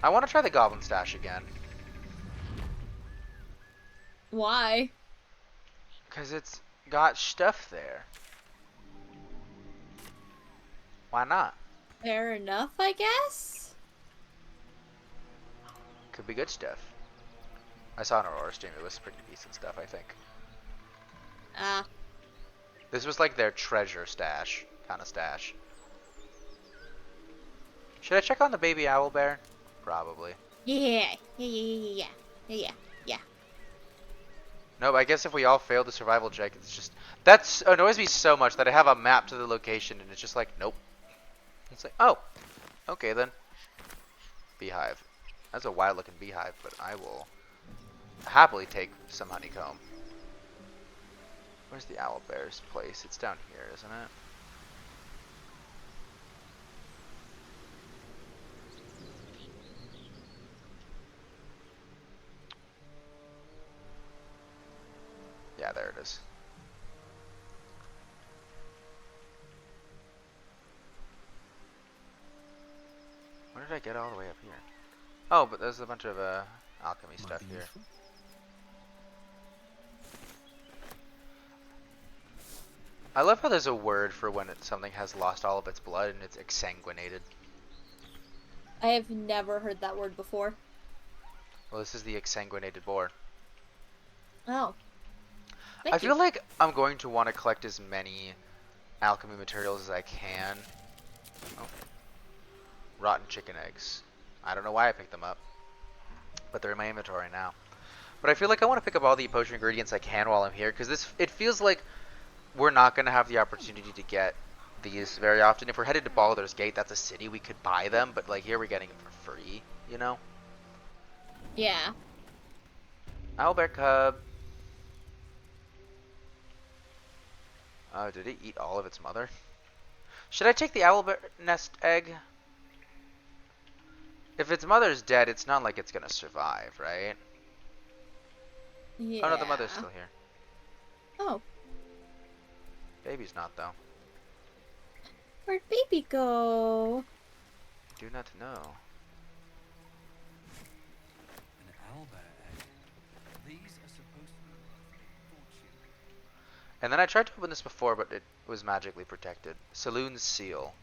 I want to try the goblin stash again. Why? Because it's got stuff there. Why not? Fair enough, I guess? Could be good stuff. I saw an Aurora stream. It was pretty decent stuff, I think. Ah. This was like their treasure stash. Kind of stash. Should I check on the baby owl bear? Probably. Yeah. Nope, I guess if we all fail the survival check, it's just... That annoys me so much that I have a map to the location and it's just like, nope. It's like, oh, okay then. Beehive. That's a wild looking beehive, but I will happily take some honeycomb. Where's the owl bear's place? It's down here, isn't it? Yeah, there it is. Where did I get all the way up here? Oh, but there's a bunch of alchemy stuff here. I love how there's a word for when something has lost all of its blood and it's exsanguinated. I have never heard that word before. Well, this is the exsanguinated boar. Oh. I feel like I'm going to want to collect as many alchemy materials as I can. Oh. Rotten chicken eggs. I don't know why I picked them up, but they're in my inventory now. But I feel like I want to pick up all the potion ingredients I can while I'm here, because it feels like we're not going to have the opportunity to get these very often. If we're headed to Baldur's Gate, that's a city, we could buy them, but like here we're getting them for free, you know? Yeah. Owlbear cub. Oh, did it eat all of its mother? Should I take the owlbear nest egg? If its mother's dead, it's not like it's gonna survive, right? Yeah. Oh no, the mother's still here. Oh. Baby's not, though. Where'd baby go? Do not know. An owlbear egg. These are supposed to be worth a fortune. And then I tried to open this before, but it was magically protected. Saloon's seal.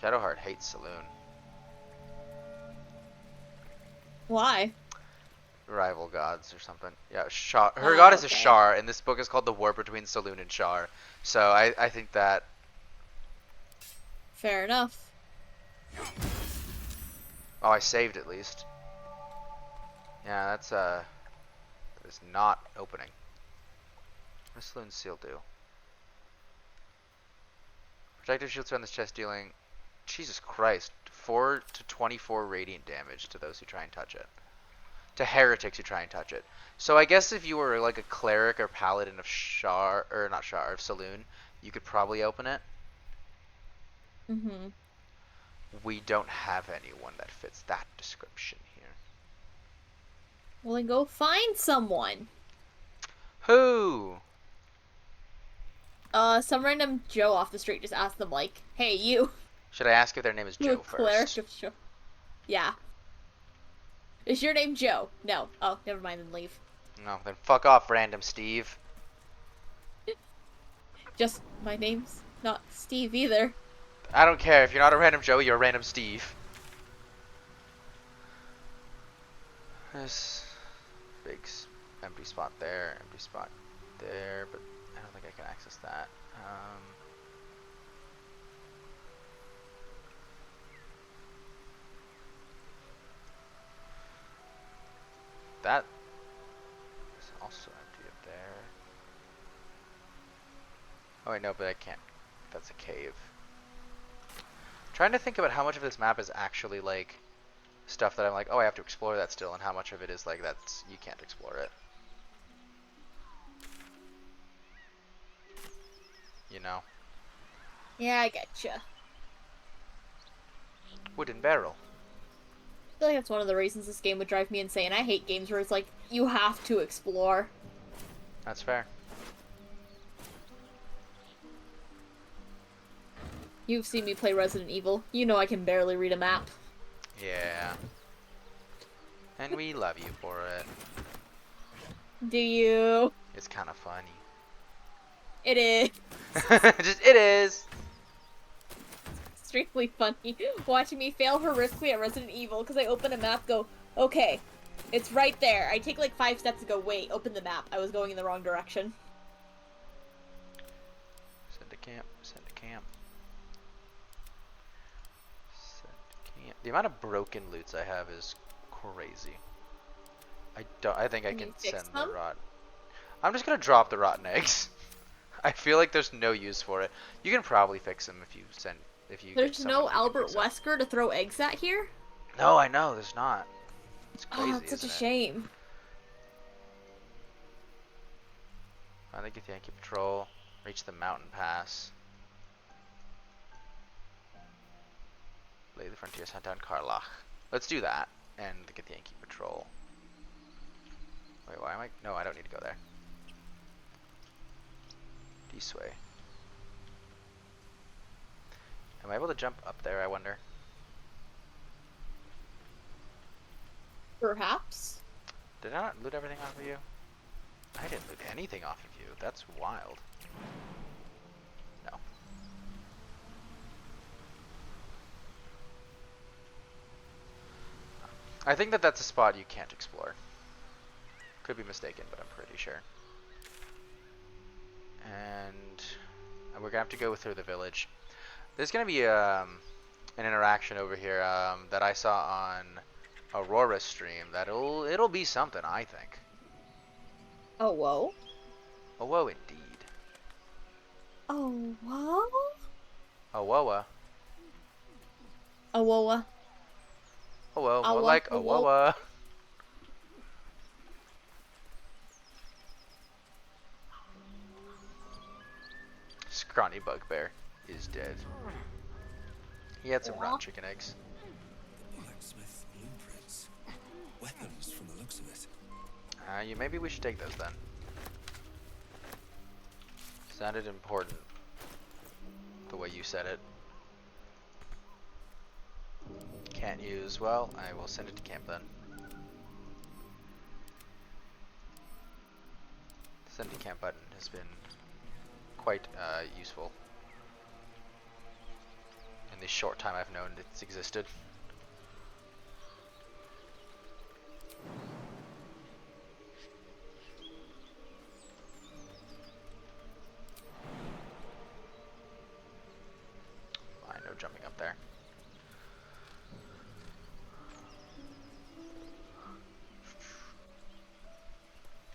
Shadowheart hates Saloon. Why? Rival gods or something. Yeah, Shar. Her Oh, goddess is okay. Shar, and this book is called The War Between Saloon and Shar. So I think that... Fair enough. Oh, I saved at least. Yeah, that's that is not opening. What does Saloon's seal do? Protective shield surround this chest, dealing, Jesus Christ, 4 to 24 radiant damage to those who try and touch it. To heretics who try and touch it. So I guess if you were like a cleric or paladin of Shar, or not Shar, of Saloon, you could probably open it. Mm-hmm. We don't have anyone that fits that description here. Well, then go find someone. Who? Some random Joe off the street. Just ask them, like, hey, you. Should I ask if their name is You a Joe cleric first? of Joe. Yeah. Is your name Joe? No. Oh, never mind, then leave. No, then fuck off, random Steve. Just, my name's not Steve either. I don't care. If you're not a random Joe, you're a random Steve. There's big empty spot there, empty spot there, but I don't think I can access that. That is also empty up there. Oh wait, no, but I can't. That's a cave. Trying to think about how much of this map is actually like stuff that I'm like, oh, I have to explore that still, and how much of it is like that's you can't explore it. You know, Yeah, I getcha. wooden barrel. I feel like that's one of the reasons this game would drive me insane. I hate games where it's like, you have to explore. That's fair. You've seen me play Resident Evil. You know I can barely read a map. Yeah. And we love you for it. Do you? It's kind of funny. It is. Just, it is. Extremely funny. Watching me fail horrifically at Resident Evil because I open a map, go, okay, it's right there. I take like 5 steps to go, wait, open the map. I was going in the wrong direction. Send to camp. Send to camp. Send to camp. The amount of broken loots I have is crazy. I think I can send the rotten. I'm just gonna drop the rotten eggs. I feel like there's no use for it. You can probably fix them if you send. There's no Albert Wesker to throw eggs at here? No, I know, there's not. It's crazy. Oh, it's such a shame. I think if Yankee Patrol, reach the mountain pass. Lay the frontiers, hunt down Karlach. Let's do that, and get the Yankee Patrol. Wait, why am I? No, I don't need to go there. This way. Am I able to jump up there, I wonder? Perhaps. Did I not loot everything off of you? I didn't loot anything off of you. That's wild. No. I think that that's a spot you can't explore. Could be mistaken, but I'm pretty sure. And we're gonna have to go through the village. There's gonna be an interaction over here that I saw on Aurora's stream. It'll be something, I think. Oh, whoa. Oh, whoa, indeed. Oh, whoa? Oh, whoa. Oh, whoa. Oh, whoa, more like oh, whoa. Scrawny Bugbear is dead. He had some rotten chicken eggs. Blacksmith blueprints. Weapons from the looks of it. Maybe we should take those then. Sounded important. The way you said it. Can't use. Well, I will send it to camp then. Send to camp button has been quite useful in the short time I've known it's existed. I know jumping up there.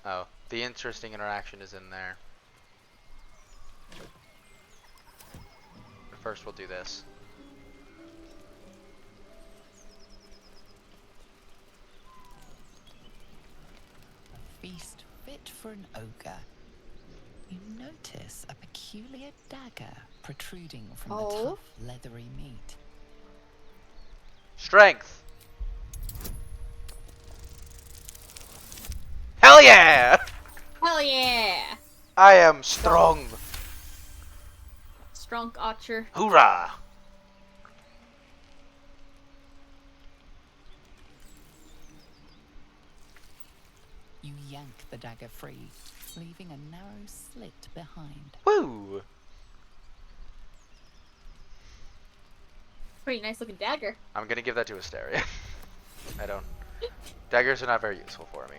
Oh, the interesting interaction is in there. But first we'll do this. A feast fit for an ogre. You notice a peculiar dagger protruding from the tough, leathery meat. Strength! Hell yeah! Hell yeah! I am strong! Strong Archer. Hoorah! You yank the dagger free, leaving a narrow slit behind. Woo! Pretty nice looking dagger. I'm gonna give that to Asteria. I don't. Daggers are not very useful for me.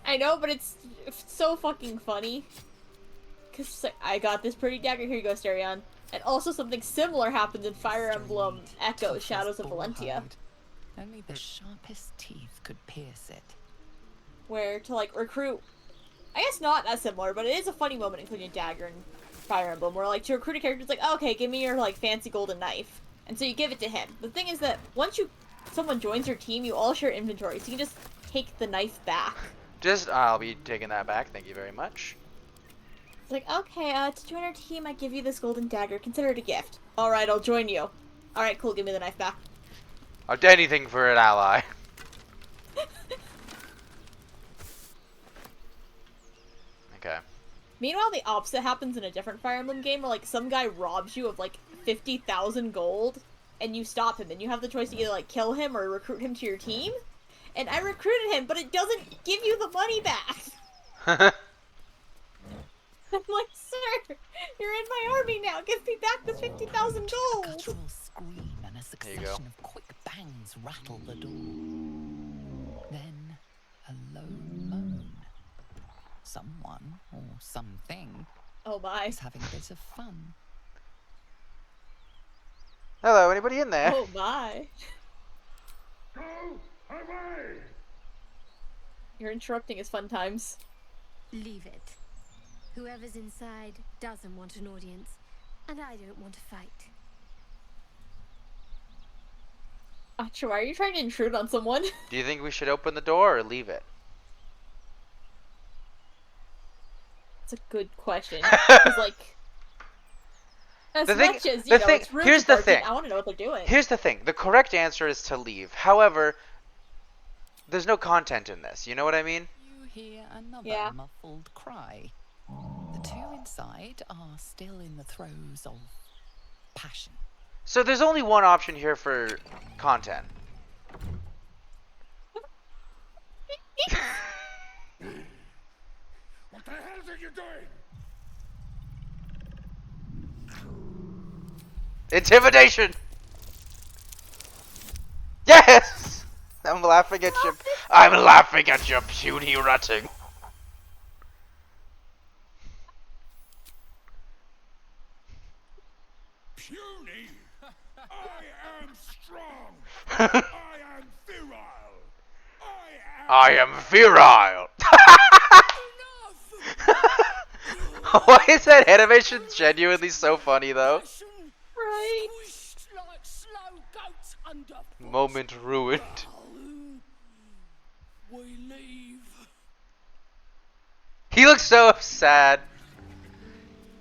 I know, but it's so fucking funny. Cause I got this pretty dagger. Here you go, Sterion. And also something similar happened in Fire Emblem Echo: Shadows of Valentia, Only the sharpest teeth could pierce it. where to like recruit. I guess not as similar, but it is a funny moment, including a dagger in Fire Emblem, where like to recruit a character, it's like, oh, okay, give me your like fancy golden knife, and so you give it to him. The thing is that once someone joins your team, you all share inventory, so you can just take the knife back. I'll be taking that back, thank you very much. It's like, okay, to join our team, I give you this golden dagger. Consider it a gift. Alright, I'll join you. Alright, cool, give me the knife back. I'll do anything for an ally. Okay. Meanwhile, the opposite happens in a different Fire Emblem game, where like some guy robs you of like 50,000 gold, and you stop him, and you have the choice to either like kill him or recruit him to your team. and I recruited him, but it doesn't give you the money back. I'm like, sir, you're in my army now. Give me back the 50,000 A gold. guttural scream and a There you succession go. of quick bangs rattle the door. Then a low moan. Someone, or something, Oh my. is having a bit of fun. Hello, anybody in there? Oh my. Go away! You're interrupting his fun times. Leave it. Whoever's inside doesn't want an audience, and I don't want to fight. Acha, why are you trying to intrude on someone? Do you think we should open the door or leave it? That's a good question. Because, like, as The thing- much as, the you know, thing- it's rude here's to the bark in, thing. I want to know what they're doing. Here's the thing. The correct answer is to leave. However, there's no content in this. You know what I mean? You hear another Yeah. muffled cry. The two inside are still in the throes of passion. So there's only one option here for content. What the hell are you doing? Intimidation! Yes! I'm laughing at you. I'm laughing at your puny rutting. Puny? I am strong. I am virile. I am virile. Why is that animation genuinely so funny though? Right. Like slow goats underfoot. Moment ruined. We leave. He looks so sad.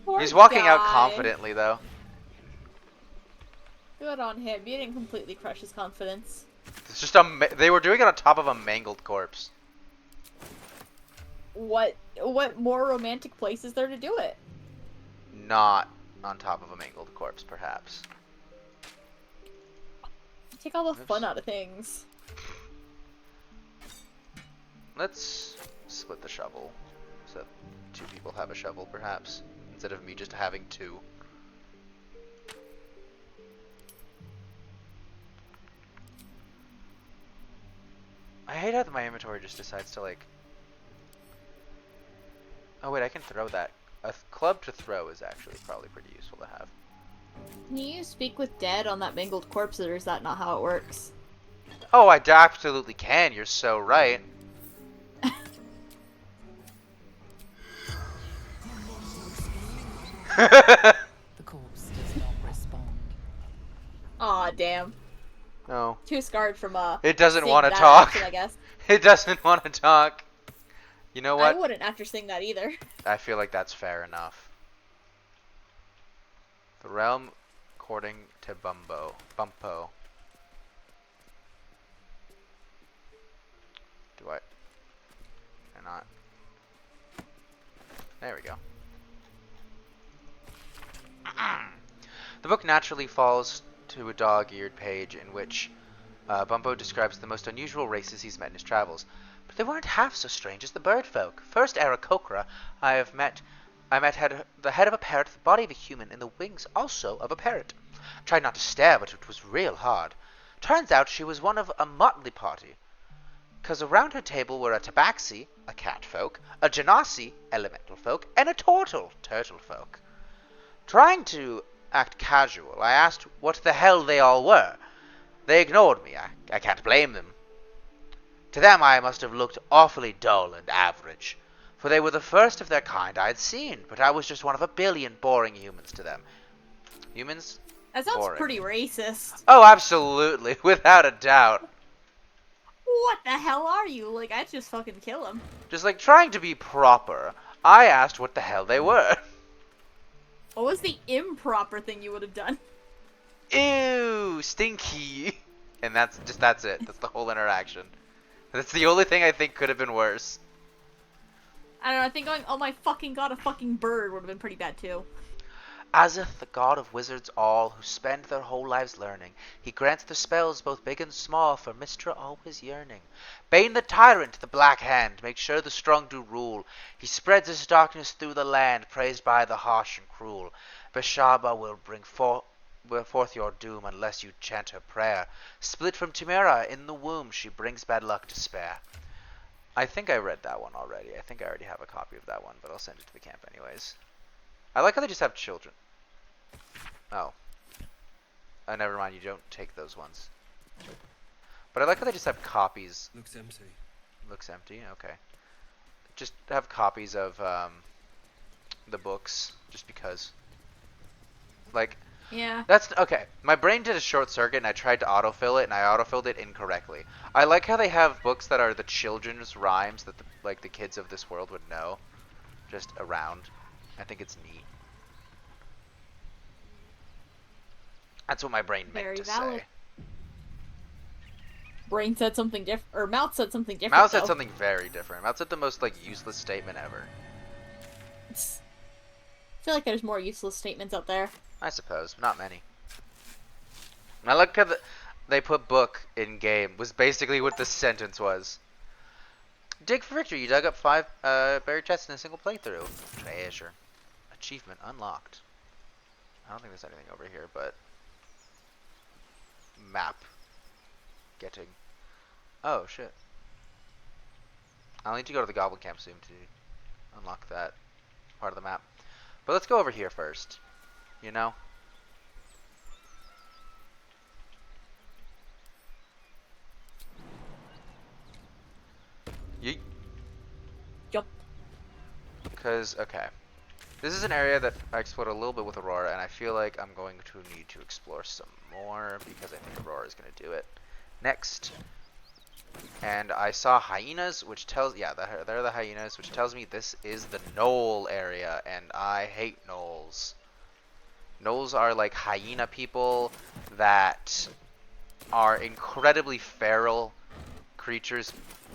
Poor He's walking out guy. confidently though. Good on him. You didn't completely crush his confidence. It's just they were doing it on top of a mangled corpse. What more romantic place is there to do it? Not on top of a mangled corpse, perhaps. Take all the Oops. fun out of things. Let's split the shovel so two people have a shovel, perhaps, instead of me just having two. I hate how my inventory just decides to, like... Oh wait, I can throw that. A club to throw is actually probably pretty useful to have. Can you speak with dead on that mangled corpse, or is that not how it works? Oh, I absolutely can. You're so right. The corpse does not respond. Aw, damn. No. Too scarred from It doesn't seeing want to that talk. action, I guess. It doesn't want to talk. You know what? I wouldn't after seeing that either. I feel like that's fair enough. The realm according to Bumpo. Do I? Or not? There we go. The book naturally falls to a dog-eared page in which Bumpo describes the most unusual races he's met in his travels. But they weren't half so strange as the bird folk. First Aarakocra I met had the head of a parrot, the body of a human, and the wings also of a parrot. Tried not to stare, but it was real hard. Turns out she was one of a motley party. 'Cause around her table were a tabaxi, a cat folk, a genasi, elemental folk, and a turtle folk. Trying to act casual, I asked what the hell they all were. They ignored me. I can't blame them. To them I must have looked awfully dull and average, for they were the first of their kind I had seen, but I was just one of a billion boring humans to them. Humans? That sounds Boring. pretty racist. Oh, absolutely, without a doubt. What the hell are you? Like, I'd just fucking kill him. Just like trying to be proper, I asked what the hell they were. What was the improper thing you would have done? Ew, stinky. And that's it. That's the whole interaction. That's the only thing I think could have been worse. I don't know, I think going, oh my fucking god, a fucking bird would have been pretty bad too. Azith, the god of wizards all, who spend their whole lives learning, he grants the spells both big and small, for Mystra always yearning. Bane the tyrant, the black hand, makes sure the strong do rule. He spreads his darkness through the land, praised by the harsh and cruel. Beshaba will bring forth your doom unless you chant her prayer. Split from Timera in the womb, she brings bad luck to spare. I think I read that one already. I think I already have a copy of that one, but I'll send it to the camp anyways. I like how they just have children. Oh. Never mind, you don't take those ones. But I like how they just have copies. Looks empty. Looks empty, okay. Just have copies of the books, just because. Like, Yeah. that's okay. My brain did a short circuit and I tried to autofill it and I autofilled it incorrectly. I like how they have books that are the children's rhymes that the kids of this world would know, just around. I think it's neat. That's what my brain meant Very to valid. say. Brain said something different, or Mouth said something different. Mouth said though. something very different. Mouth said the most useless statement ever. I feel like there's more useless statements out there. I suppose, not many. I like how they put book in game was basically what this sentence was. Dig for victory. You dug up 5 buried chests in a single playthrough. Treasure. Achievement unlocked. I don't think there's anything over here, but map. Getting. Oh shit. I'll need to go to the goblin camp soon to unlock that part of the map. But let's go over here first. You know? Yeet. Yup. Because, okay. This is an area that I explored a little bit with Aurora, and I feel like I'm going to need to explore some more, because I think Aurora is going to do it next. And I saw hyenas, which tells, yeah, they're the hyenas, which tells me this is the gnoll area, and I hate gnolls. Gnolls are like hyena people that are incredibly feral creatures,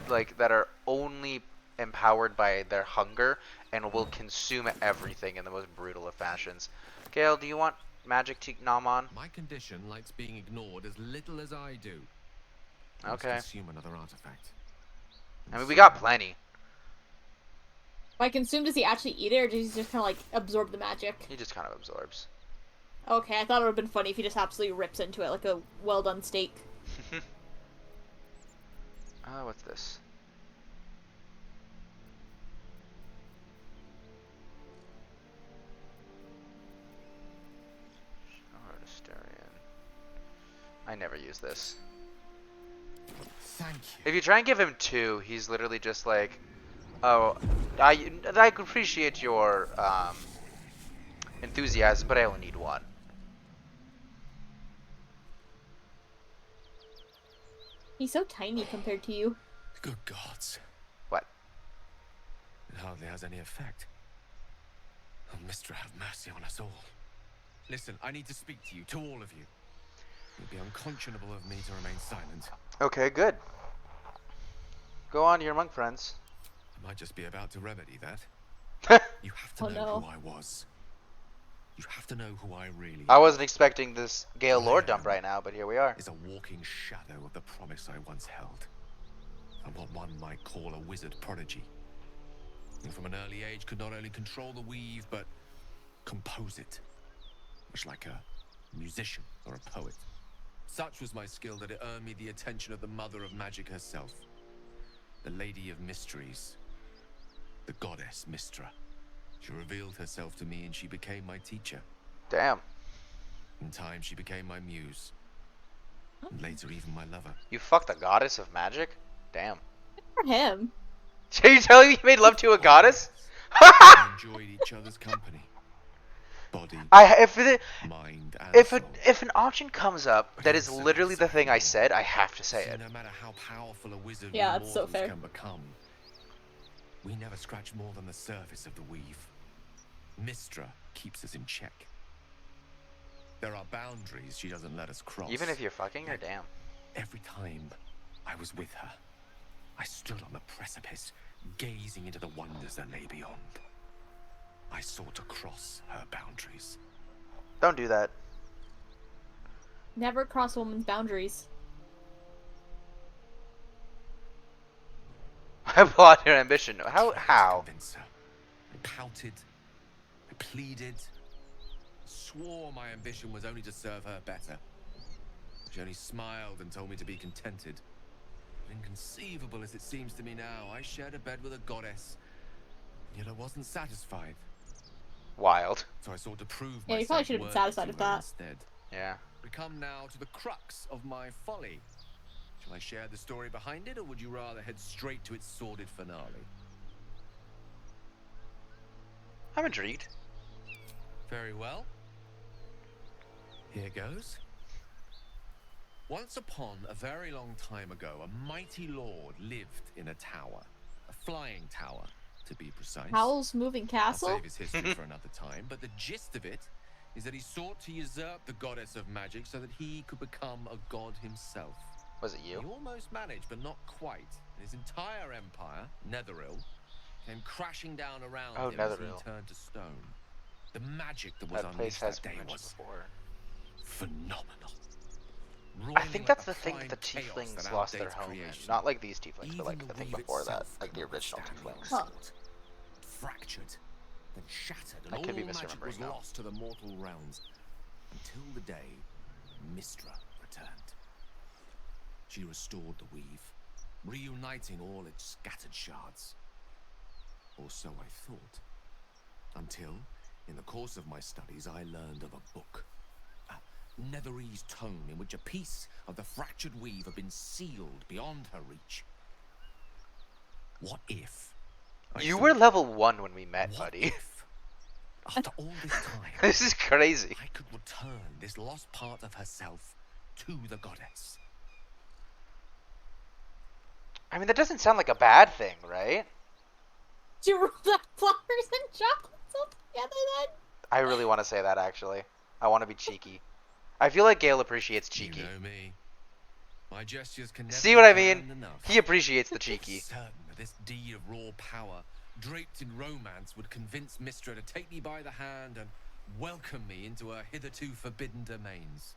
like that are only empowered by their hunger and will consume everything in the most brutal of fashions. Gale, do you want magic to nom on? My condition likes being ignored as little as I do. Let's Okay. consume another artifact. I mean, we got plenty. By consume, does he actually eat it, or does he just kind of like absorb the magic? He just kind of absorbs. Okay, I thought it would have been funny if he just absolutely rips into it like a well done steak. What's this? I never use this. Thank you. If you try and give him 2, he's literally just like, oh, I appreciate your enthusiasm, but I only need 1. He's so tiny compared to you. Good gods. What? It hardly has any effect. Oh, Mr. Have mercy on us all. Listen, I need to speak to you, to all of you. It would be unconscionable of me to remain silent. Okay, good. Go on, you're among friends. I might just be about to remedy that. You have to Oh, know no. who I was. You have to know who I really I wasn't expecting this Gale lore dump right now, but here we are. is a walking shadow of the promise I once held. I'm what one might call a wizard prodigy. And from an early age could not only control the weave, but compose it. Much like a musician or a poet. Such was my skill that it earned me the attention of the mother of magic herself. The Lady of Mysteries. The goddess Mystra. She revealed herself to me and she became my teacher. Damn. In time she became my muse. And later even my lover. You fucked a goddess of magic? Damn. For him. Are you telling me you made love to a goddess? We enjoyed each other's company. Body, mind, and soul. If an option comes up that is literally the thing I said, I have to say See, it. no matter how powerful a wizard Yeah, we that's so mortals fair. can become, we never scratch more than the surface of the weave. Mystra keeps us in check. There are boundaries she doesn't let us cross. Even if you're fucking her, damn. Every time I was with her, I stood on the precipice, gazing into the wonders that lay beyond. I sought to cross her boundaries. Don't do that. Never cross a woman's boundaries. I applaud your ambition. I How? tried to How? convince her. I pouted. I pleaded. Swore my ambition was only to serve her better. She only smiled and told me to be contented. Inconceivable as it seems to me now, I shared a bed with a goddess, yet I wasn't satisfied. Wild. So I sought to prove Yeah, you myself probably should have been worthy satisfied to with her that. instead. Yeah. We come now to the crux of my folly. Shall I share the story behind it, or would you rather head straight to its sordid finale? I'm intrigued. Very well. Here goes. Once upon a very long time ago, a mighty lord lived in a tower. A flying tower, to be precise. Howl's Moving I'll Castle? save his history for another time, but the gist of it is that he sought to usurp the goddess of magic so that he could become a god himself. Was it He you? almost managed, but not quite. And his entire empire, Netheril, came crashing down around Oh, him as he Netheril. turned to stone. The magic that was That place unleashed has that been day mentioned was before. phenomenal. I Roiling think like that's a the thing. prime The chaos tieflings that lost their outdates home in. creation. Not like these tieflings, but Even like the I think weave before that, itself like the could original withstand tieflings. Huh. onslaught. Fractured, then shattered, and I could be all magic was misremembering now. lost to the mortal realms until the day Mistra returned. She restored the weave, reuniting all its scattered shards. Or so I thought. Until, in the course of my studies, I learned of a book. A Netherese tome in which a piece of the fractured weave had been sealed beyond her reach. What if? I You thought, were level 1 when we met, what buddy. if, after all this time, This is crazy. I could return this lost part of herself to the goddess? I mean, that doesn't sound like a bad thing, right? Do you roll that flowers and chocolates all together then? I really want to say that, actually. I want to be cheeky. I feel like Gale appreciates cheeky. You know me. My gestures can never See be what I grand mean? enough. He appreciates the cheeky. Certain that this deed of raw power, draped in romance, would convince Mistra to take me by the hand and welcome me into her hitherto forbidden domains.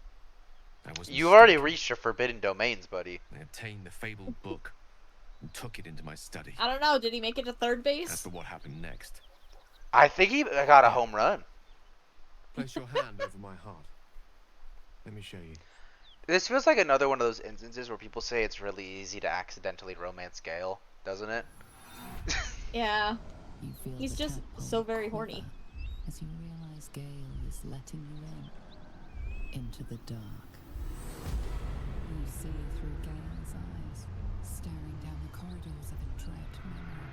I was You already mistaken. reached your forbidden domains, buddy. I obtained the fabled book and took it into my study. I don't know, did he make it to third As base? for what happened next, I think he got a home run. place your hand over my heart. Let me show you. This feels like another one of those instances where people say it's really easy to accidentally romance Gale, doesn't it? Yeah. You feel He's the just temple so very horny. quiver as you realize Gale is letting you into the dark. You see through Gale's eyes, staring down the corridors of a dread memory.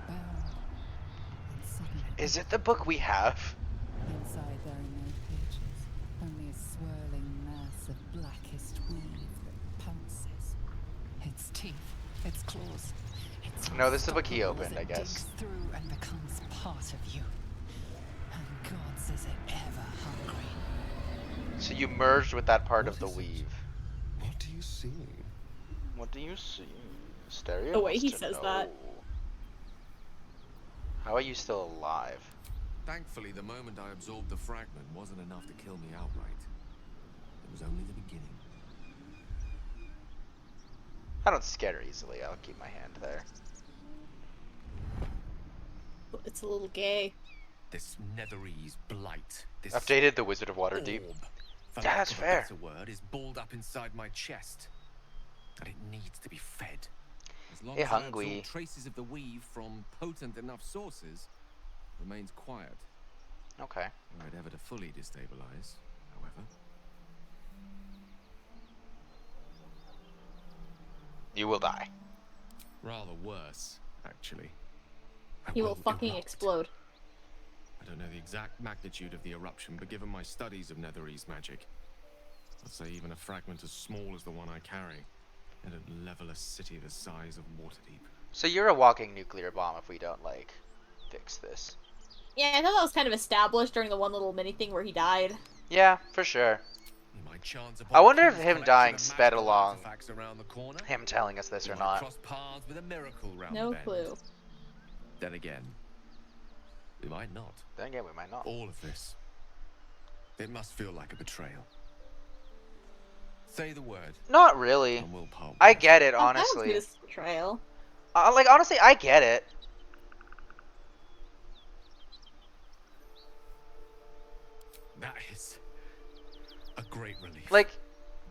Bound, and suddenly Is it the book we have? inside there are no pages, only a swirling mass of blackest weave that pounces. Its teeth, its claws, its No, this is the book he unstoppable as opened, I it guess. digs through and becomes part of you. And God's is it ever hungry. So you merged with that part What of the is it? weave. What do you see? What do you see? Stereo The way wants he to says know. that. How are you still alive? Thankfully, the moment I absorbed the fragment wasn't enough to kill me outright. It was only the beginning. I don't scare easily. I'll keep my hand there. It's a little gay. This Netherese blight, this Updated the Wizard of Waterdeep. orb, for Yeah, lack that's of a fair. better word, is balled up inside my chest, and it needs to be fed. As long Hey, as I hungry. absorb traces of the weave from potent enough sources, it remains quiet. Okay. Were it ever to fully destabilize, however. You will die. Rather worse, actually. I He will fucking erupt. explode. I don't know the exact magnitude of the eruption, but given my studies of Netherese magic, I'd say even a fragment as small as the one I carry, it'd level a city the size of Waterdeep. So you're a walking nuclear bomb if we don't, like, fix this. Yeah, I thought that was kind of established during the one little mini thing where he died. Yeah, for sure. You might chance upon I wonder if King's him collection dying of sped magical along artifacts around the corner. him telling us this You or might not. cross paths with a miracle round No the bend. clue. Then again, we might not. Then again, we might not. All of this It must feel like a betrayal. Say the word, Not really. and we'll part I ways. get it, Oh, that was honestly. good betrayal. Like, honestly, I get it. That is a great relief. Like,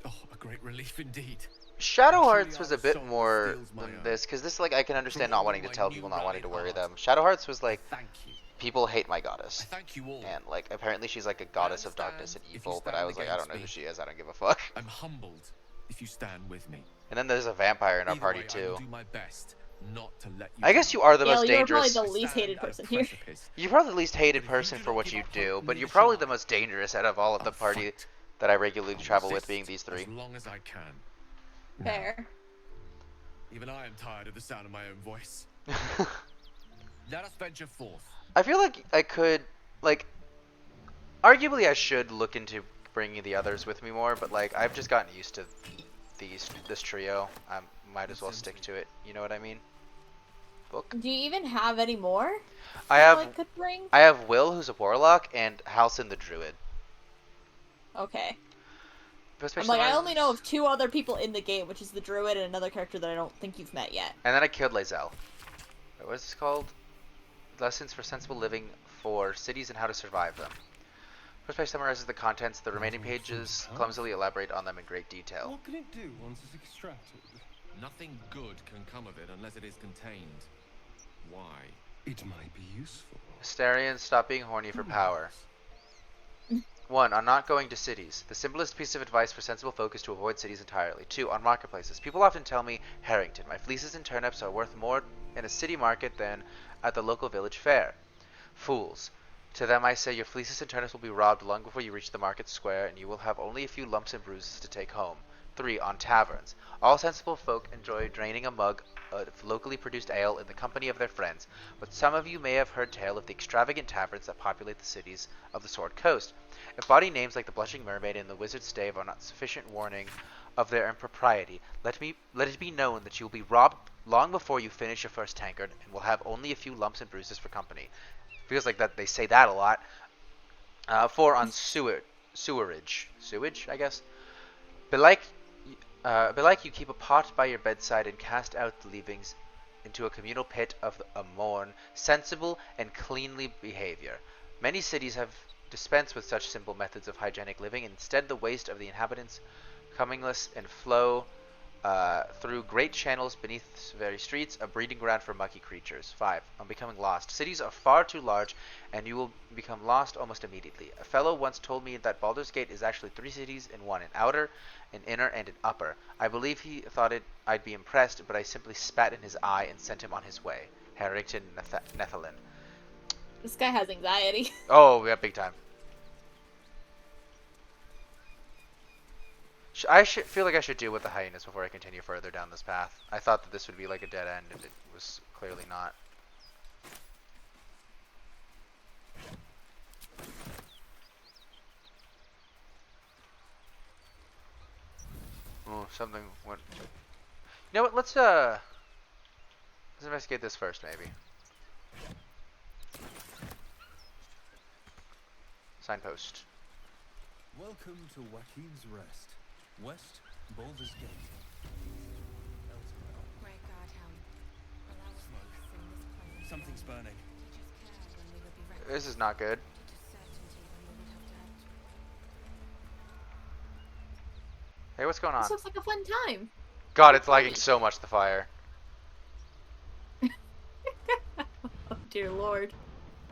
oh, a great relief indeed. Shadow And Hearts truly was our a bit soul more steals my than own. this, because this, like, I can understand From not all wanting to my tell new people, not wanting to rallied worry heart. them. Shadow Hearts was like, Thank you. people hate my I goddess. thank you all. And, like, apparently she's like a goddess of darkness and understand if you evil, but stand I was like, I don't against know who me. she is, I don't give a fuck. I'm humbled if you stand with me. And then there's a vampire in our Either party, way, I too. will do my best not to let you I guess down. you are the Yeah, most you're probably dangerous. the I least stand hated at a person here. precipice. You're probably the least hated But if you person do for not what give you up do, hope, but neither you're shall probably I. the most dangerous out of all of the I'll party fight. that I regularly travel with, Resist being these three. as long as I can. Fair. Even I am tired of the sound of my own voice. Let us venture forth. I feel like I could, like, arguably I should look into bringing the others with me more, but like I've just gotten used to this trio. I might as well stick to it. You know what I mean? Book. Do you even have any more? I that, have like, could bring? I have Will, who's a warlock, and Halcyon the druid. Okay. Best I'm Space like, I Summers- only know of 2 other people in the game, which is the druid and another character that I don't think you've met yet. And then I killed Lae'zel. Wait, what is this called? Lessons for Sensible Living for Cities and How to Survive Them. First page summarizes the contents. The remaining pages clumsily elaborate on them in great detail. What can it do once it's extracted? Nothing good can come of it unless it is contained. Why? It might be useful. Astarians, stop being horny for power. 1. On not going to cities. The simplest piece of advice for sensible folk is to avoid cities entirely. 2. On marketplaces. People often tell me, Harrington, my fleeces and turnips are worth more in a city market than at the local village fair. Fools. To them I say your fleeces and turnips will be robbed long before you reach the market square, and you will have only a few lumps and bruises to take home. 3. On taverns. All sensible folk enjoy draining a mug of locally produced ale in the company of their friends, but some of you may have heard tale of the extravagant taverns that populate the cities of the Sword Coast. If bawdy names like the Blushing Mermaid and the Wizard's Stave are not sufficient warning of their impropriety, let it be known that you will be robbed long before you finish your first tankard, and will have only a few lumps and bruises for company. Feels like that they say that a lot. 4. On sewerage, I guess. Belike you keep a pot by your bedside and cast out the leavings into a communal pit of a morn, sensible and cleanly behavior. Many cities have dispensed with such simple methods of hygienic living. Instead, the waste of the inhabitants commingless and flow through great channels beneath the very streets, a breeding ground for mucky creatures. 5. On becoming lost. Cities are far too large, and you will become lost almost immediately. A fellow once told me that Baldur's Gate is actually 3 cities in one, an outer, an inner, and an upper. I believe he thought I'd be impressed, but I simply spat in his eye and sent him on his way. Harrington Nethelin. This guy has anxiety. Oh, yeah, big time. I feel like I should deal with the hyenas before I continue further down this path. I thought that this would be like a dead end, and it was clearly not. Oh, something went. You know what? Let's investigate this first, maybe. Signpost. Welcome to Joaquin's Rest. West, Baldur's Gate. Great God, Helm. Allow us peace in this place. Something's burning. Teach us care when we would be reckless. This is not good. Teach us certainty when we would have doubt. Hey, what's going on? This looks like a fun time. God, it's lagging so much, the fire. Oh, dear lord.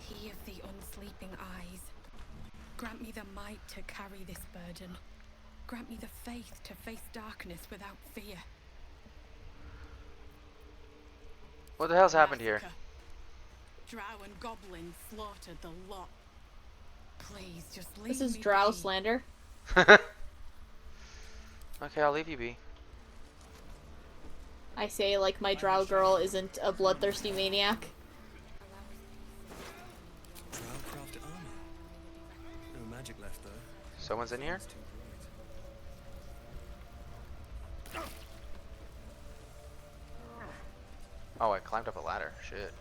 He of the unsleeping eyes, grant me the might to carry this burden. Grant me the faith to face darkness without fear. What the hell's happened here? Massacre. Drow and goblins slaughtered the lot. Please, just leave This is me drow be. slander. Okay, I'll leave you be. I say like my drow girl isn't a bloodthirsty maniac. Drowcraft armor. No magic left though. Someone's in here? It's too bright. Oh, I climbed up a ladder. Shit.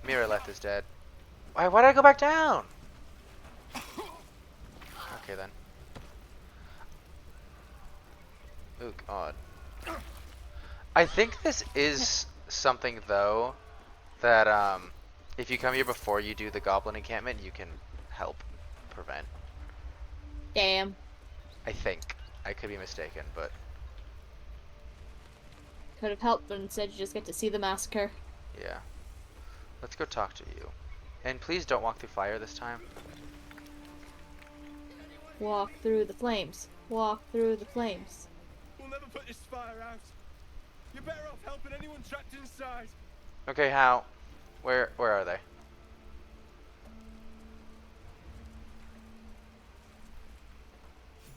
Mira left is dead. Why did I go back down? Okay then. Oh god. I think this is something though that if you come here before you do the goblin encampment, you can help prevent. Damn. I think. I could be mistaken, but Could have helped, but instead you just get to see the massacre. yeah. Let's go talk to you. And please don't walk through fire this time. Walk through the flames. Walk through the flames. We'll never put this fire out. You're better off helping anyone trapped inside. Okay, how? Where are they?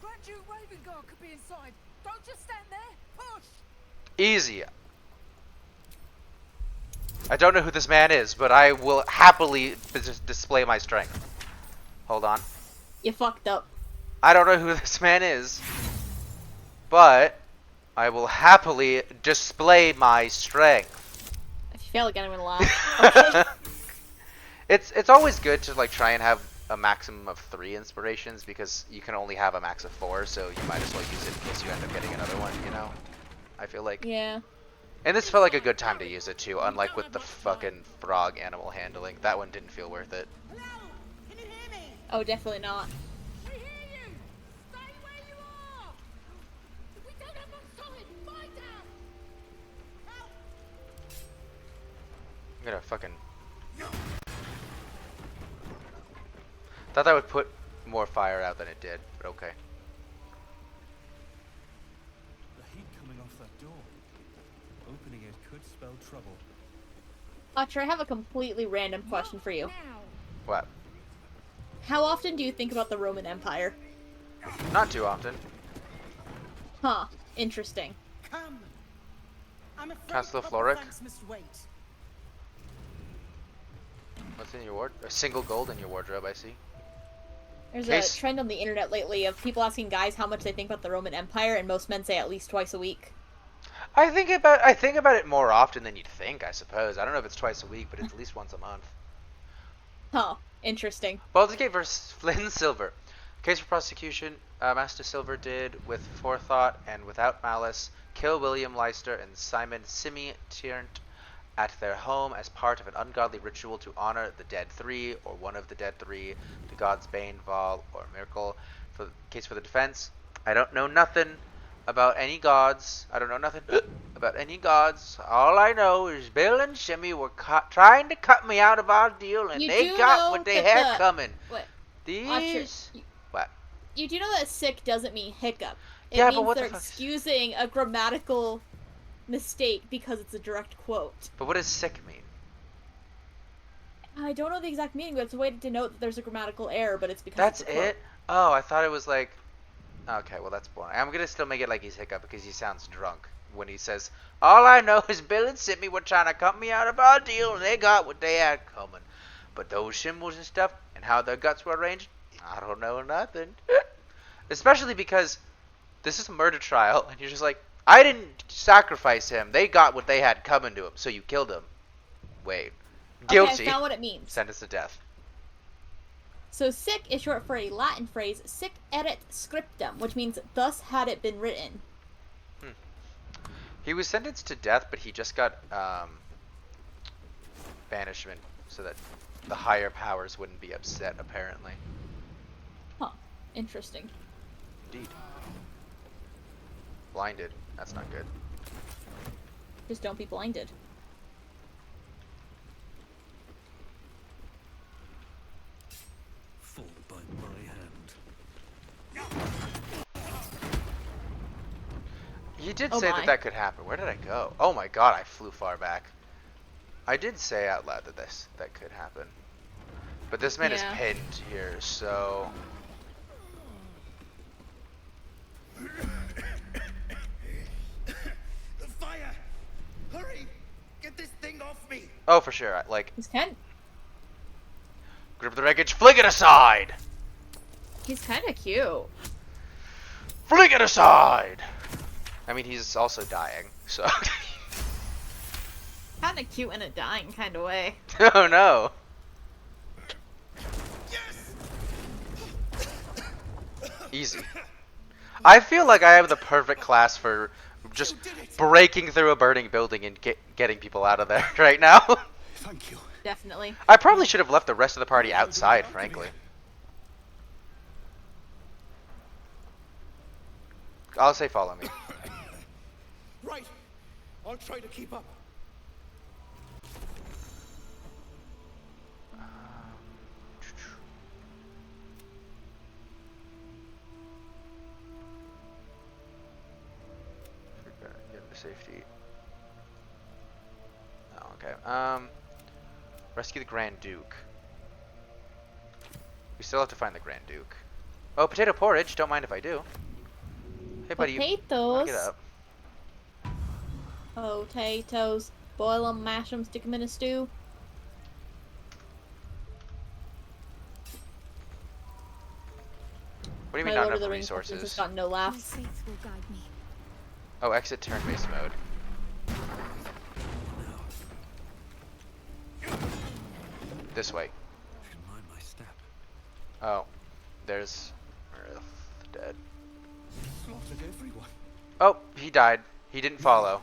Grand Duke Ravengard could be inside. Don't just stand there. Push! Easy. I don't know who this man is, but I will happily display my strength. Hold on. You fucked up. I don't know who this man is, but I will happily display my strength. If you fail again, I'm gonna laugh. It's always good to like try and have a maximum of 3 inspirations because you can only have a max of 4, so you might as well use it in case you end up getting another one, you know? I feel like. Yeah. And this felt like a good time to use it too, unlike with the fucking frog animal handling. That one didn't feel worth it. Hello? Can you hear me? Oh, definitely not. We hear you! Stay where you are! We don't have much time! Find out! Help! I'm gonna fucking... Thought that would put more fire out than it did, but okay. The heat coming off that door. Opening it could spell trouble. Archer, I have a completely random question for you. Now! What? How often do you think about the Roman Empire? Not too often. Huh. Interesting. Come! I'm afraid Castle of proper Floric? thanks must wait. What's in your ward? A single gold in your wardrobe, I see. There's Case- a trend on the internet lately of people asking guys how much they think about the Roman Empire, and most men say at least twice a week. I think about it more often than you'd think, I suppose. I don't know if it's twice a week, but it's at least once a month. Huh. Interesting. Baldur's Gate vs. Flynn Silver. Case for prosecution, Master Silver did, with forethought and without malice, kill William Leicester and Simon Simi Tiernt at their home as part of an ungodly ritual to honor the dead 3, or one of the dead 3, the gods Bane, Val, or Miracle. For the case for the defense, I don't know nothing about any gods. I don't know nothing about any gods. All I know is Bill and Shimmy were trying to cut me out of our deal, and You they do got know what they that had the- coming. What? These... What? You do know that sick doesn't mean hiccup. It Yeah, but means what the they're fuck- excusing a grammatical mistake because it's a direct quote. But what does sick mean? I don't know the exact meaning, but it's a way to denote that there's a grammatical error, but it's because That's it's a quote. it? Oh, I thought it was like... Okay, well that's boring. I'm gonna still make it like he's hiccup because he sounds drunk when he says, all I know is Bill and Simi were trying to cut me out of our deal and they got what they had coming. But those symbols and stuff and how their guts were arranged, I don't know nothing. Especially because this is a murder trial and you're just like, I didn't sacrifice him. They got what they had coming to him, so you killed him. Wait. Guilty. Okay, I found what it means. Sentence to death. So sic is short for a Latin phrase, sic erit scriptum, which means thus had it been written. He was sentenced to death, but he just got banishment so that the higher powers wouldn't be upset, apparently. Huh. Interesting. Indeed. Blinded. That's not good. Just don't be blinded. Fall by my hand. He did Oh say my. that could happen. Where did I go? Oh my god, I flew far back. I did say out loud that that could happen. But this man is Yeah. pinned here, so... The fire! Hurry! Get this thing off me! Oh, for sure. Like, He's kind grip the wreckage, fling it aside! he's kind of cute. Fling it aside! I mean, he's also dying, so... Kind of cute in a dying kind of way. Oh no! Yes! Easy. I feel like I have the perfect class for just breaking through a burning building and getting people out of there right now. Thank you. Definitely. I probably should have left the rest of the party outside, frankly. I'll say follow me. Right. I'll try to keep up. Get to safety. Oh, okay. Rescue the Grand Duke. We still have to find the Grand Duke. Oh, potato porridge. Don't mind if I do. Hey, buddy. Potatoes. Get up. Potatoes. Boil them, mash them, stick them in a stew. What do you mean My not Lord of enough the Rings reference resources? has got no My laughs. faith will guide me. Oh, exit turn-based mode. This way. Mind my step. Oh, there's Earth dead. Slaughtered everyone. Oh, he died. He didn't follow.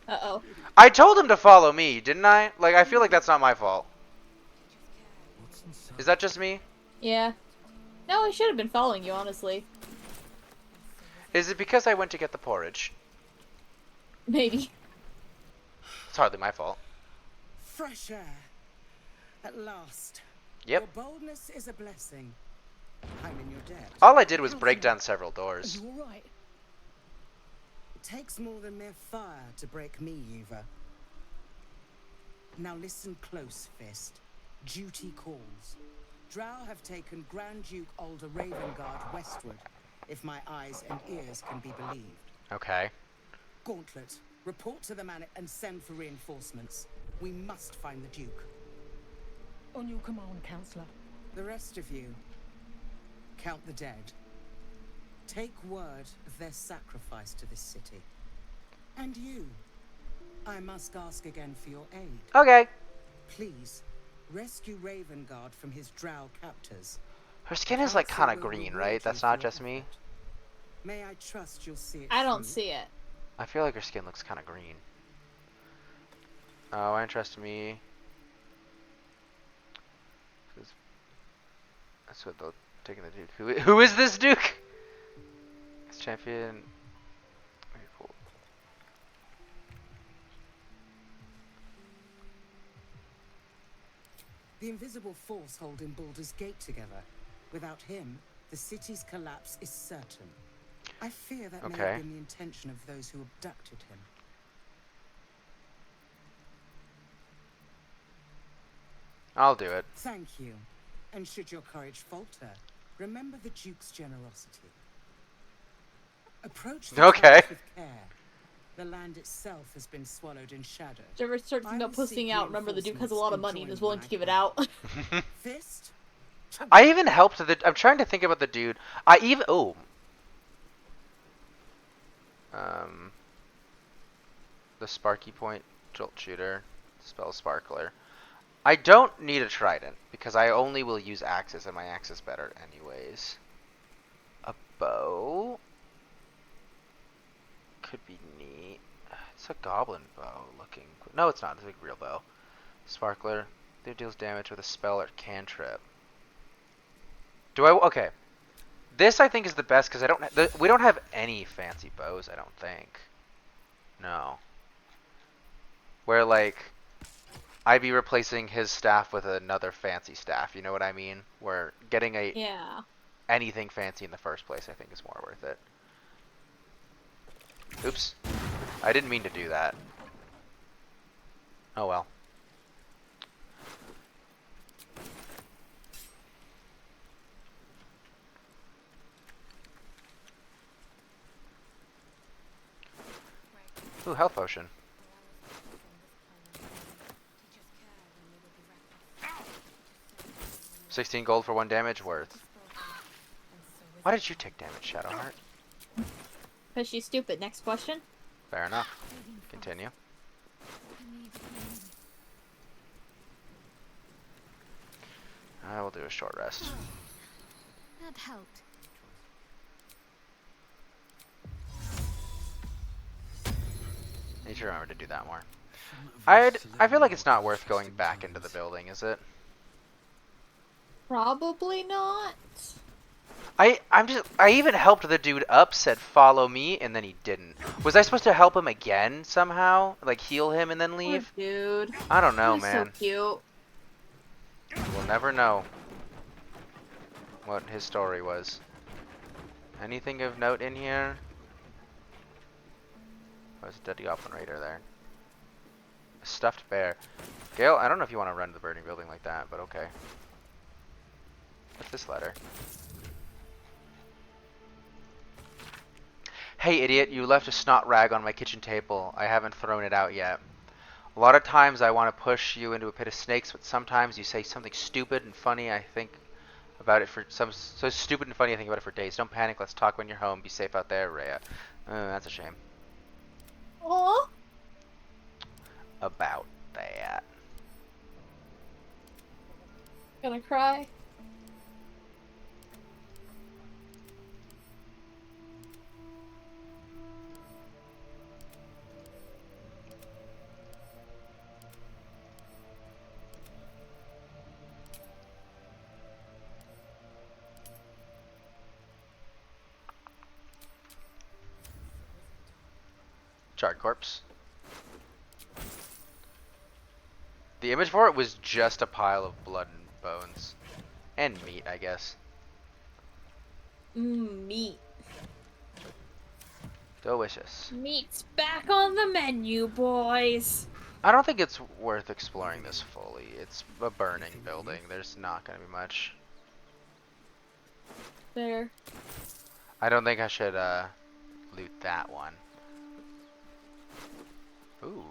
Uh-oh. I told him to follow me, didn't I? Like, I feel like that's not my fault. What's inside? Is that just me? Yeah. No, I should have been following you, honestly. Is it because I went to get the porridge? Maybe. It's hardly my fault. Fresh air. At last. Yep. Your boldness is a blessing. I'm in your debt. All I did was break down several doors. Are you all right? It takes more than mere fire to break me, Eva. Now listen close, Fist. Duty calls. Drow have taken Grand Duke Alder Ravengard westward, if my eyes and ears can be believed. Okay. Gauntlet, report to the man and send for reinforcements. We must find the Duke. On your command, Counselor. The rest of you, count the dead. Take word of their sacrifice to this city. And you, I must ask again for your aid. Okay. Please, rescue Ravengard from his drow captors. Her skin is like kind of green, right? That's not just me. May I trust you'll see it I don't through? see it. I feel like her skin looks kind of green. Oh, why trust me? That's what they're taking the Duke. Who is this Duke? This champion. Very cool. The invisible force holding Baldur's Gate together. Without him, the city's collapse is certain. I fear that may have been the intention of those who abducted him. I'll do it. Thank you. And should your courage falter, remember the Duke's generosity. Approach the Tollhouse with care. The land itself has been swallowed in shadow. Trevor starts posting out, remember the Duke has a lot of money and is willing to give it out. Fist? I even helped the. I'm trying to think about the dude. I even. Oh. The Sparky Point Jolt Shooter. Spell Sparkler. I don't need a trident, because I only will use axes, and my axe is better anyways. A bow could be neat. It's a goblin bow looking. No, it's not. It's a big real bow. Sparkler. It deals damage with a spell or cantrip. Do I? Okay. This I think is the best because I don't. We don't have any fancy bows. I don't think. No. Where like. I'd be replacing his staff with another fancy staff. You know what I mean? Where getting a anything fancy in the first place, I think, is more worth it. Oops. I didn't mean to do that. Oh well. Ooh, health potion. 16 gold for 1 damage worth. Why did you take damage, Shadowheart? Because she's stupid. Next question. Fair enough. Continue. I will do a short rest. That helped. Need to remember to do that more. I feel like it's not worth going back into the building, is it? Probably not. I even helped the dude up, said follow me, and then he didn't. Was I supposed to help him again somehow? Like heal him and then leave? Poor dude. I don't know, He's man. so cute. We'll never know what his story was. Anything of note in here? Oh, there's a deadly Goblin Raider there. A stuffed bear. Gale, I don't know if you want to run to the burning building like that, but okay. What's this letter? Hey idiot, you left a snot rag on my kitchen table. I haven't thrown it out yet. A lot of times I want to push you into a pit of snakes, but sometimes you say something stupid and funny. I think about it for so stupid and funny I think about it for days. Don't panic, let's talk when you're home. Be safe out there, Rhea. That's a shame. Aww. About that. Gonna cry. Charred corpse. The image for it was just a pile of blood and bones. And meat, I guess. Meat. Delicious. Meat's back on the menu, boys. I don't think it's worth exploring this fully. It's a burning building. There's not going to be much. There. I don't think I should loot that one. Ooh.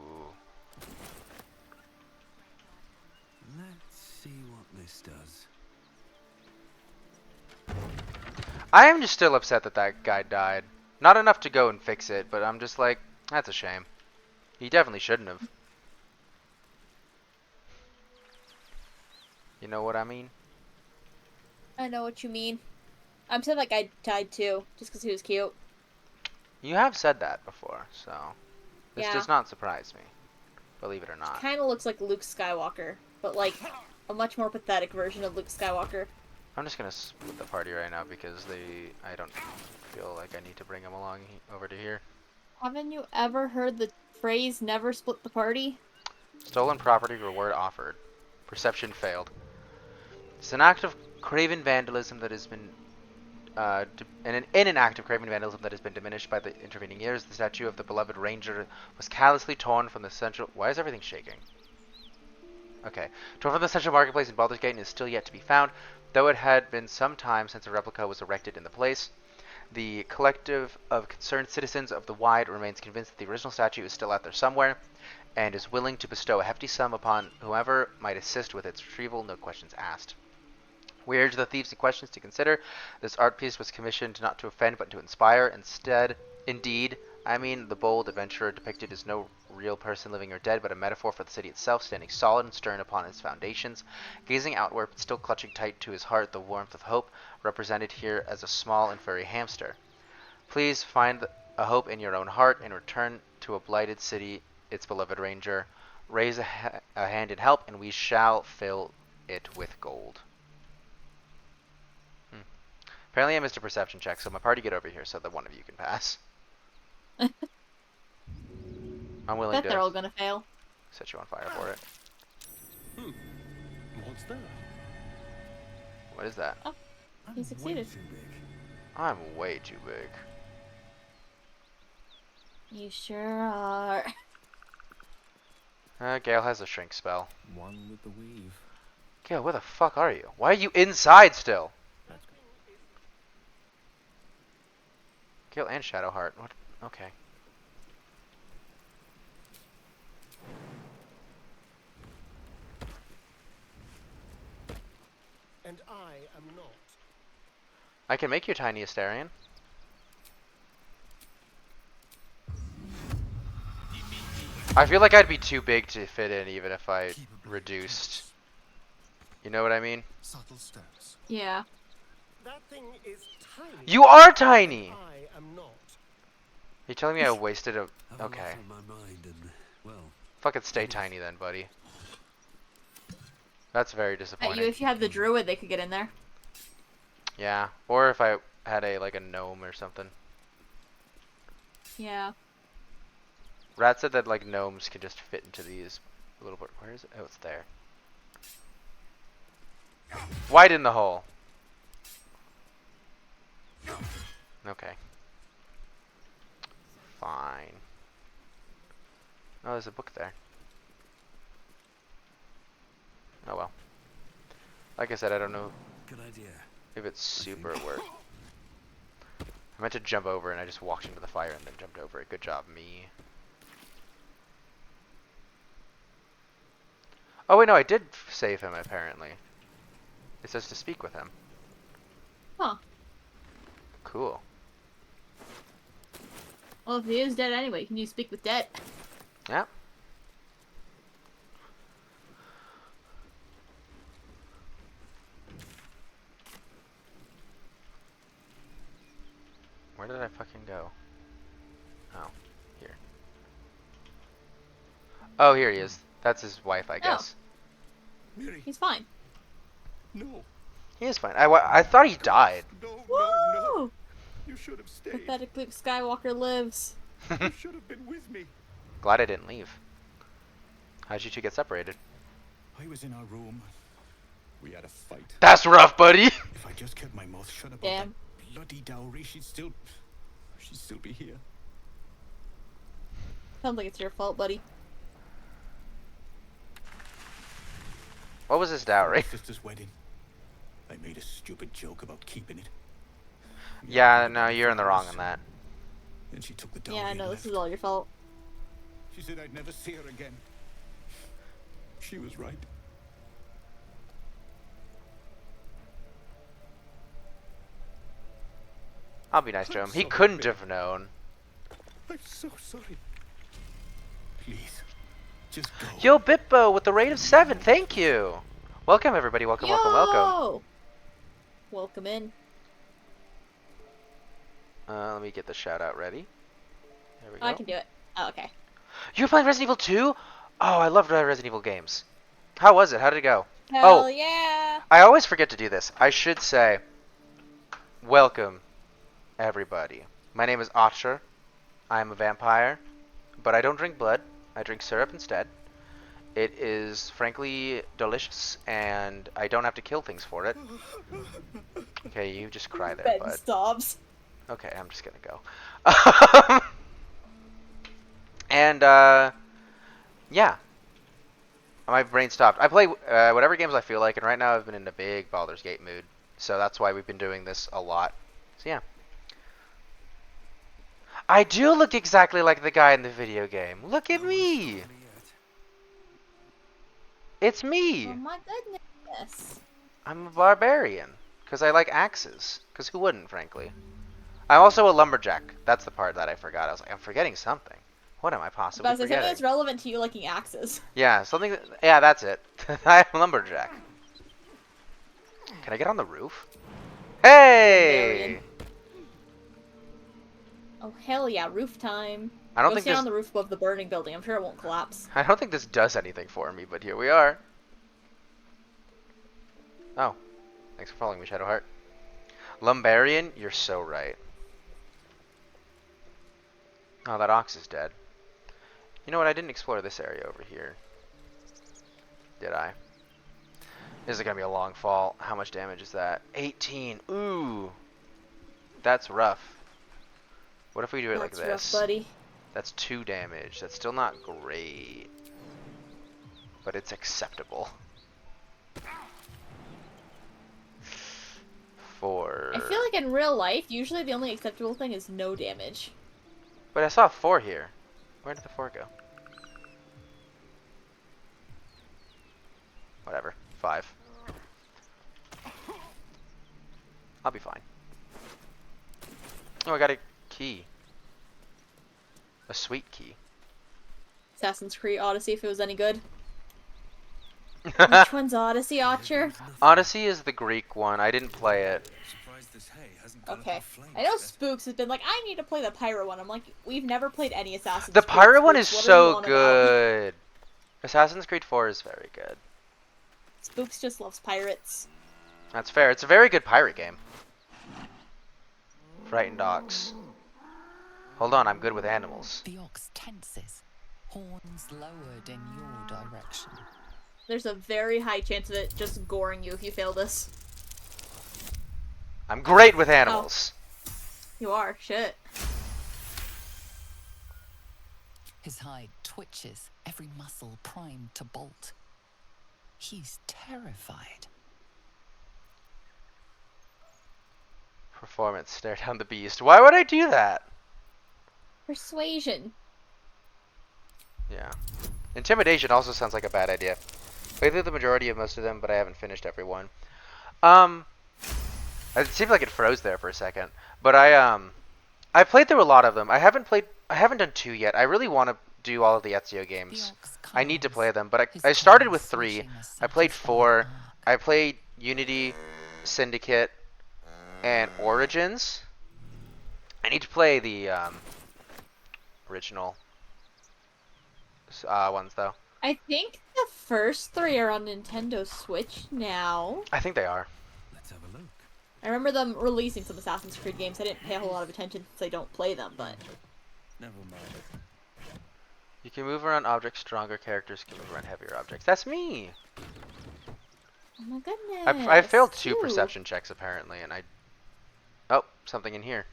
Let's see what this does. I am just still upset that that guy died. Not enough to go and fix it, but I'm just like, that's a shame. He definitely shouldn't have. You know what I mean? I know what you mean. I'm sad that guy died too, just because he was cute. You have said that before, so this Yeah. does not surprise me. Believe it or not. Kind of looks like Luke Skywalker, but like a much more pathetic version of Luke Skywalker. I'm just gonna split the party right now because I don't feel like I need to bring him along over to here. Haven't you ever heard the phrase "never split the party"? Stolen property, reward offered. Perception failed. It's an act of craven vandalism that has been in an act of craven vandalism that has been diminished by the intervening years. The statue of the beloved ranger was callously torn from the central. Why is everything shaking? Okay, torn from the central marketplace in Baldur's Gate and is still yet to be found. Though it had been some time since a replica was erected in the place, the collective of concerned citizens of the Wide remains convinced that the original statue is still out there somewhere, and is willing to bestow a hefty sum upon whoever might assist with its retrieval, no questions asked. We urge the thieves and questions to consider. This art piece was commissioned not to offend but to inspire. Indeed, the bold adventurer depicted is no real person living or dead, but a metaphor for the city itself, standing solid and stern upon its foundations, gazing outward but still clutching tight to his heart the warmth of hope, represented here as a small and furry hamster. Please find a hope in your own heart and return to a blighted city, its beloved ranger. Raise a hand in help, and we shall fill it with gold. Apparently I missed a perception check, so my party get over here so that one of you can pass. I'm willing Bet to they're all gonna fail. set you on fire for it. What's that? What is that? Oh, he succeeded. Way too big. I'm way too big. You sure are. Gale has a shrink spell. One with the weave. Gale, where the fuck are you? Why are you inside still? That's good. Gale and Shadowheart. What? Okay. And I am not. I can make you tiny Astarion. I feel like I'd be too big to fit in even if I reduced. You know what I mean? Subtle steps. Yeah. That thing is tiny. You are tiny! I am not. You telling me I wasted a... Have a lot Okay. on my mind and, well, Fucking stay tiny then, buddy. That's very Bet you disappointing. if you had the druid, they could get in there. Yeah, or if I had like a gnome or something. Yeah. Rat said that like gnomes can just fit into these a little bit. Where is it? Oh, it's there. Widen the hole. Okay. Fine. Oh, there's a book there. Oh well. Like I said, I don't know good idea. if it's super worth. I meant to jump over and I just walked into the fire and then jumped over it. Good job, me. Oh wait, no, I did save him apparently. It says to speak with him. Huh. Cool. Well, if he is dead anyway, can you speak with dead? Yeah. Where did I fucking go? Oh, here. Oh, here he is. That's his wife, I guess. Miri, He's fine. no. He is fine. I thought he died. No, no, no. Woo! You should have stayed. Pathetic Luke Skywalker lives. You should have been with me. Glad I didn't leave. How'd you two get separated? I was in our room. We had a fight. That's rough, buddy! If I just kept my mouth shut about Damn. that bloody dowry, she'd still be here. Sounds like it's your fault, buddy. What was his dowry? My sister's wedding. I made a stupid joke about keeping it. Yeah, no, you're in the wrong on that. Then she took the dowry Yeah, I and know, this left. is all your fault. She said I'd never see her again. She was right. I'll be nice to I'm him. He sorry, couldn't Bill. have known. I'm so sorry. Please, just go. Yo, Bitbo with the rate of 7. Thank you. Welcome, everybody. Welcome, welcome, welcome. Yo! Welcome in. Let me get the shout out ready. There we go. I can do it. Oh, okay. You're playing Resident Evil 2? Oh, I loved Resident Evil games. How was it? How did it go? Hell yeah! I always forget to do this. I should say, welcome, everybody. My name is Acer. I am a vampire, but I don't drink blood. I drink syrup instead. It is frankly delicious, and I don't have to kill things for it. Okay, you just cry there, Ben bud. stops. Okay, I'm just gonna go. And, yeah. My brain stopped. I play whatever games I feel like, and right now I've been in a big Baldur's Gate mood. So that's why we've been doing this a lot. So yeah. I do look exactly like the guy in the video game. Look at me! It's me! Oh my goodness. I'm a barbarian. Because I like axes. Because who wouldn't, frankly? I'm also a lumberjack. That's the part that I forgot. I was like, I'm forgetting something. What am I possibly But something forgetting? that's relevant to you liking axes. Yeah, something. Yeah, that's it. I'm a lumberjack. Can I get on the roof? Hey! Oh hell yeah, roof time. I don't Go think stand this. on the roof above the burning building. I'm sure it won't collapse. I don't think this does anything for me, but here we are. Oh, thanks for following me, Shadowheart. Lumbarian, you're so right. Oh, that ox is dead. You know what? I didn't explore this area over here. Did I? This is gonna be a long fall. How much damage is that? 18. Ooh, that's rough. What if we do it like That's this? rough, buddy. That's 2 damage. That's still not great, but it's acceptable. 4. I feel like in real life, usually the only acceptable thing is no damage. But I saw 4 here. Where did the 4 go? Whatever. 5. I'll be fine. Oh, I got a key. A sweet key. Assassin's Creed Odyssey, if it was any good. Which one's Odyssey, Archer? Odyssey is the Greek one. I didn't play it. this hay hasn't got Okay. enough flames. I know Spooks has been like, I need to play the Pyro one. I'm like, we've never played any Assassin's The Creed. Pyro one is Spooks, what are you so on about? good. Assassin's Creed 4 is very good. Spooks just loves pirates. That's fair. It's a very good pirate game. Frightened ox. Hold on, I'm good with animals. The ox tenses, horns lowered in your direction. There's a very high chance of it just goring you if you fail this. I'm great with animals. Oh. You are. Shit. His hide twitches, every muscle primed to bolt. He's terrified. Performance. Stare down the beast. Why would I do that? Persuasion. Yeah. Intimidation also sounds like a bad idea. Played through the majority of most of them, but I haven't finished every one. It seemed like it froze there for a second. But I played through a lot of them. I haven't done 2 yet. I really want to do all of the Ezio games. I need to play them, but I started with 3. I played 4. I played Unity, Syndicate, and Origins. I need to play the original ones though. I think the first 3 are on Nintendo Switch now. I think they are. Let's have a look. I remember them releasing some Assassin's Creed games. I didn't pay a whole lot of attention since I don't play them, but... Never mind. You can move around objects. Stronger characters can move around heavier objects. That's me. Oh my goodness. I failed 2 Ooh. perception checks apparently, and I... Oh, something in here.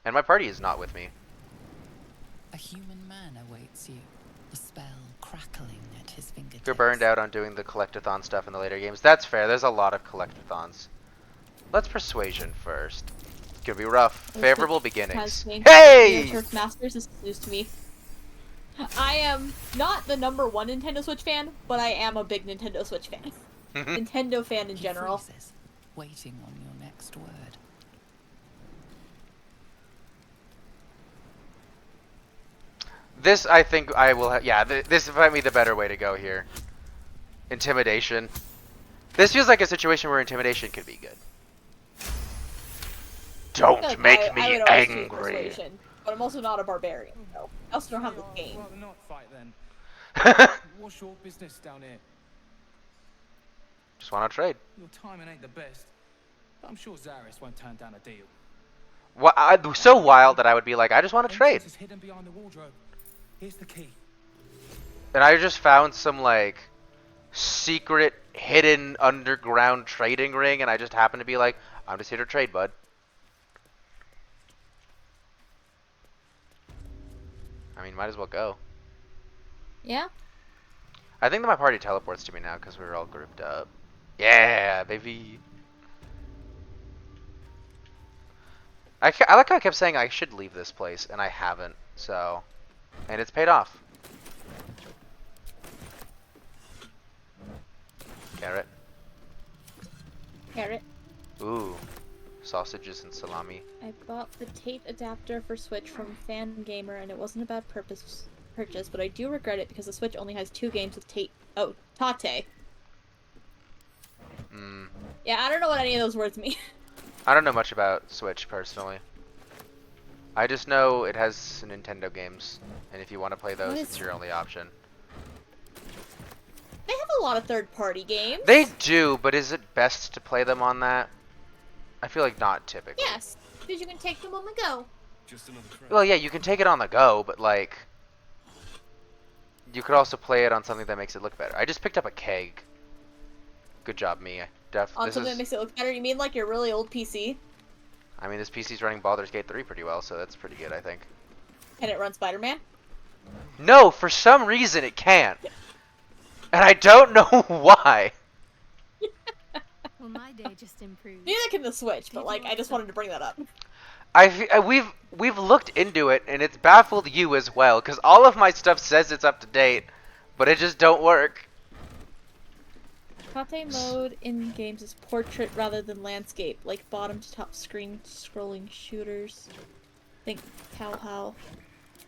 And my party is not with me. A human man awaits you, the spell crackling at his fingertips. You're burned out on doing the collectathon stuff in the later games. That's fair. There's a lot of collectathons. Let's persuasion first. It's gonna be rough. Favorable beginnings. Hey! Turf Masters is news to me. I am not the #1 Nintendo Switch fan, but I am a big Nintendo Switch fan. Nintendo fan in general. Freezes, waiting on your next word. This, I think I will yeah, this might be the better way to go here. Intimidation. This feels like a situation where intimidation could be good. Don't make me angry. But I'm also not a barbarian, so I also don't have the game. Rather not fight then. What's your business down here? Just want to trade. Your timing ain't the best, but I'm sure Zaris won't turn down a deal. Well, so wild that I would be like, I just want to trade. Entrance is hidden behind the wardrobe. Here's the key. And I just found some like secret hidden underground trading ring, and I just happened to be like, I'm just here to trade, bud. I mean, might as well go. Yeah? I think that my party teleports to me now because we're all grouped up. Yeah, baby. I like how I kept saying I should leave this place, and I haven't, so... And it's paid off. Carrot. Carrot. Ooh. Sausages and salami. I bought the Tate adapter for Switch from Fangamer, and it wasn't a bad purchase, but I do regret it because the Switch only has 2 games with Tate. Oh, Tate. Yeah, I don't know what any of those words mean. I don't know much about Switch personally. I just know it has Nintendo games, and if you want to play those, it's your only option. They have a lot of third-party games. They do, but is it best to play them on that? I feel like not typically. Yes, because you can take them on the go. Just another crowd. Well, yeah, you can take it on the go, but like, you could also play it on something that makes it look better. I just picked up a keg. Good job, me. On something that makes it look better? You mean like your really old PC? I mean, this PC's running Baldur's Gate 3 pretty well, so that's pretty good, I think. Can it run Spider-Man? No, for some reason it can't. And I don't know why. Well, my day just improved. Neither can the Switch, but like, I just wanted to bring that up. We've looked into it, and it's baffled you as well, because all of my stuff says it's up to date, but it just don't work. Tate mode in games is portrait rather than landscape, like bottom to top screen scrolling shooters. Think Tollhouse.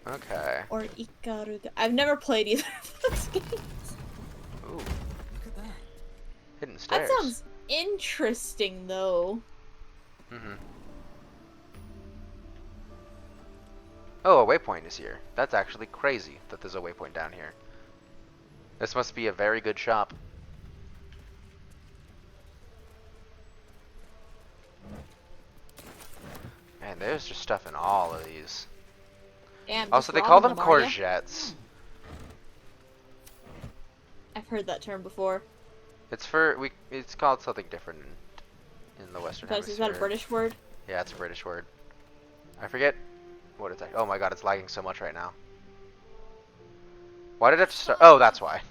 Okay. Or Ikaruga. I've never played either of those games. Ooh. Look at that. Hidden stairs. That sounds interesting, though. Mm-hmm. Oh, a waypoint is here. That's actually crazy that there's a waypoint down here. This must be a very good shop. Man, there's just stuff in all of these. Damn, Also, just they call robbing them are ya? courgettes. I've heard that term before. It's for It's called something different in the Western Because Hemisphere. is that a British word? Yeah, it's a British word. I forget what it's like. Oh my god, it's lagging so much right now. Why did I have to start? Oh, that's why.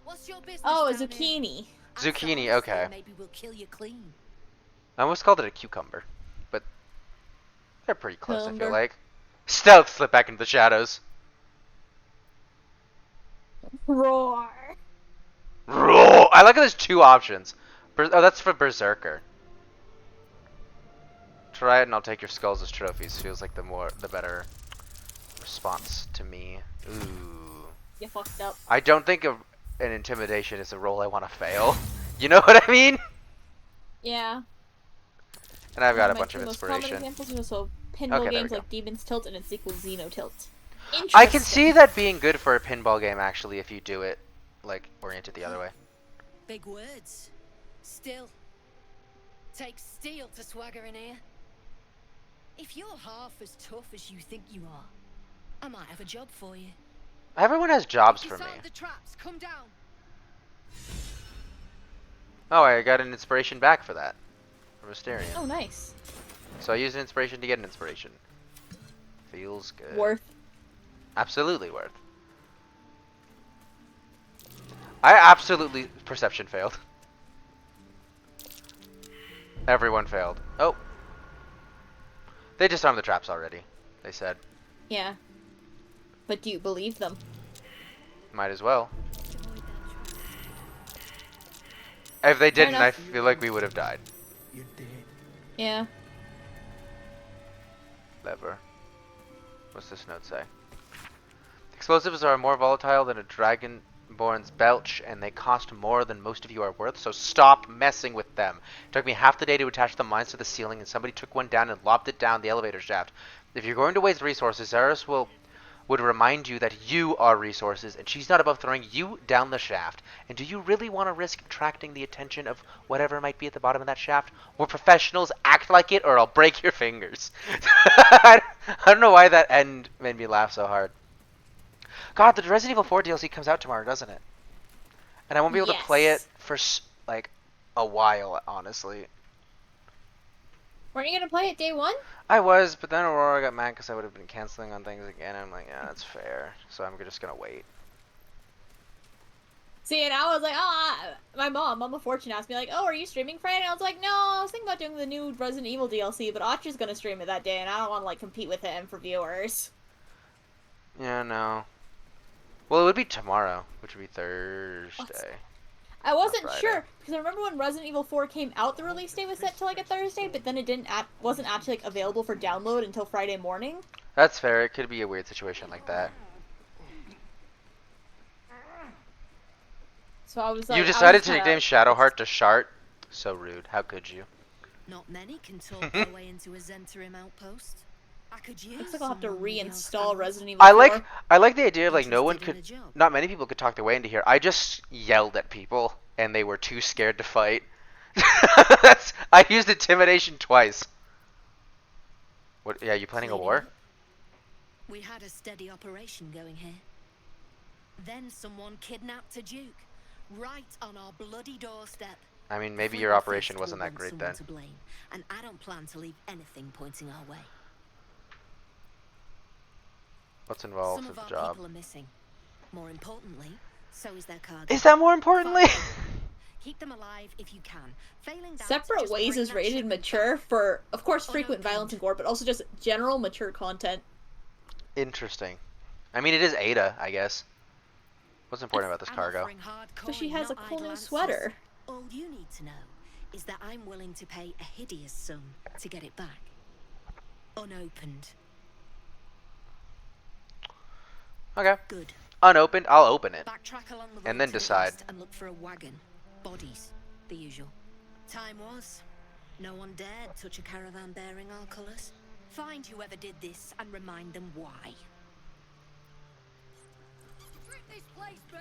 What's your business Oh, a down here? zucchini. Zucchini, okay. Maybe we'll kill you clean. I almost called it a cucumber, but they're pretty close. I Cucumber. feel like. Stealth, slip back into the shadows. Roar. Roar! I like that there's two options. Oh, that's for Berserker. Try it and I'll take your skulls as trophies. Feels like the better response to me. Ooh. You fucked up. I don't think an intimidation is a role I want to fail. You know what I mean? Yeah. And I've got a My bunch of two most common inspiration. examples are also pinball Okay, there we games go. like Demon's Tilt and its sequel Xeno Tilt. I can see that being good for a pinball game actually if you do it like oriented the other way. Big words. Still. Takes steel to swagger in here. If you're half as tough as you think you are, I might have a job for you. Everyone has jobs for me. Disarm the traps. Come down. Oh, I got an inspiration back for that. From Mysterian. Oh, nice. So I used an inspiration to get an inspiration. Feels good. Worth. Absolutely worth. I absolutely perception failed. Everyone failed. Oh. They disarmed the traps already, they said. Yeah. But do you believe them? Might as well. If they didn't, I enough. feel like we would have died. You're dead. Yeah. Lever. What's this note say? Explosives are more volatile than a dragonborn's belch, and they cost more than most of you are worth, so stop messing with them. It took me half the day to attach the mines to the ceiling, and somebody took one down and lobbed it down the elevator shaft. If you're going to waste resources, Zeros would remind you that you are resources, and she's not above throwing you down the shaft. And do you really want to risk attracting the attention of whatever might be at the bottom of that shaft? We're professionals, act like it, or I'll break your fingers. I don't know why that end made me laugh so hard. God, the Resident Evil 4 DLC comes out tomorrow, doesn't it? And I won't be able to play it for, like, a while, honestly. Weren't you gonna play it day one? I was, but then Aurora got mad because I would have been canceling on things again. I'm like, yeah, that's fair. So I'm just gonna wait. See, and I was like, my mom, Mama Fortune, asked me, like, oh, are you streaming Friday? And I was like, no, I was thinking about doing the new Resident Evil DLC, but Archer's gonna stream it that day, and I don't want to, like, compete with him for viewers. Yeah, no. Well, it would be tomorrow, which would be Thursday. I wasn't Friday. sure, because I remember when Resident Evil 4 came out, the release date was set to, like, a Thursday, but then it wasn't actually, like, available for download until Friday morning. That's fair. It could be a weird situation like that. So I was like, You decided to kinda... nickname Shadowheart to Shart? So rude. How could you? Not many can talk their way into a Zentarim outpost. I could use Looks like I'll have to someone else reinstall hands. Resident Evil 4. I like the idea of like no one Interested in could, a job? not many people could talk their way into here. I just yelled at people and they were too scared to fight. I used intimidation twice. What? Yeah, you planning a war? We had a steady operation going here. Then someone kidnapped a duke, right on our bloody doorstep. I mean, maybe Flint your operation Fist wasn't will that want great someone then. to blame, and I don't plan to leave anything pointing our way. What's involved Some with of the our job? people are missing. More importantly, so is their cargo. Is that more importantly? Find them. Keep them alive if you can. Failing that, Separate just Ways bring is that rated shipment mature back. for, of course, Oh, frequent no, violence and gore, but also just general mature content. Interesting. I mean, it is Ada, I guess. What's important about this I'm cargo? offering hard But she coin, has a not cool idle new answers. sweater. All you need to know is that I'm willing to pay a hideous sum to get it back. Unopened. Okay. Good. Unopened, I'll open it. Backtrack along the And road then to the decide. east and look for a wagon. Bodies. The usual. Time was. No one dared touch a caravan bearing our colours. Find whoever did this and remind them why. Strip this place bare.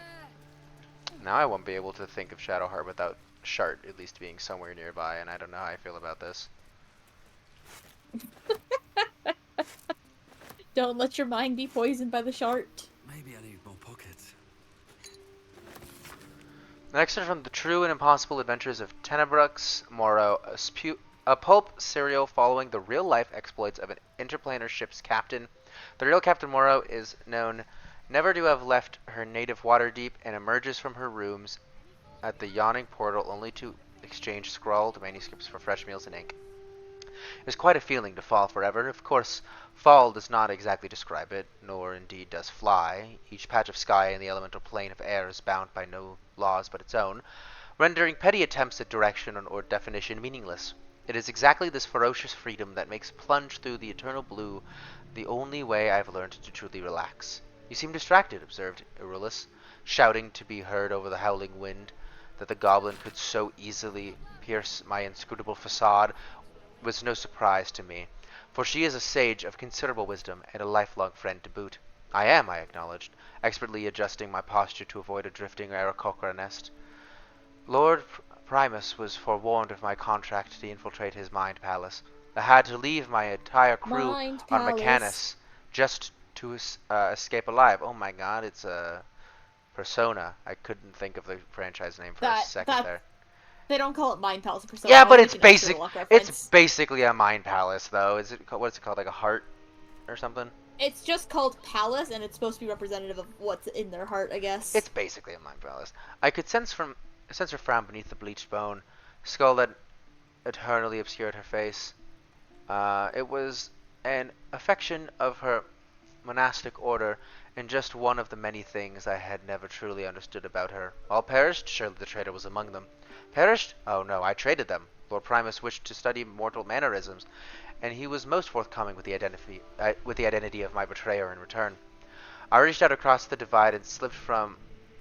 Now I won't be able to think of Shadowheart without Shart at least being somewhere nearby, and I don't know how I feel about this. Don't let your mind be poisoned by the Shart. Maybe I need more pockets. Next is from The True and Impossible Adventures of Tenebrux Morrow, a pulp serial following the real-life exploits of an interplanar ship's captain. The real Captain Morrow is known never to have left her native Waterdeep and emerges from her rooms at the yawning portal only to exchange scrawled manuscripts for fresh meals and ink. It was quite a feeling to fall forever. Of course, fall does not exactly describe it, nor indeed does fly. Each patch of sky in the elemental plane of air is bound by no laws but its own, rendering petty attempts at direction or definition meaningless. It is exactly this ferocious freedom that makes plunge through the eternal blue the only way I've learned to truly relax. You seem distracted, observed Irulus, shouting to be heard over the howling wind. That the goblin could so easily pierce my inscrutable facade was no surprise to me, for she is a sage of considerable wisdom and a lifelong friend to boot. I am, I acknowledged, expertly adjusting my posture to avoid a drifting Aarakocra nest. Lord Primus was forewarned of my contract to infiltrate his mind palace. I had to leave my entire crew Mind on palace. Mechanus just to escape alive. Oh my god, it's a Persona. I couldn't think of the franchise name for a second there. They don't call it Mind Palace in Persona. Yeah, but it's Only an Extra basic. Luck It's reference. basically a mind palace, though. Is it? What's it called? Like a heart or something? It's just called Palace, and it's supposed to be representative of what's in their heart, I guess. It's basically a mind palace. I could sense her frown beneath the bleached bone, skull that eternally obscured her face. It was an affection of her monastic order, and just one of the many things I had never truly understood about her. All perished? Surely the traitor was among them. Perished? Oh no, I traded them. Lord Primus wished to study mortal mannerisms, and he was most forthcoming with the identity of my betrayer in return. I reached out across the divide and slipped from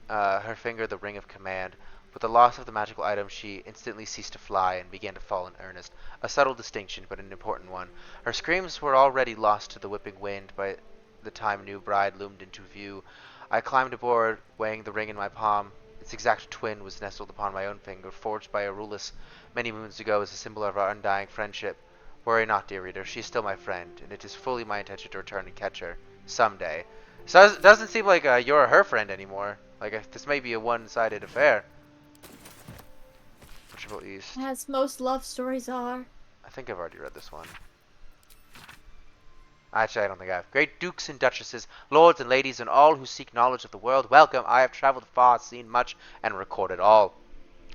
her finger the ring of command. With the loss of the magical item, she instantly ceased to fly and began to fall in earnest. A subtle distinction, but an important one. Her screams were already lost to the whipping wind by the time new bride loomed into view. I climbed aboard, weighing the ring in my palm. Its exact twin was nestled upon my own finger, forged by Irulus many moons ago as a symbol of our undying friendship. Worry not, dear reader, she is still my friend, and it is fully my intention to return and catch her. Someday. So it doesn't seem like you're her friend anymore. Like, this may be a one-sided affair. Triple East. As most love stories are. I think I've already read this one. Actually, I don't think I have. Great dukes and duchesses, lords and ladies, and all who seek knowledge of the world, welcome. I have traveled far, seen much, and recorded all.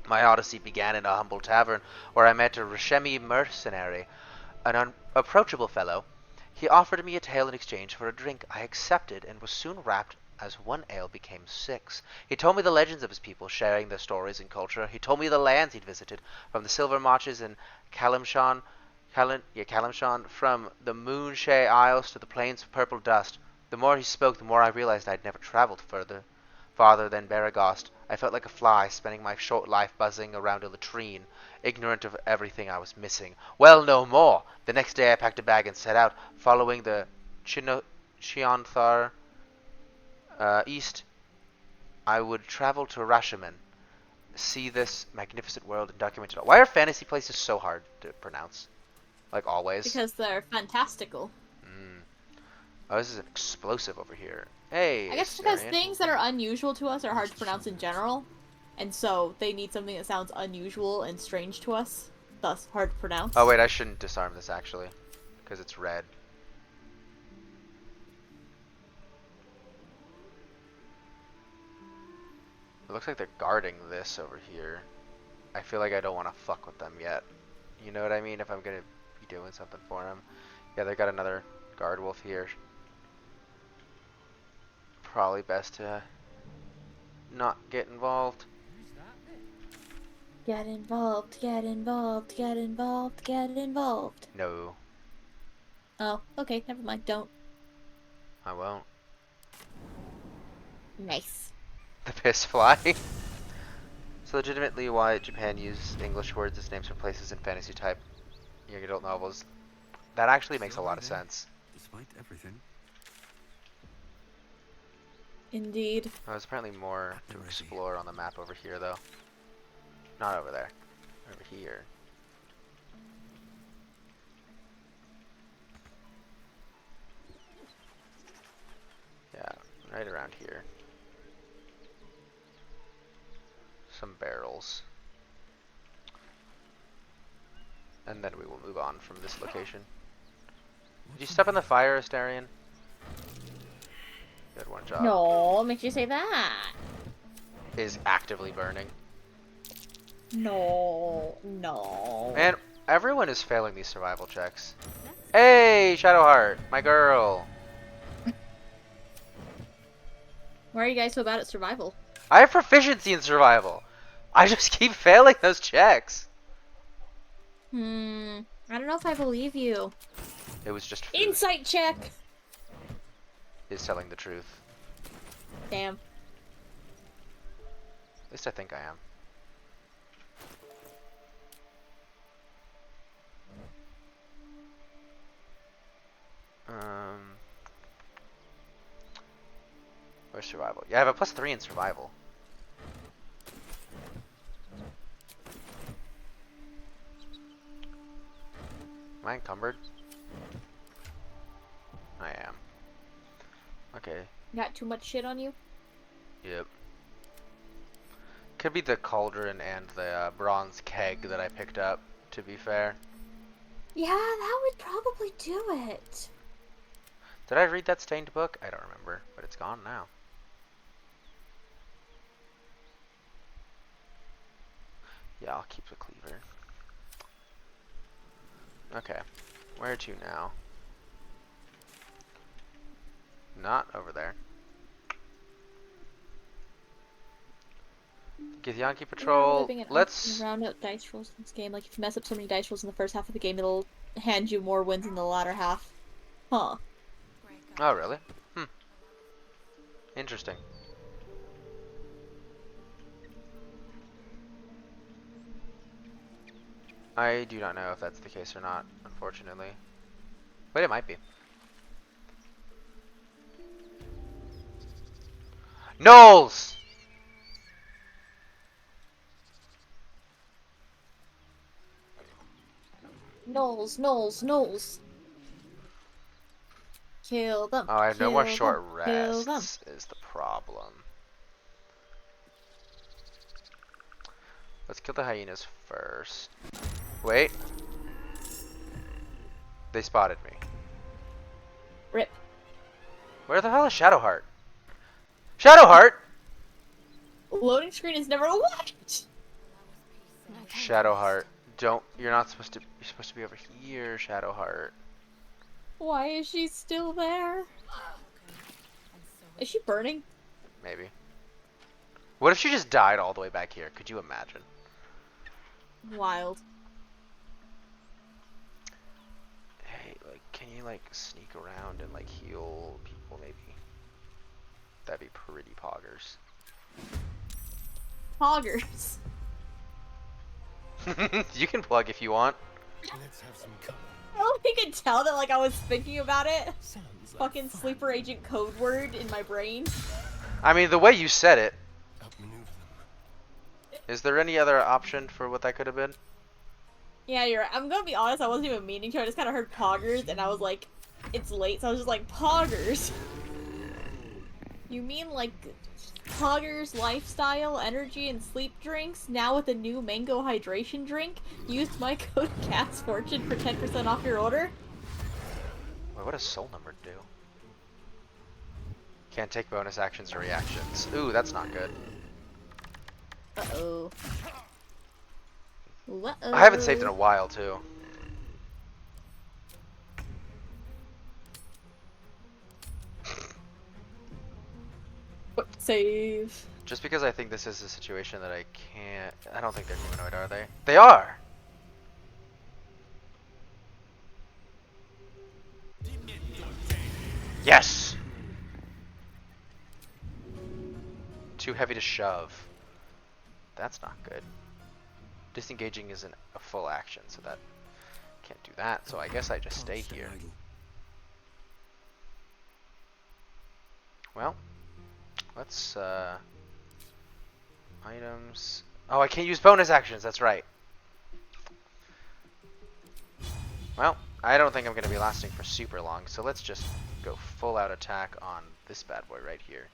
My odyssey began in a humble tavern, where I met a Reshemi mercenary, an unapproachable fellow. He offered me a tale in exchange for a drink. I accepted, and was soon wrapped as one ale became 6. He told me the legends of his people, sharing their stories and culture. He told me the lands he'd visited, from the Silver Marches in Kalimshan, from the Moonshay Isles to the plains of purple dust. The more he spoke, the more I realized I'd never traveled farther than Baragost. I felt like a fly, spending my short life buzzing around a latrine, ignorant of everything I was missing. Well, no more! The next day I packed a bag and set out, following the Chionthar east. I would travel to Rashaman, see this magnificent world and document it all. Why are fantasy places so hard to pronounce? Like always. Because they're fantastical. Oh, this is an explosive over here. Hey, I guess because things that are unusual to us are hard to pronounce in general. And so they need something that sounds unusual and strange to us. Thus, hard to pronounce. Oh wait, I shouldn't disarm this actually. Because it's red. It looks like they're guarding this over here. I feel like I don't want to fuck with them yet. You know what I mean? If I'm gonna be doing something for them. Yeah, they got another guard wolf here. Probably best to not get involved. Get involved, get involved, get involved, get involved. No. Oh, okay, never mind, don't. I won't. Nice. The piss fly. So legitimately, why Japan used English words as names for places in fantasy type young adult novels? That actually makes a lot of sense. Despite everything. Indeed. Oh, there's apparently more to explore on the map over here, though. Not over there. Over here. Yeah, right around here. Some barrels. And then we will move on from this location. Did you step in the fire, Astarion? Good, one job. No, what makes you say that? Is actively burning. No, no. Man, everyone is failing these survival checks. Hey, Shadowheart, my girl. Why are you guys so bad at survival? I have proficiency in survival. I just keep failing those checks. I don't know if I believe you. It was just food. Insight check! Is telling the truth. Damn. At least I think I am. Where's survival? Yeah, I have a +3 in survival. Am I encumbered? I am. Okay. Got too much shit on you? Yep. Could be the cauldron and the bronze keg that I picked up, to be fair. Yeah, that would probably do it. Did I read that stained book? I don't remember, but it's gone now. Yeah, I'll keep the cleaver. Okay. Where to now? Not over there. Githyanki Patrol. Let's round out dice rolls in this game. Like if you mess up so many dice rolls in the first half of the game, it'll hand you more wins in the latter half. Huh. Oh, really? Interesting. I do not know if that's the case or not, unfortunately. But it might be. Knowles! Knowles. Kill them. Oh, I have no more kill short them, kill them. rests is the problem. Let's kill the hyenas first. Wait. They spotted me. Rip. Where the hell is Shadowheart? Shadowheart! Loading screen is never what? Shadowheart. Don't. You're not supposed to. You're supposed to be over here, Shadowheart. Why is she still there? Is she burning? Maybe. What if she just died all the way back here? Could you imagine? Wild. Hey, like, can you like sneak around and like heal people? Maybe. That'd be pretty poggers. Poggers. You can plug if you want. Let's have some color. I don't think you could tell that like I was thinking about it. Fucking sleeper agent code word in my brain. I mean, the way you said it. Outmaneuver them. Is there any other option for what that could have been? Yeah, you're right. I'm gonna be honest, I wasn't even meaning to. I just kind of heard poggers and I was like, it's late, so I was just like, poggers. You mean like Poggers lifestyle energy and sleep drinks, now with a new mango hydration drink? Use my code CATSFortune for 10% off your order? Wait, what does soul number do? Can't take bonus actions or reactions. Ooh, that's not good. Uh-oh. Uh-oh. I haven't saved in a while, too. Save. Just because I think this is a situation that I can't... I don't think they're humanoid, are they? They are! Yes! Too heavy to shove. That's not good. Disengaging isn't a full action, so that can't do that. So I guess I just stay here. Well, let's items. Oh, I can't use bonus actions. That's right. Well, I don't think I'm going to be lasting for super long, so let's just go full out attack on this bad boy right here.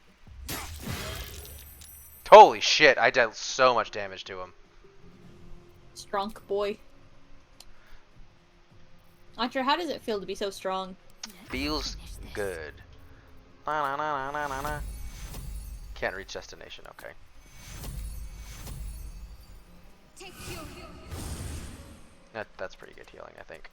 Holy shit, I dealt so much damage to him. Strong boy. Archer, how does it feel to be so strong? Feels good. Na, na, na, na, na, na. Can't reach destination, okay. That's pretty good healing, I think.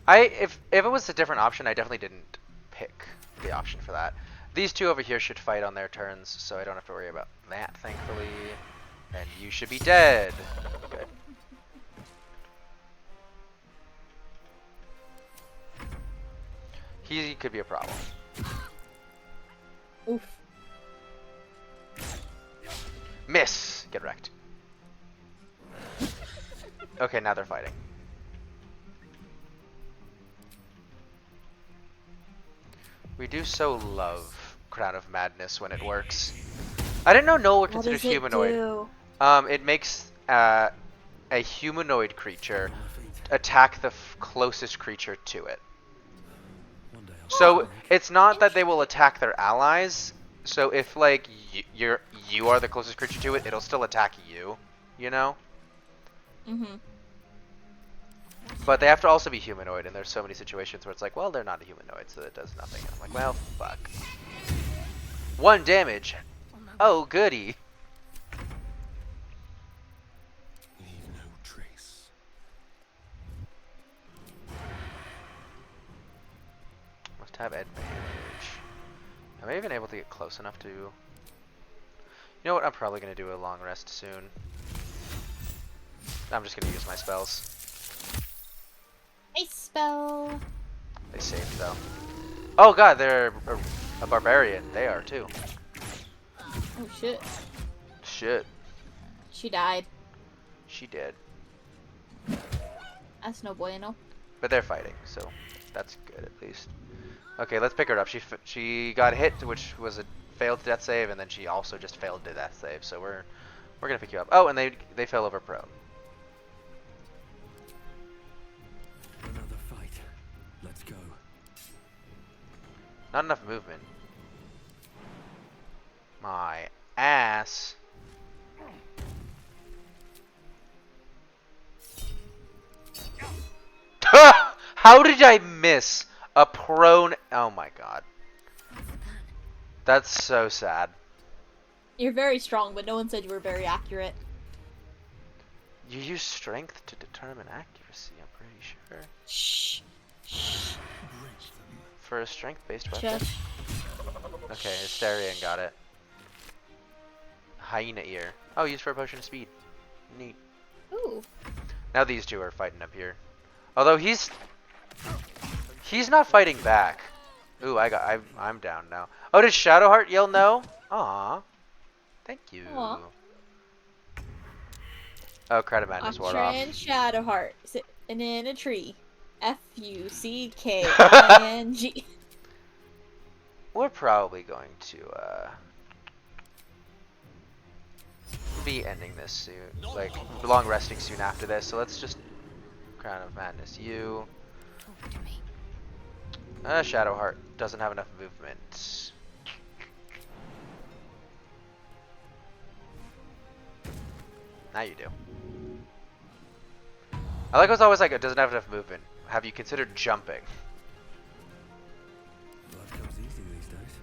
If it was a different option, I definitely didn't pick the option for that. These two over here should fight on their turns, so I don't have to worry about that, thankfully. And you should be dead. Good. He could be a problem. Oof. Miss! Get wrecked. Okay, now they're fighting. We do so love Crown of Madness when it works. I didn't know Null were considered humanoid. It makes a humanoid creature attack the closest creature to it. So it's not that they will attack their allies. So if like you are the closest creature to it, it'll still attack you. You know. Mhm. But they have to also be humanoid, and there's so many situations where it's like, well, they're not a humanoid, so it does nothing. And I'm like, well, fuck. 1 damage. Oh, goody. Leave no trace. Must have advantage. Am I even able to get close enough to... You know what? I'm probably going to do a long rest soon. I'm just going to use my spells. A spell. They saved, though. Oh, God, they're a barbarian. They are, too. Oh, shit. Shit. She died. She did. That's no bueno. But they're fighting, so that's good, at least. Okay, let's pick her up. She got hit, which was a failed death save, and then she also just failed the death save. So we're gonna pick you up. Oh, and they fell over prone. Another fight. Let's go. Not enough movement. My ass. How did I miss a prone? Oh my god. That's so sad. You're very strong, but no one said you were very accurate. You use strength to determine accuracy, I'm pretty sure. Shh. Shh. For a strength-based weapon? Just... Okay, Hysterian got it. Hyena ear. Oh, used for a potion of speed. Neat. Ooh. Now these two are fighting up here. Although he's not fighting back. Ooh, I'm down now. Oh, did Shadowheart yell no? Aw. Thank you. Aww. Oh, Credit Madness wore off. and Shadowheart sitting in a tree. Fucking. We're probably going to be ending this soon. Like, long resting soon after this. So let's just Crown of Madness you. Shadowheart doesn't have enough movement. Now you do. I like what's always like, it doesn't have enough movement. Have you considered jumping? Life comes easy these days.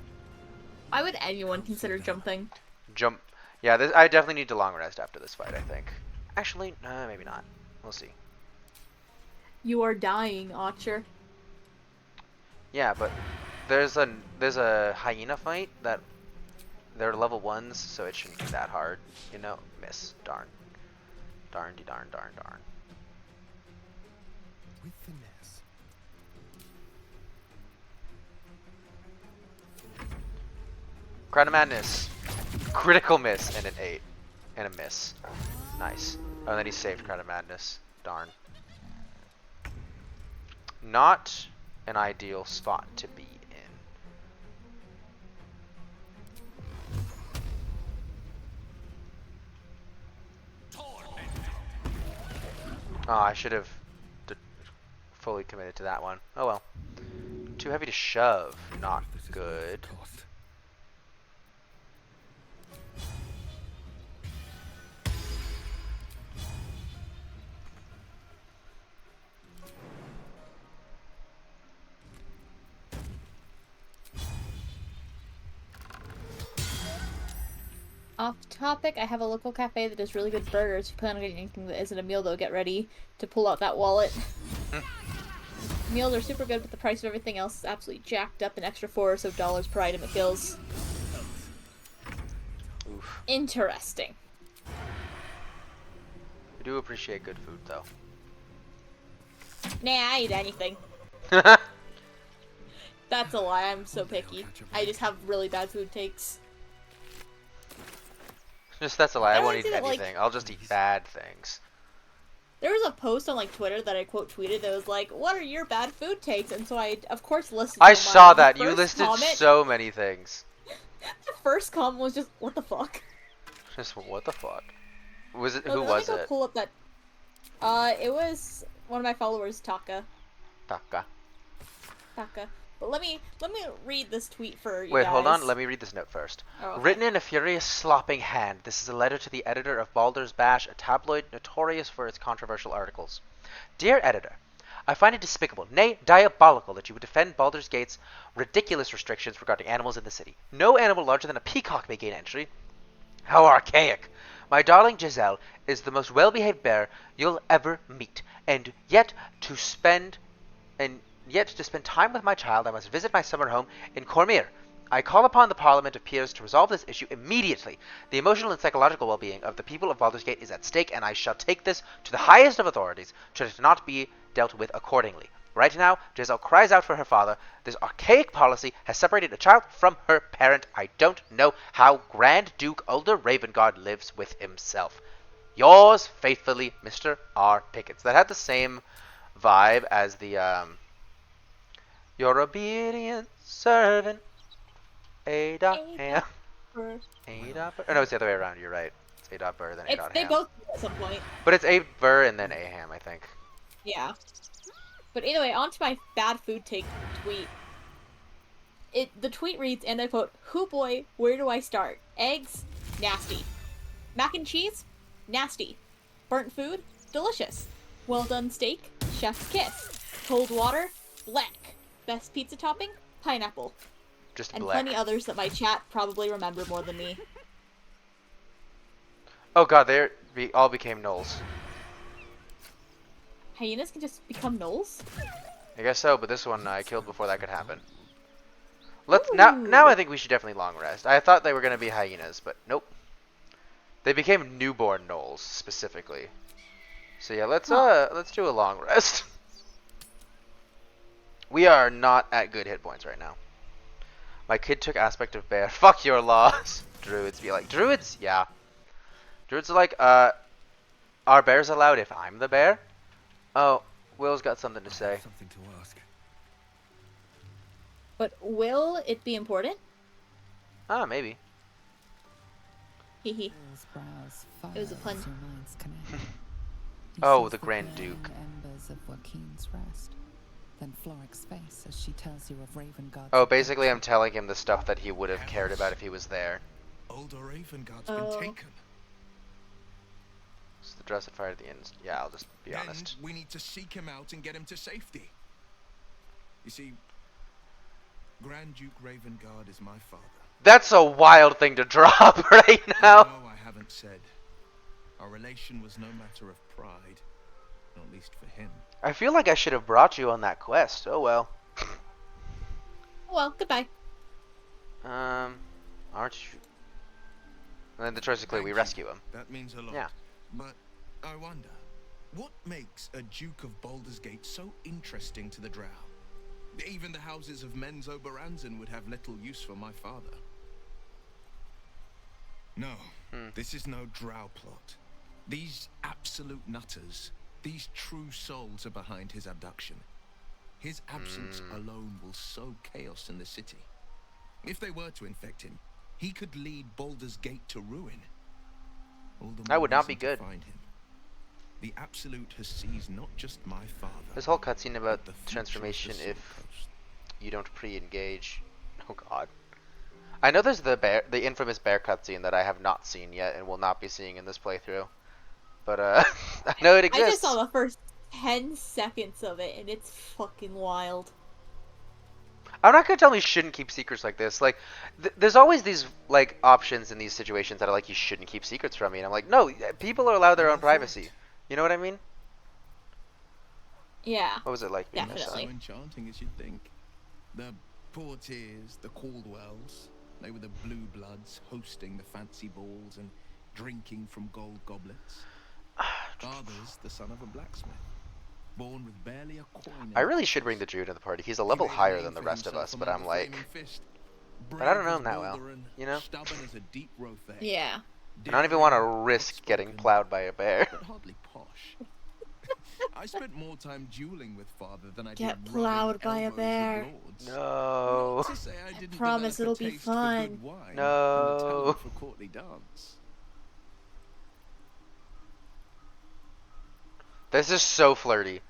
Why would anyone consider jumping? Jump. Yeah, I definitely need to long rest after this fight, I think. Actually, maybe not. We'll see. You are dying, Archer. Yeah, but there's a hyena fight that they're level 1s, so it shouldn't be that hard. You know? Miss. Darn. Darn-de darn darn darn. With finesse. Crown of Madness. Critical miss and an 8. And a miss. Nice. Oh, and then he saved Crown of Madness. Darn. Not an ideal spot to be in. Oh, I should have fully committed to that one. Oh well. Too heavy to shove. Not good. Off topic, I have a local cafe that does really good burgers. If you plan on getting anything that isn't a meal, though, get ready to pull out that wallet. Meals are super good, but the price of everything else is absolutely jacked up. An extra $4 or so per item it kills. Oof. Interesting. We do appreciate good food, though. Nah, I eat anything. That's a lie, I'm so picky. I just have really bad food takes. Just that's a lie. I won't eat that, anything. I'll just eat bad things. There was a post on like Twitter that I quote tweeted that was like, "What are your bad food takes?" And so I, of course, listed. I saw that. The You first listed comment, so many things. The first comment was just, "What the fuck?" Just what the fuck? Was it? So Who let me was go it? Pull up that. It was one of my followers, Taka. Taka. But let me read this tweet for you Wait, guys. hold on. Let me read this note first. Oh, okay. Written in a furious, slopping hand, this is a letter to the editor of Baldur's Bash, a tabloid notorious for its controversial articles. Dear editor, I find it despicable, nay, diabolical, that you would defend Baldur's Gate's ridiculous restrictions regarding animals in the city. No animal larger than a peacock may gain entry. How archaic! My darling Giselle is the most well-behaved bear you'll ever meet, and yet to spend time with my child, I must visit my summer home in Cormyr. I call upon the Parliament of Peers to resolve this issue immediately. The emotional and psychological well-being of the people of Baldur's Gate is at stake, and I shall take this to the highest of authorities, should it not be dealt with accordingly. Right now, Giselle cries out for her father. This archaic policy has separated a child from her parent. I don't know how Grand Duke Ulder Ravengard lives with himself. Yours faithfully, Mr. R. Pickens. That had the same vibe as the, your obedient servant, Ada Ham. Ada Burr. Oh, no, it's the other way around. You're right. It's Ada Burr, then Ada Ham. They both at some point. But it's A Burr and then Aham, I think. Yeah. But anyway, on to my bad food take tweet. The tweet reads, and I quote, "Hoo boy, where do I start? Eggs? Nasty. Mac and cheese? Nasty. Burnt food? Delicious. Well done steak? Chef's kiss. Cold water? Black. Best pizza topping? Pineapple." Just and black. plenty others that my chat probably remember more than me. Oh god, they all became gnolls. Hyenas can just become gnolls? I guess so, but this one I killed before that could happen. Now I think we should definitely long rest. I thought they were gonna be hyenas, but nope. They became newborn gnolls specifically. So yeah, let's do a long rest. We are not at good hit points right now. My kid took aspect of bear. Fuck your laws. Druids be like, druids? Yeah. Druids are like, are bears allowed if I'm the bear? Oh, Will's got something to say. Something to ask. But will it be important? Ah, maybe. Hehe. Will's brows It was a furrow pun. as your minds connect. He Oh, sees the Grand glare Duke. and embers of Joaquin's rest. Then Floric's face as she tells you of Ravengard's Oh, basically I'm telling him the stuff that he would have cared about if he was there. Older Ravengard's Oh. been taken. So the dress at fire at the end. Yeah, I'll just be Then honest. we need to seek him out and get him to safety. You see, Grand Duke Ravengard is my father. That's a wild thing to drop right now. No, I haven't said. Our relation was no matter of pride, not least for him. I feel like I should have brought you on that quest. Oh well. Well, goodbye. Aren't you? And then the choice is clear. We rescue him. That means a lot. Yeah. But I wonder, what makes a Duke of Baldur's Gate so interesting to the Drow? Even the houses of Menzo Baranzan would have little use for my father. No, this is no drow plot. These absolute nutters, these true souls are behind his abduction. His absence alone will sow chaos in the city. If they were to infect him, he could lead Baldur's Gate to ruin. All the That would more not be reason to good. find him. The Absolute has seized not just my father. This whole cutscene about but the future of transformation the if Silk Coast. you don't pre-engage. Oh god. I know there's the infamous bear cutscene that I have not seen yet and will not be seeing in this playthrough. But I know it exists. I just saw the first 10 seconds of it, and it's fucking wild. I'm not gonna tell me you shouldn't keep secrets like this. Like, there's always these like options in these situations that are like you shouldn't keep secrets from me, and I'm like, no, people are allowed their own privacy. You know what I mean? Yeah. What was it like? being Definitely. So enchanting as you'd think. The Portiers, the Caldwells, they were the blue bloods hosting the fancy balls and drinking from gold goblets. Father's the son of a blacksmith, born with barely a coin. I really should bring the Druid to the party. He's a level higher than the rest of us, but I'm like, but I don't know him that well, you know? Yeah. I don't even want to risk getting plowed by a bear. But hardly posh. I spent more time dueling with father than I Get did plowed rubbing by a elbows bear. with lords. No. Not to say I didn't promise develop it'll a be taste for fun. good wine and a No. talent for courtly dance. This is so flirty.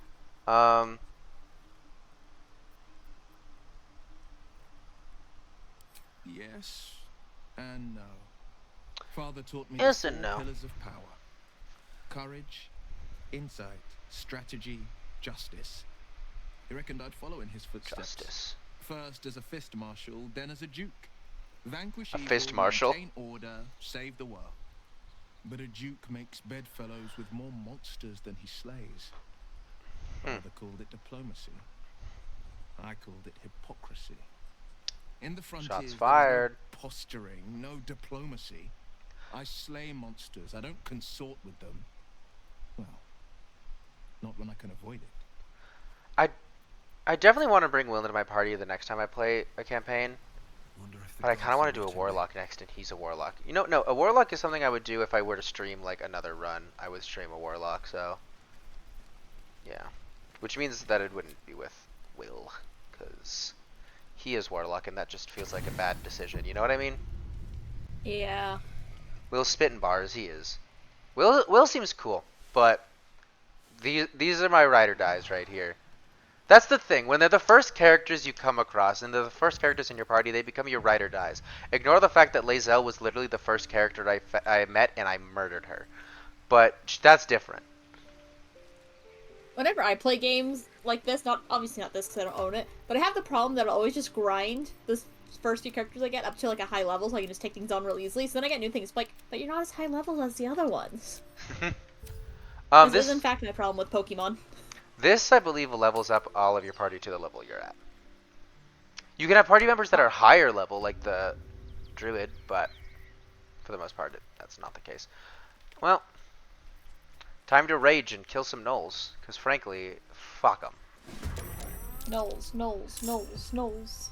Yes and no. Father taught me Yes the and four no. pillars of power: courage, insight, strategy, justice. He reckoned I'd follow in his footsteps. Justice. First as a fist marshal, then as a duke. Vanquish A evil, fist marshal? maintain order, save the world. But a duke makes bedfellows with more monsters than he slays. Father called it diplomacy. I called it hypocrisy. In the frontiers, Shots there's fired. no posturing, no diplomacy. I slay monsters. I don't consort with them. Well, not when I can avoid it. I definitely want to bring Will into my party the next time I play a campaign. But I kind of want to do a warlock next, and he's a warlock. You know, no, a warlock is something I would do if I were to stream like another run. I would stream a warlock, so yeah, which means that it wouldn't be with Will, because he is warlock, and that just feels like a bad decision. You know what I mean? Yeah. Will's spitting bars. He is. Will seems cool, but these are my ride or dies right here. That's the thing. When they're the first characters you come across, and they're the first characters in your party, they become your ride or dies. Ignore the fact that Lae'zel was literally the first character I met, and I murdered her. But that's different. Whenever I play games like this, obviously not this because I don't own it, but I have the problem that I'll always just grind the first few characters I get up to like a high level so I can just take things on real easily. So then I get new things, like, but you're not as high level as the other ones. This is in fact my problem with Pokemon. This, I believe, levels up all of your party to the level you're at. You can have party members that are higher level, like the Druid, but for the most part, that's not the case. Well, time to rage and kill some gnolls, because frankly, fuck them. Gnolls.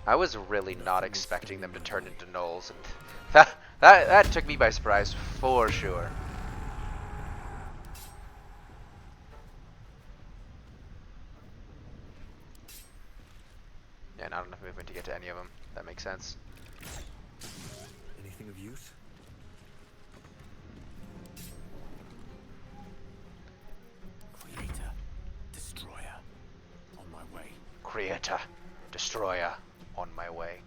I was really not expecting them to turn into gnolls, and that took me by surprise for sure. Yeah, not enough movement to get to any of them. That makes sense. Anything of use? Creator, destroyer, on my way. Creator, destroyer, on my way.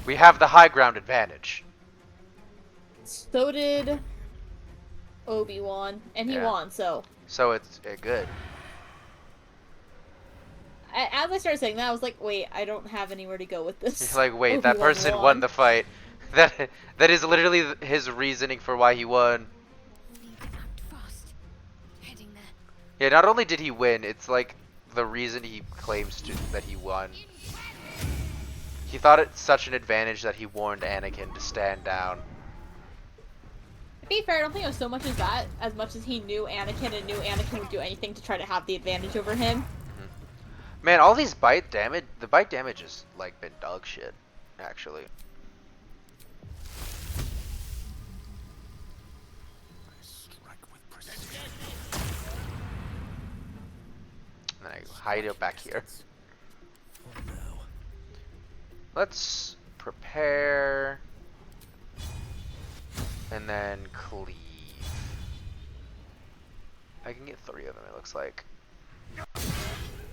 We have the high ground advantage. So did Obi-Wan, and he Yeah. won, so. So it's good. As I started saying that, I was like, wait, I don't have anywhere to go with this. He's like, wait, that Obi-Wan person won the fight. That is literally his reasoning for why he won. Yeah, not only did he win, it's like the reason he claims that he won. He thought it such an advantage that he warned Anakin to stand down. To be fair, I don't think it was so much as that, as much as he knew Anakin and knew Anakin would do anything to try to have the advantage over him. Man, all these bite damage, the bite damage has like been dog shit. actually. I strike with precision. And then I hide it back here. For now. Let's prepare. And then cleave. I can get 3 of them, it looks like.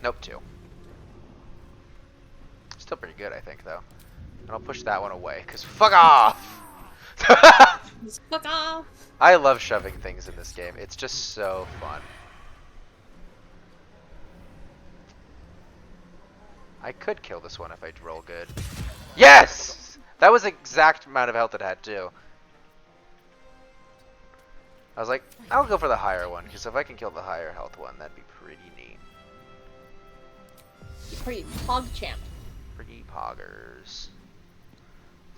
Nope, 2. Still pretty good, I think, though. And I'll push that one away, because fuck off! Just fuck off. I love shoving things in this game. It's just so fun. I could kill this one if I roll good. Yes! That was the exact amount of health it had, too. I was like, I'll go for the higher one, because if I can kill the higher health one, that'd be pretty neat. Pretty pog champ. Pretty poggers.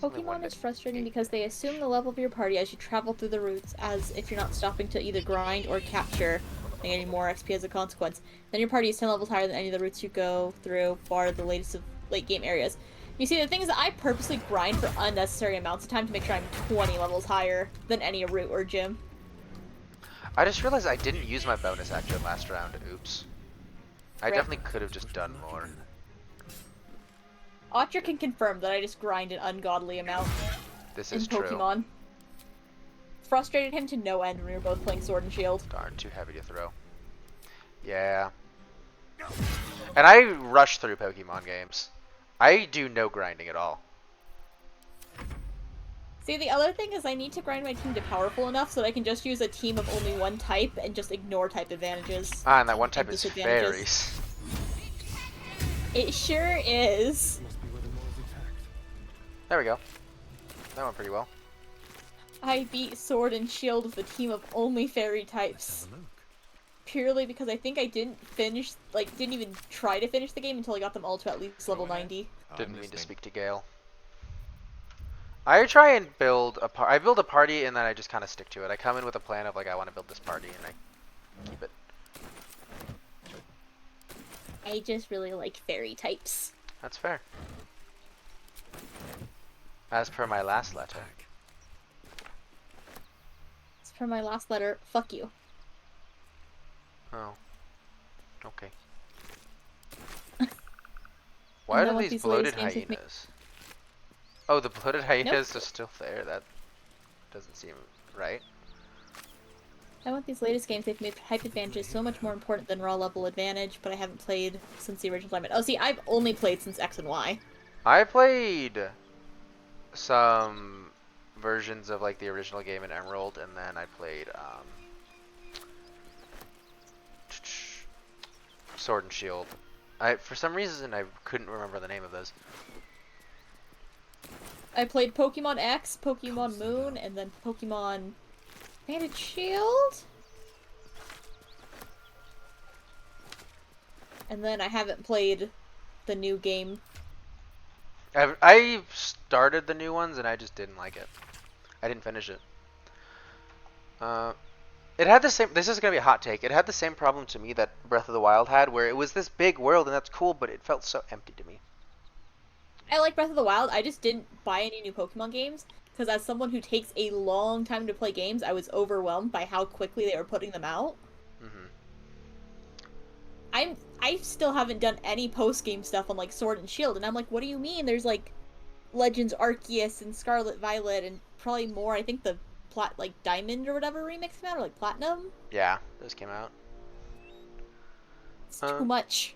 Only one Pokemon is bit- frustrating because they assume the level of your party as you travel through the routes, as if you're not stopping to either grind or capture and getting more XP as a consequence. Then your party is 10 levels higher than any of the routes you go through, bar the latest of late game areas. You see, the thing is that I purposely grind for unnecessary amounts of time to make sure I'm 20 levels higher than any route or gym. I just realized I didn't use my bonus action last round. Oops. I Rip. definitely could have just done more. Otcher can confirm that I just grind an ungodly amount This in is true. Pokemon. Frustrated him to no end when we were both playing Sword and Shield. Darn, too heavy to throw. Yeah. And I rush through Pokemon games. I do no grinding at all. See, the other thing is I need to grind my team to powerful enough so that I can just use a team of only one type and just ignore type advantages. Ah, and that one type and is disadvantages. fairies. It sure is. Must be where the noise attacked. There we go. That went pretty well. I beat Sword and Shield with a team of only fairy types. Have a look. Purely because I think I didn't even try to finish the game until I got them all to at least level 90. Didn't mean to listening. speak to Gale. I try and build I build a party and then I just kind of stick to it. I come in with a plan of like I want to build this party and I keep it. I just really like fairy types. That's fair. As per my last letter. As per my last letter, fuck you. Oh. Okay. Why And then are with these these latest bloated games with me- hyenas? Oh, the bloated hyenas are still there. That doesn't seem right. I want these latest games, they've made type advantages so much more important than raw level advantage, but I haven't played since the original Diamond. Oh, see, I've only played since X and Y. I played some versions of like the original game in Emerald, and then I played Sword and Shield. For some reason I couldn't remember the name of those. I played Pokemon X, Pokemon Moon, and then Pokemon Banded Shield? And then I haven't played the new game. I started the new ones and I just didn't like it. I didn't finish it. It had the same. This is gonna be a hot take. It had the same problem to me that Breath of the Wild had, where it was this big world and that's cool, but it felt so empty to me. I like Breath of the Wild, I just didn't buy any new Pokemon games, because as someone who takes a long time to play games, I was overwhelmed by how quickly they were putting them out. I still haven't done any post-game stuff on, like, Sword and Shield, and I'm like, what do you mean? There's, like, Legends Arceus and Scarlet Violet, and probably more, I think the Diamond or whatever remix came out, or, like, Platinum? Yeah, those came out. It's too much.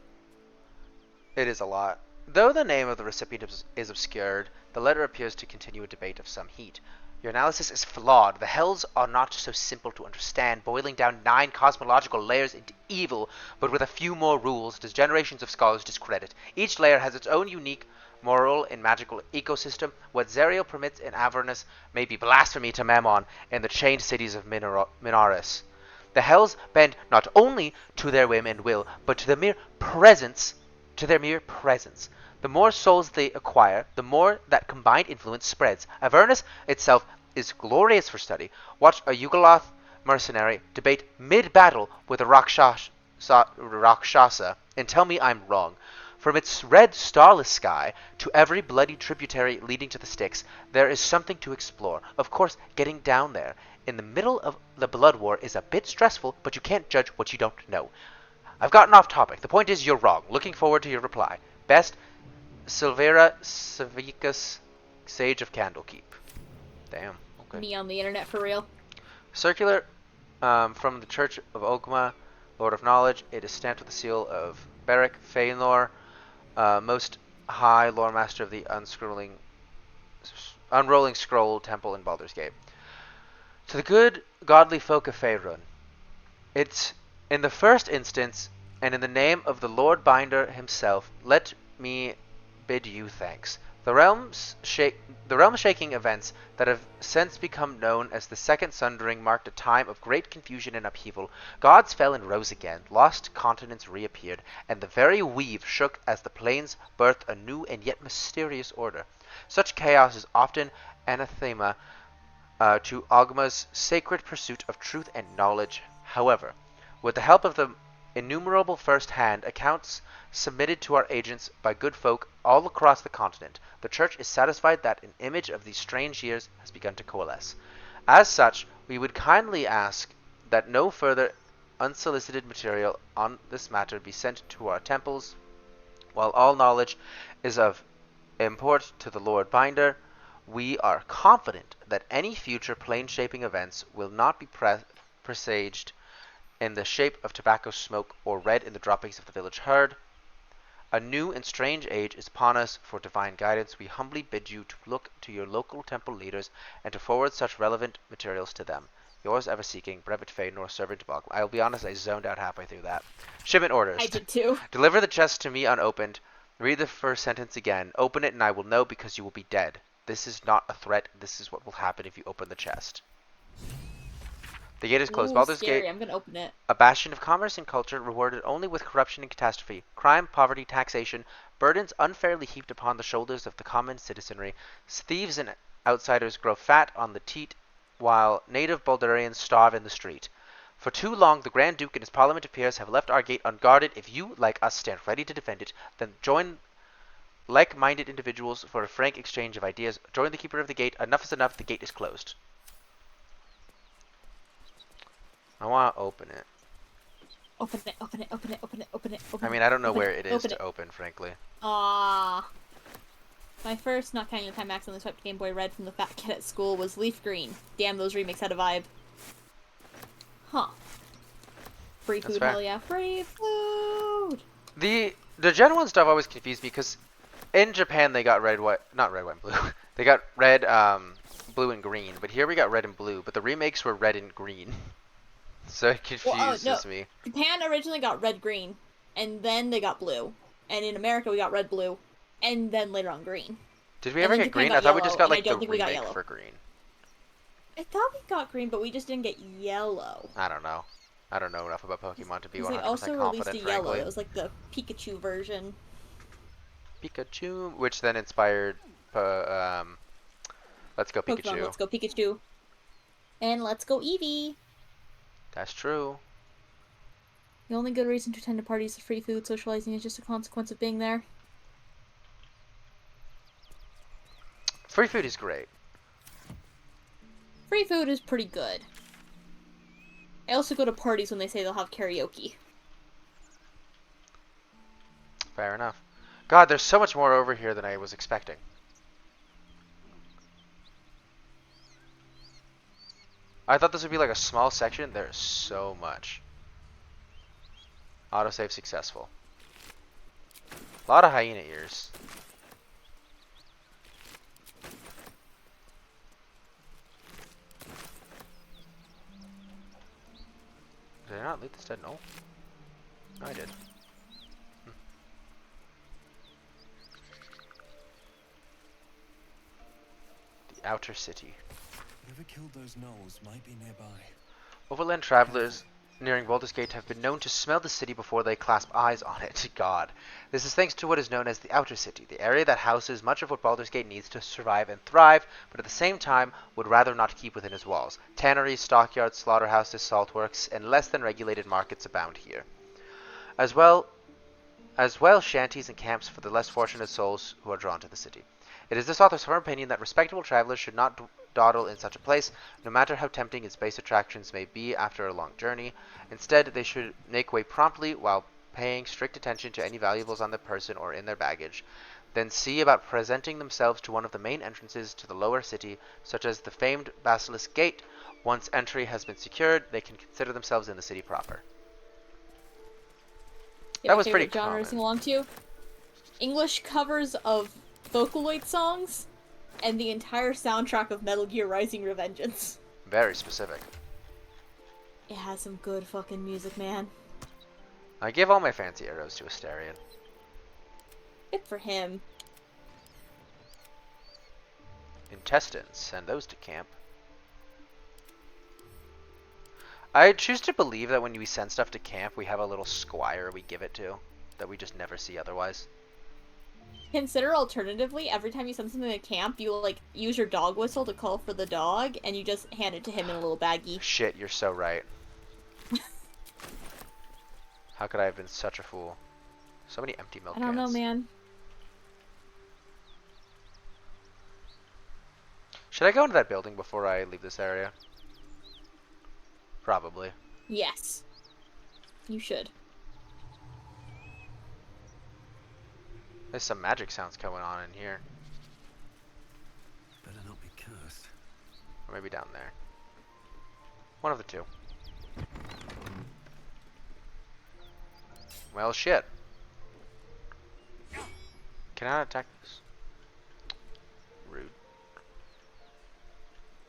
It is a lot. Though the name of the recipient is obscured, the letter appears to continue a debate of some heat. Your analysis is flawed. The hells are not so simple to understand, boiling down 9 cosmological layers into evil, but with a few more rules does generations of scholars discredit. Each layer has its own unique moral and magical ecosystem. What Zerial permits in Avernus may be blasphemy to Mammon in the chained cities of Minaris. The hells bend not only to their whim and will, but to their mere presence. The more souls they acquire, the more that combined influence spreads. Avernus itself is glorious for study. Watch a Yugoloth mercenary debate mid-battle with a Rakshasa and tell me I'm wrong. From its red, starless sky to every bloody tributary leading to the Styx, there is something to explore. Of course, getting down there in the middle of the blood war is a bit stressful, but you can't judge what you don't know. I've gotten off topic. The point is, you're wrong. Looking forward to your reply. Best, Silvera Savicus, Sage of Candlekeep. Damn. Okay. Me on the internet for real. Circular from the Church of Ogma, Lord of Knowledge. It is stamped with the seal of Beric Feanor, most high lore master of the unrolling scroll temple in Baldur's Gate. To the good godly folk of Faerun, it's in the first instance, and in the name of the Lord Binder himself, let me bid you thanks. The realm-shaking events that have since become known as the Second Sundering marked a time of great confusion and upheaval. Gods fell and rose again, lost continents reappeared, and the very weave shook as the plains birthed a new and yet mysterious order. Such chaos is often anathema to Ogma's sacred pursuit of truth and knowledge. However, with the help of the innumerable first-hand accounts submitted to our agents by good folk all across the continent, the Church is satisfied that an image of these strange years has begun to coalesce. As such, we would kindly ask that no further unsolicited material on this matter be sent to our temples. While all knowledge is of import to the Lord Binder, we are confident that any future plane-shaping events will not be presaged in the shape of tobacco smoke or read in the droppings of the village herd. A new and strange age is upon us. For divine guidance, we humbly bid you to look to your local temple leaders and to forward such relevant materials to them. Yours ever seeking, Brevet Feanor, servant of Ogma. I'll be honest, I zoned out halfway through that. Shipment orders. I did too. Deliver the chest to me unopened. Read the first sentence again. Open it and I will know, because you will be dead. This is not a threat. This is what will happen if you open the chest. The gate is closed. Ooh, Baldur's scary. Gate, I'm gonna open it. a bastion of commerce and culture, rewarded only with corruption and catastrophe. Crime, poverty, taxation, burdens unfairly heaped upon the shoulders of the common citizenry. Thieves and outsiders grow fat on the teat, while native Baldurians starve in the street. For too long, the Grand Duke and his Parliament of Peers have left our gate unguarded. If you, like us, stand ready to defend it, then join like-minded individuals for a frank exchange of ideas. Join the Keeper of the Gate. Enough is enough. The gate is closed. I want to open it. Open it, open it, open it, open it, open it, open it. I mean, I don't know open where it, it is to open, frankly. Ah. My first, not counting the time I accidentally swiped Game Boy Red from the fat kid at school, was Leaf Green. Damn, those remakes had a vibe. Huh. Free food, hell yeah. Free food! The Gen 1 stuff always confused me, because in Japan they got red, white, not red, white, and blue. They got red, blue, and green. But here we got red and blue, but the remakes were red and green. So it confuses me. Japan originally got red, green, and then they got blue. And in America we got red, blue, and then later on green. Did we ever get green? I thought we just got like the remake for green. I thought we got green, but we just didn't get yellow. I don't know. I don't know enough about Pokemon to be 100% they also confident, released a frankly. yellow. It was like the Pikachu version. Pikachu, which then inspired Let's Go Pikachu. Pokemon, Let's Go Pikachu. And Let's Go Eevee. That's true. The only good reason to attend a party is the free food. Socializing is just a consequence of being there. Free food is great. Free food is pretty good. I also go to parties when they say they'll have karaoke. Fair enough. God, there's so much more over here than I was expecting. I thought this would be like a small section. There's so much. Autosave successful. A lot of hyena ears. Did I not loot this dead? No. No, I did. The outer city. Whoever killed those gnolls might be nearby. Overland travelers nearing Baldur's Gate have been known to smell the city before they clasp eyes on it. God. This is thanks to what is known as the Outer City, the area that houses much of what Baldur's Gate needs to survive and thrive, but at the same time would rather not keep within its walls. Tanneries, stockyards, slaughterhouses, saltworks, and less than regulated markets abound here. As well as well shanties and camps for the less fortunate souls who are drawn to the city. It is this author's firm opinion that respectable travelers should not dawdle in such a place, no matter how tempting its base attractions may be after a long journey. Instead, they should make way promptly while paying strict attention to any valuables on their person or in their baggage. Then see about presenting themselves to one of the main entrances to the lower city, such as the famed Basilisk Gate. Once entry has been secured, they can consider themselves in the city proper. Yeah, That was pretty genre common. to sing along to. English covers of Vocaloid songs, and the entire soundtrack of Metal Gear Rising: Revengeance. Very specific. It has some good fucking music, man. I give all my fancy arrows to Asterion. Good for him. Intestines, send those to camp. I choose to believe that when we send stuff to camp, we have a little squire we give it to, that we just never see otherwise. Consider alternatively, every time you send something to camp, you like use your dog whistle to call for the dog, and you just hand it to him in a little baggie. Shit, you're so right. How could I have been such a fool? So many empty milk I don't know, cans. man. Should I go into that building before I leave this area? Probably. Yes. You should. There's some magic sounds going on in here. Better not be cursed. Or maybe down there. One of the two. Well, shit. Can I not attack this? Rude.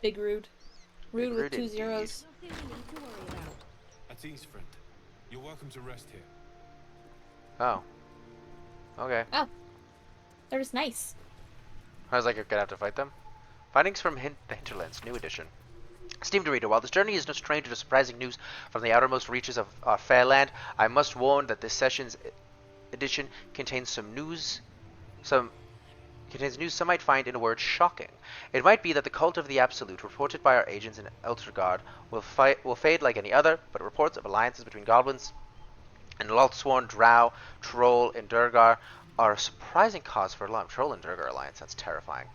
Big rude. Rude with rude 2 indeed. zeros. Nothing we need to worry about. At ease, friend. You're welcome to rest here. Oh. Okay. Oh. They're just nice. I was like, you're gonna have to fight them? Findings from the Hinterlands, new edition. Esteemed reader, while this journey is no stranger to surprising news from the outermost reaches of our fair land, I must warn that this session's edition contains news some might find, in a word, shocking. It might be that the cult of the Absolute, reported by our agents in Eltergard, will fade like any other, but reports of alliances between goblins and Lotsworn, Drow, Troll, and Durgar are a surprising cause for alarm. Troll and Durgar alliance, that's terrifying.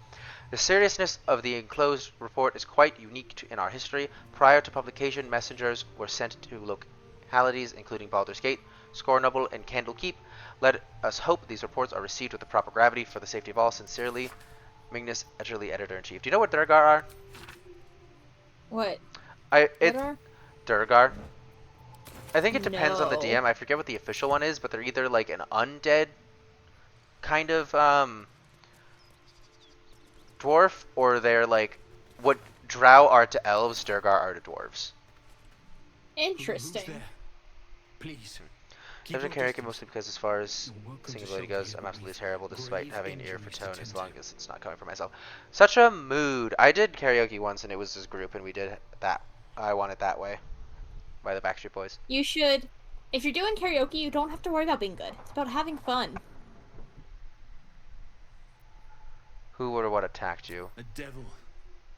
The seriousness of the enclosed report is quite unique in our history. Prior to publication, messengers were sent to localities including Baldur's Gate, Scornable, and Candlekeep. Let us hope these reports are received with the proper gravity for the safety of all. Sincerely, Mignus Edgerly, Editor-in-Chief. Do you know what Durgar are? What? It's are? Durgar. I think it depends on the No. DM. I forget what the official one is, but they're either like an undead kind of dwarf, or they're like what Drow are to elves, Durgar are to dwarves. Interesting. Who's there? Please. I've been karaoke mostly because as far as singing ability goes, I'm absolutely terrible despite having an ear for tone as long as it's not coming from myself. Such a mood. I did karaoke once and it was this group and we did that. I Want It That Way by the Backstreet Boys. You should. If you're doing karaoke, you don't have to worry about being good. It's about having fun. Who or what attacked you? A devil.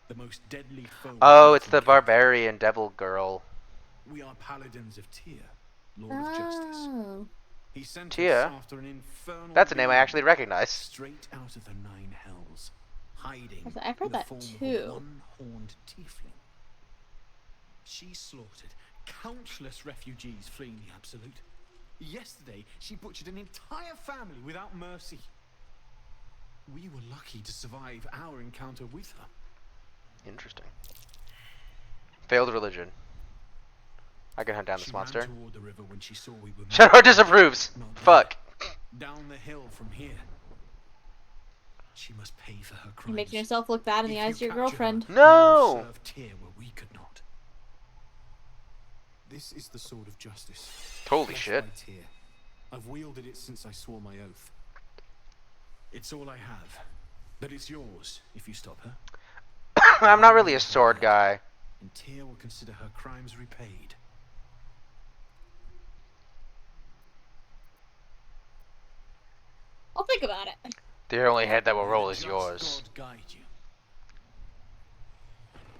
The most deadly foe. Oh, it's the barbarian devil girl. We are paladins of Tyr, Lord of Justice. Oh. He sent Tyr? us after an infernal That's a name I being actually recognize. straight out of the Nine Hells, hiding I've heard in the that form of too. a one-horned tiefling. She slaughtered countless refugees fleeing the Absolute. Yesterday, she butchered an entire family without mercy. We were lucky to survive our encounter with her. Interesting. Failed religion. I can hunt down this She ran monster. toward the river when she saw we were Shadow disapproves! Not there. Fuck. Down the hill from here. She must pay for her You're crimes. making yourself look bad in the If eyes of you your capture her, girlfriend. you No! will serve Tyr where we could not. This is the sword of justice. Holy Blessed shit. by Tyr. I've wielded it since I swore my oath. It's all I have, but it's yours if you stop her. I'm not really a sword guy. And Tyr will consider her crimes repaid. I'll think about it. The only head that will roll May is the yours. just God guide you.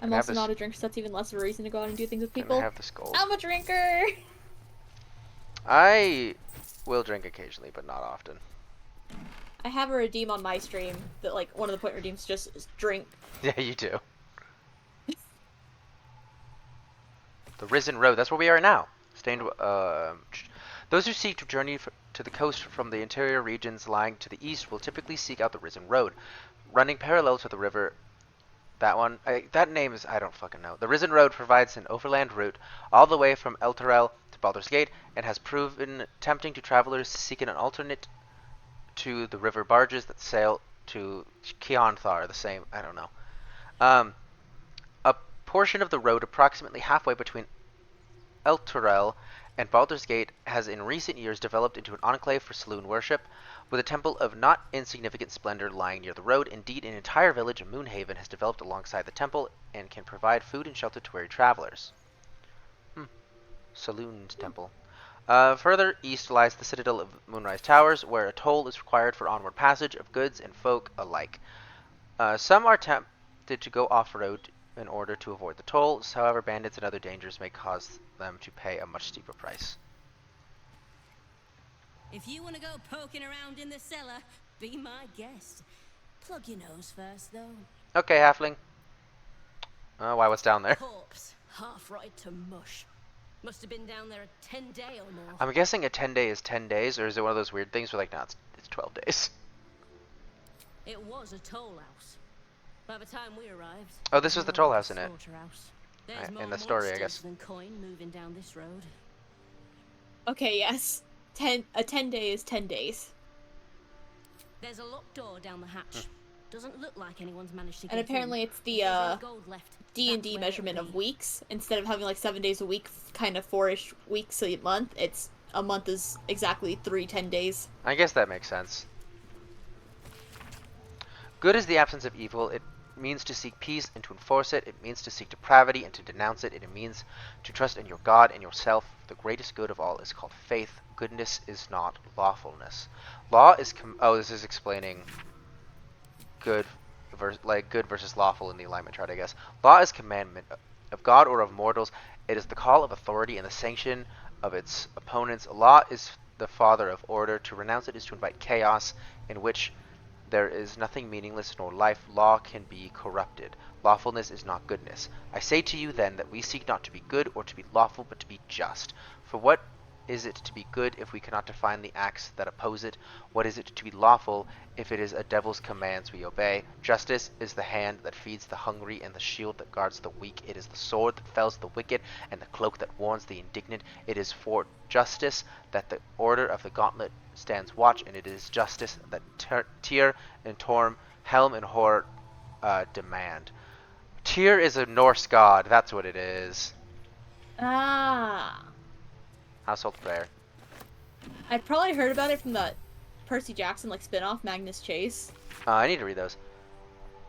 I'm I have also this- not a drinker, so that's even less of a reason to go out and do things with Can I people. have this gold? I'm a drinker! I will drink occasionally, but not often. I have a redeem on my stream that, like, one of the point redeems just is drink. Yeah, you do. The Risen Road. That's where we are now. Stained. Those who seek to journey to the coast from the interior regions lying to the east will typically seek out the Risen Road, running parallel to the river. That one. That name is. I don't fucking know. The Risen Road provides an overland route all the way from Elturel to Baldur's Gate and has proven tempting to travelers seeking an alternate to the river barges that sail to Keonthar. The same. I don't know. A portion of the road approximately halfway between Elturel and Baldur's Gate has in recent years developed into an enclave for saloon worship, with a temple of not insignificant splendor lying near the road. Indeed, an entire village of Moonhaven has developed alongside the temple and can provide food and shelter to weary travelers. Saloon temple. Further east lies the citadel of Moonrise Towers, where a toll is required for onward passage of goods and folk alike. Some are tempted to go off-road in order to avoid the tolls. However, bandits and other dangers may cause them to pay a much steeper price. If you want to go poking around in the cellar, be my guest. Plug your nose first, though. Okay, halfling. Why, what's down there? Corpse, half rotted to mush. Must have been down there a 10-day or more. I'm guessing a 10-day is 10 days, or is it one of those weird things where, like, no, it's 12 days. It was a toll house. By the time we arrived... Oh, this was the toll house in it. There's more In the story, I monsters guess. than coin moving down this road. Okay, yes. A 10-day is 10 days. There's a locked door down the hatch. Doesn't look like anyone's managed to get And apparently in. it's the D&D That's where measurement it'll of be. weeks. Instead of having like 7 days a week, kind of 4-ish weeks a month, it's a month is exactly 10 days. I guess that makes sense. Good is the absence of evil. It means to seek peace and to enforce it. It means to seek depravity and to denounce it. It means to trust in your God and yourself. The greatest good of all is called faith. Goodness is not lawfulness. Law is this is explaining good versus lawful in the alignment chart, I guess. Law is commandment of God or of mortals. It is the call of authority and the sanction of its opponents. Law is the father of order. To renounce it is to invite chaos, in which there is nothing meaningless nor life. Law can be corrupted. Lawfulness is not goodness. I say to you then that we seek not to be good or to be lawful, but to be just. For what is it to be good if we cannot define the acts that oppose it? What is it to be lawful if it is a devil's commands we obey? Justice is the hand that feeds the hungry and the shield that guards the weak. It is the sword that fells the wicked and the cloak that warns the indignant. It is for justice that the order of the gauntlet stands watch, and it is justice that Tyr and Torm, Helm and Hor demand. Tyr is a Norse god, that's what it is. Ah. Household prayer. I probably heard about it from the Percy Jackson like spin-off, Magnus Chase. I need to read those.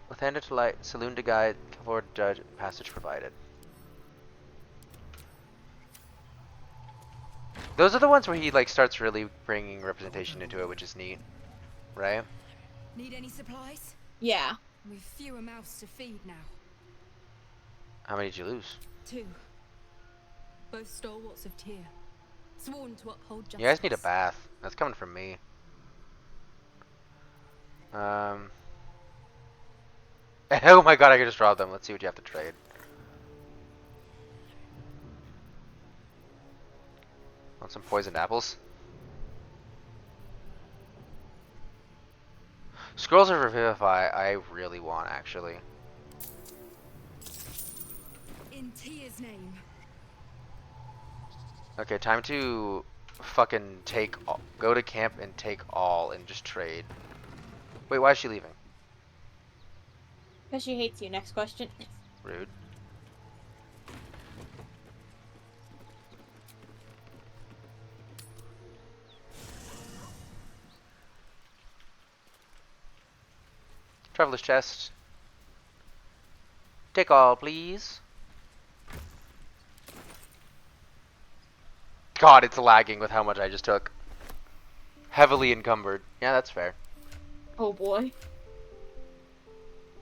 Lathander to light, saloon to guide, for judge, passage provided. Those are the ones where he like starts really bringing representation into it, which is neat, right? Need any supplies? Yeah. We've fewer mouths to feed now. How many did you lose? 2. Both stalwarts of Tyr. Sworn to uphold justice. You guys need a bath. That's coming from me. Oh my god, I could just rob them. Let's see what you have to trade. Want some poisoned apples? Scrolls of Revivify, I really want, actually. In Tyr's name. Okay, time to fucking go to camp and take all and just trade. Wait, why is she leaving? Because she hates you. Next question. Rude. Traveler's chest. Take all, please. God, it's lagging with how much I just took. Heavily encumbered. Yeah, that's fair. Oh boy.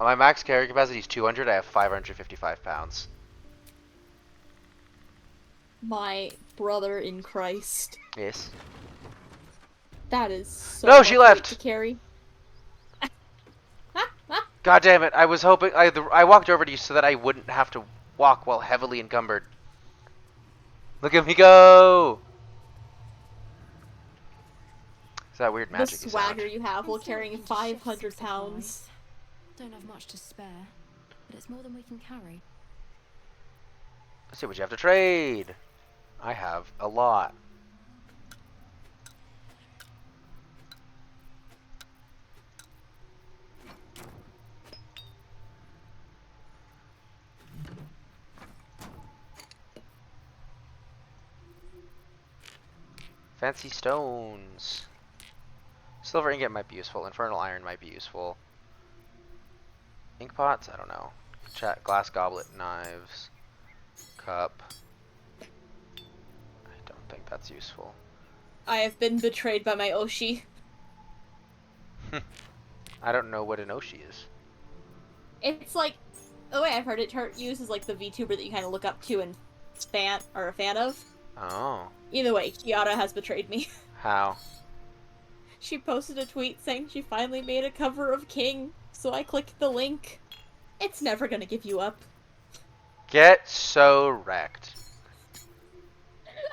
My max carry capacity is 200. I have 555 pounds. My brother in Christ. Yes. That is so No, much she weight left. to carry. God damn it! I was hoping I walked over to you so that I wouldn't have to walk while heavily encumbered. Look at me go! Is that weird The magic you sound? swagger you have while carrying Insurgent 500 ships and pounds. supplies. Don't have much to spare, but it's more than we can carry. Let's see what you have to trade. I have a lot. Fancy stones. Silver ingot might be useful. Infernal iron might be useful. Ink pots? I don't know. Glass goblet, knives, cup. I don't think that's useful. I have been betrayed by my Oshi. I don't know what an Oshi is. It's like, the way I've heard it used is like the VTuber that you kind of look up to and are a fan of. Oh. Either way, Kiara has betrayed me. How? She posted a tweet saying she finally made a cover of King, so I clicked the link. It's never gonna give you up. Get so wrecked.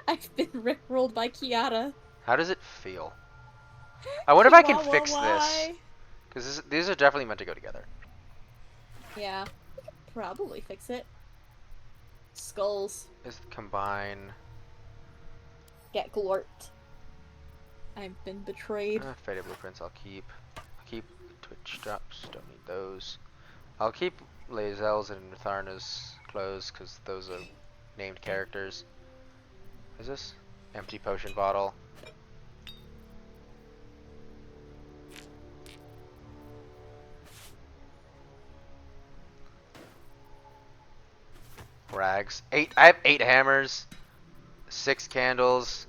I've been rickrolled by Kiara. How does it feel? I wonder if I can fix this. Because these are definitely meant to go together. Yeah, we could probably fix it. Skulls. Is combine. Get glort. I've been betrayed. Faded blueprints I'll keep. I'll keep Twitch drops, don't need those. I'll keep Lae'zel's and Tharna's clothes because those are named characters. What is this? Empty potion bottle. Rags. I have 8 hammers, 6 candles,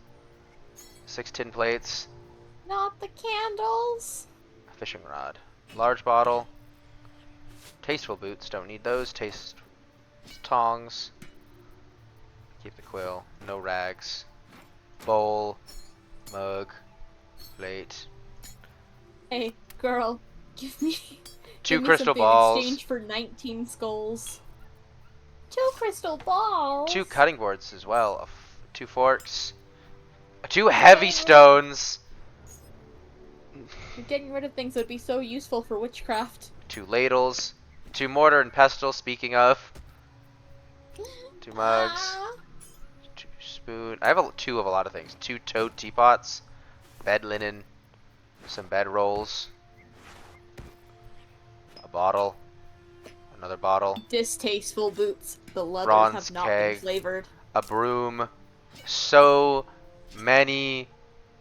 6 tin plates. Not the candles. A fishing rod. Large bottle. Tasteful boots. Don't need those. Tongs. Keep the quill. No rags. Bowl. Mug. Plate. Hey, girl, give me 2 give me crystal something balls. in exchange for 19 skulls. 2 crystal balls. 2 cutting boards as well. 2 forks. 2 heavy stones. You're getting rid of things that would be so useful for witchcraft. 2 ladles. 2 mortar and pestle, speaking of. 2 mugs. 2 spoon. I have 2 of a lot of things. 2 toad teapots. Bed linen. Some bed rolls. A bottle. Another bottle. Distasteful boots. The leathers Bronze have not keg. been flavored. A broom. So many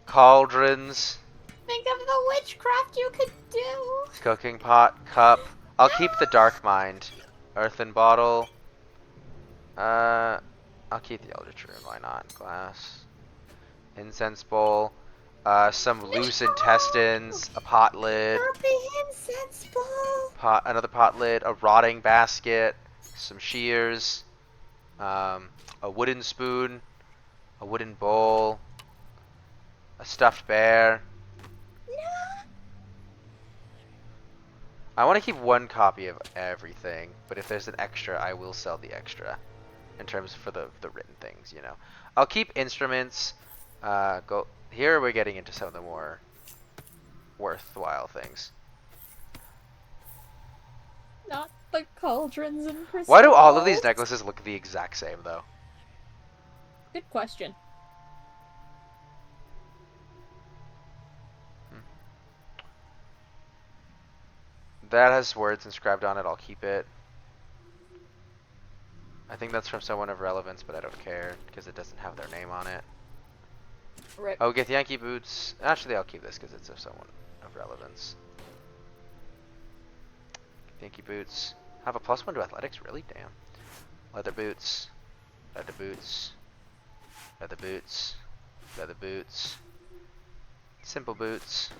cauldrons. Think of the witchcraft you could do. Cooking pot. Cup. I'll keep the dark mind. Earthen bottle. I'll keep the eldritch rune. Why not? Glass. Incense bowl. Some loose intestines. A pot lid. Not the incense bowl. Another pot lid. A rotting basket. Some shears. A wooden spoon. A wooden bowl. A stuffed bear. I want to keep 1 copy of everything, but if there's an extra, I will sell the extra. In terms for the written things, you know. I'll keep instruments. Here we're getting into some of the more worthwhile things. Not the cauldrons and crystals. Why do all of these necklaces look the exact same, though? Good question. That has words inscribed on it. I'll keep it. I think that's from someone of relevance, but I don't care because it doesn't have their name on it. Rip. Oh, get the Yankee boots. Actually, I'll keep this because it's of someone of relevance. Yankee boots. Have a +1 to athletics? Really? Damn. Leather boots. Leather boots. Leather boots. Leather boots. Simple boots.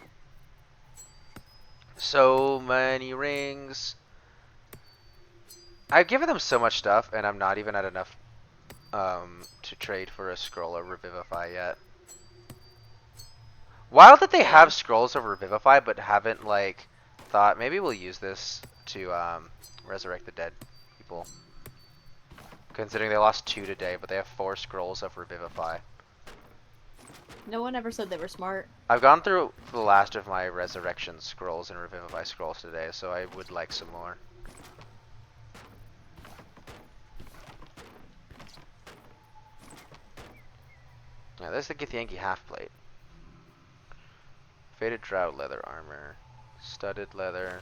So many rings. I've given them so much stuff, and I'm not even at enough to trade for a scroll or revivify yet. Wild that they have scrolls of Revivify, but haven't like thought maybe we'll use this to resurrect the dead people. Considering they lost 2 today, but they have 4 scrolls of Revivify. No one ever said they were smart. I've gone through the last of my resurrection scrolls and Revivify scrolls today, so I would like some more. Yeah, there's the Githyanki half plate. Faded Drought leather armor. Studded leather.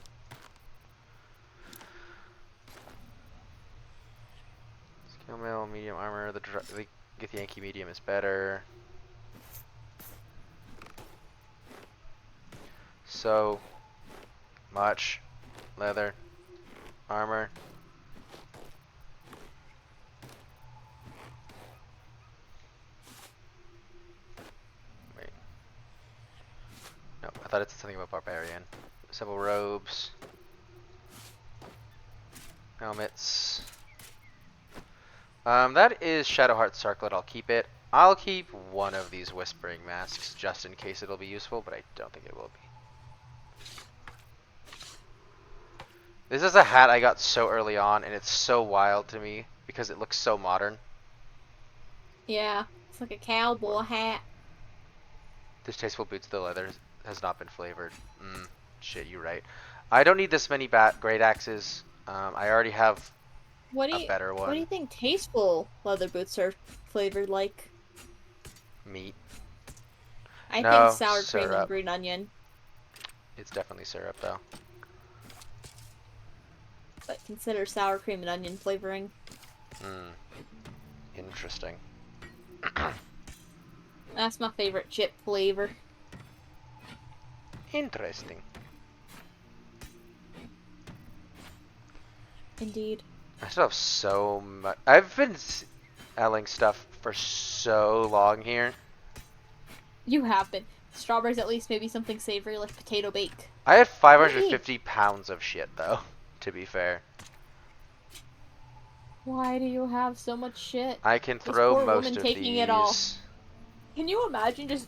Skill mail medium armor. The Githyanki medium is better. So much leather armor. Wait. No, I thought it said something about barbarian. Several robes. Helmets. That is Shadowheart Circlet. I'll keep it. I'll keep one of these Whispering Masks just in case it'll be useful, but I don't think it will be. This is a hat I got so early on, and it's so wild to me because it looks so modern. Yeah, it's like a cowboy hat. Distasteful boots, the leather has not been flavored. Shit, you're right. I don't need this many great axes. I already have a better one. What do you think tasteful leather boots are flavored like? Meat. I No, think sour cream syrup. and green onion. It's definitely syrup, though. But consider sour cream and onion flavoring. Interesting. That's my favorite chip flavor. Interesting. Indeed. I still have so much. I've been selling stuff for so long here. You have been. Strawberries at least, maybe something savory like potato bake. I had 550 pounds of shit, though, to be fair. Why do you have so much shit? I can This throw poor most woman of taking these. it all. Can you imagine just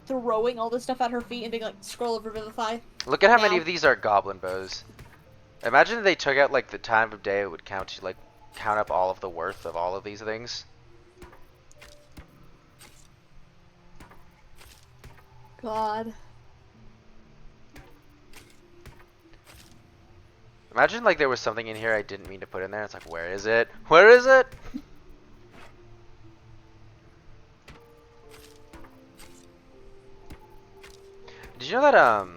throwing all this stuff at her feet and being like, scroll of Revivify? Look at how many Now. of these are goblin bows. Imagine if they took out like the time of day it would count to like count up all of the worth of all of these things. God. Imagine like there was something in here I didn't mean to put in there. It's like, where is it? Where is it? Did you know that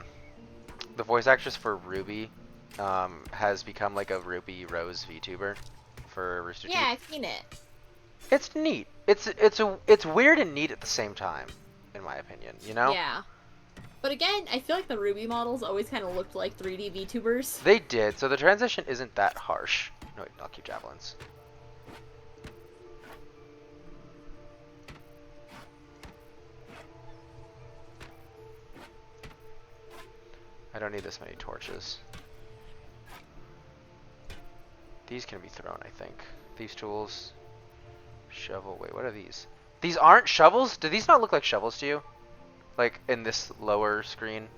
the voice actress for Ruby has become like a Ruby Rose VTuber for Rooster Teeth? Yeah, I've seen it. It's neat. It's weird and neat at the same time, in my opinion. You know? Yeah. But again, I feel like the Ruby models always kind of looked like 3D VTubers. They did, so the transition isn't that harsh. No, wait, I'll keep javelins. I don't need this many torches. These can be thrown, I think. These tools. Shovel. Wait, what are these? These aren't shovels? Do these not look like shovels to you? Like in this lower screen?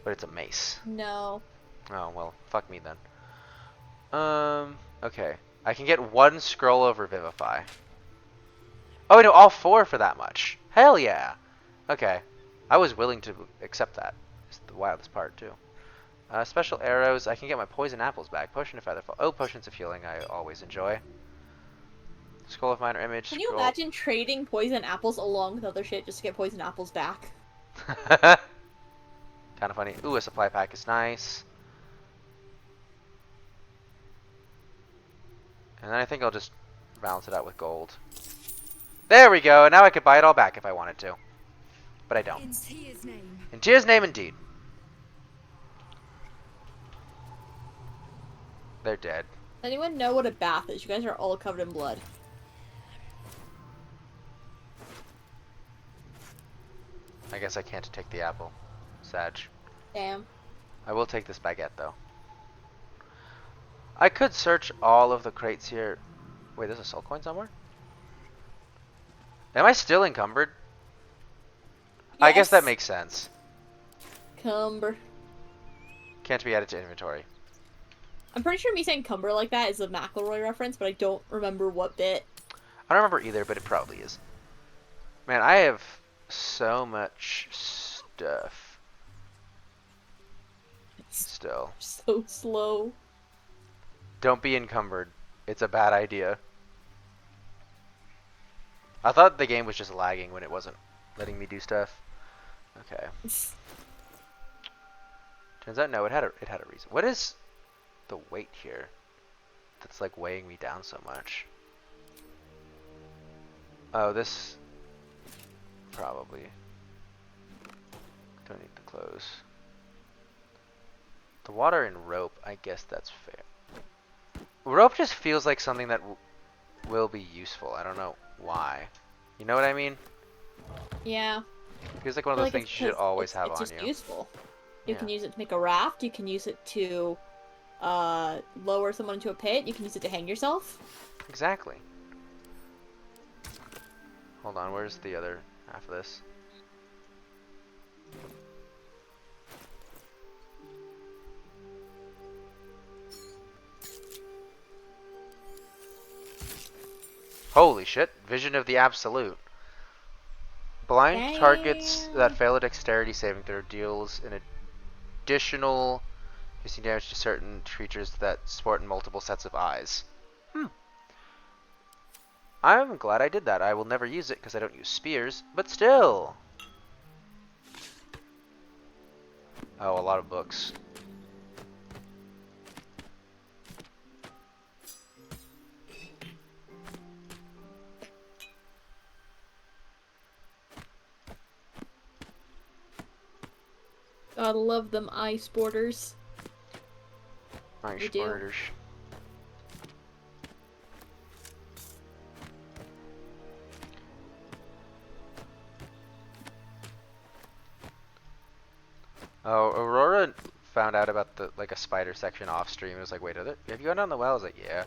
But it's a mace. No. Oh, well, fuck me then. Okay. I can get 1 scroll of Revivify. Oh, no, all 4 for that much. Hell yeah. Okay. I was willing to accept that. It's the wildest part, too. Special arrows. I can get my poison apples back. Potion of featherfall. Oh, potions of healing I always enjoy. Scroll of minor image. Can you imagine trading poison apples along with other shit just to get poison apples back? Kind of funny. Ooh, a supply pack is nice. And then I think I'll just balance it out with gold. There we go. And now I could buy it all back if I wanted to. But I don't. In Tyr's name. In Tyr's name, indeed. They're dead. Does anyone know what a bath is? You guys are all covered in blood. I guess I can't take the apple. Sag. Damn. I will take this baguette, though. I could search all of the crates here. Wait, there's a soul coin somewhere? Am I still encumbered? I guess that Yes. makes sense. Cumber. Can't be added to inventory. I'm pretty sure me saying cumber like that is a McElroy reference, but I don't remember what bit. I don't remember either, but it probably is. Man, I have so much stuff. Still. So slow. Don't be encumbered. It's a bad idea. I thought the game was just lagging when it wasn't letting me do stuff. Okay. Turns out no, it had a reason. What is the weight here that's like weighing me down so much? Oh, this probably. Don't need the clothes. The water and rope, I guess that's fair. Rope just feels like something that will be useful. I don't know why. You know what I mean? Yeah. It feels like one of those things you should always have on you. It's just useful. You can use it to make a raft. You can use it to lower someone into a pit. You can use it to hang yourself. Exactly. Hold on, where's the other half of this? Holy shit, Vision of the Absolute. Blind targets that fail a dexterity saving throw deals an additional piercing damage to certain creatures that sport in multiple sets of eyes. I'm glad I did that. I will never use it because I don't use spears, but still. Oh, a lot of books. Gotta love them eye sporters. Eye You do. sporters. Oh, Aurora found out about the a spider section off stream. It was like, wait, have you gone down the well? I was like, yeah.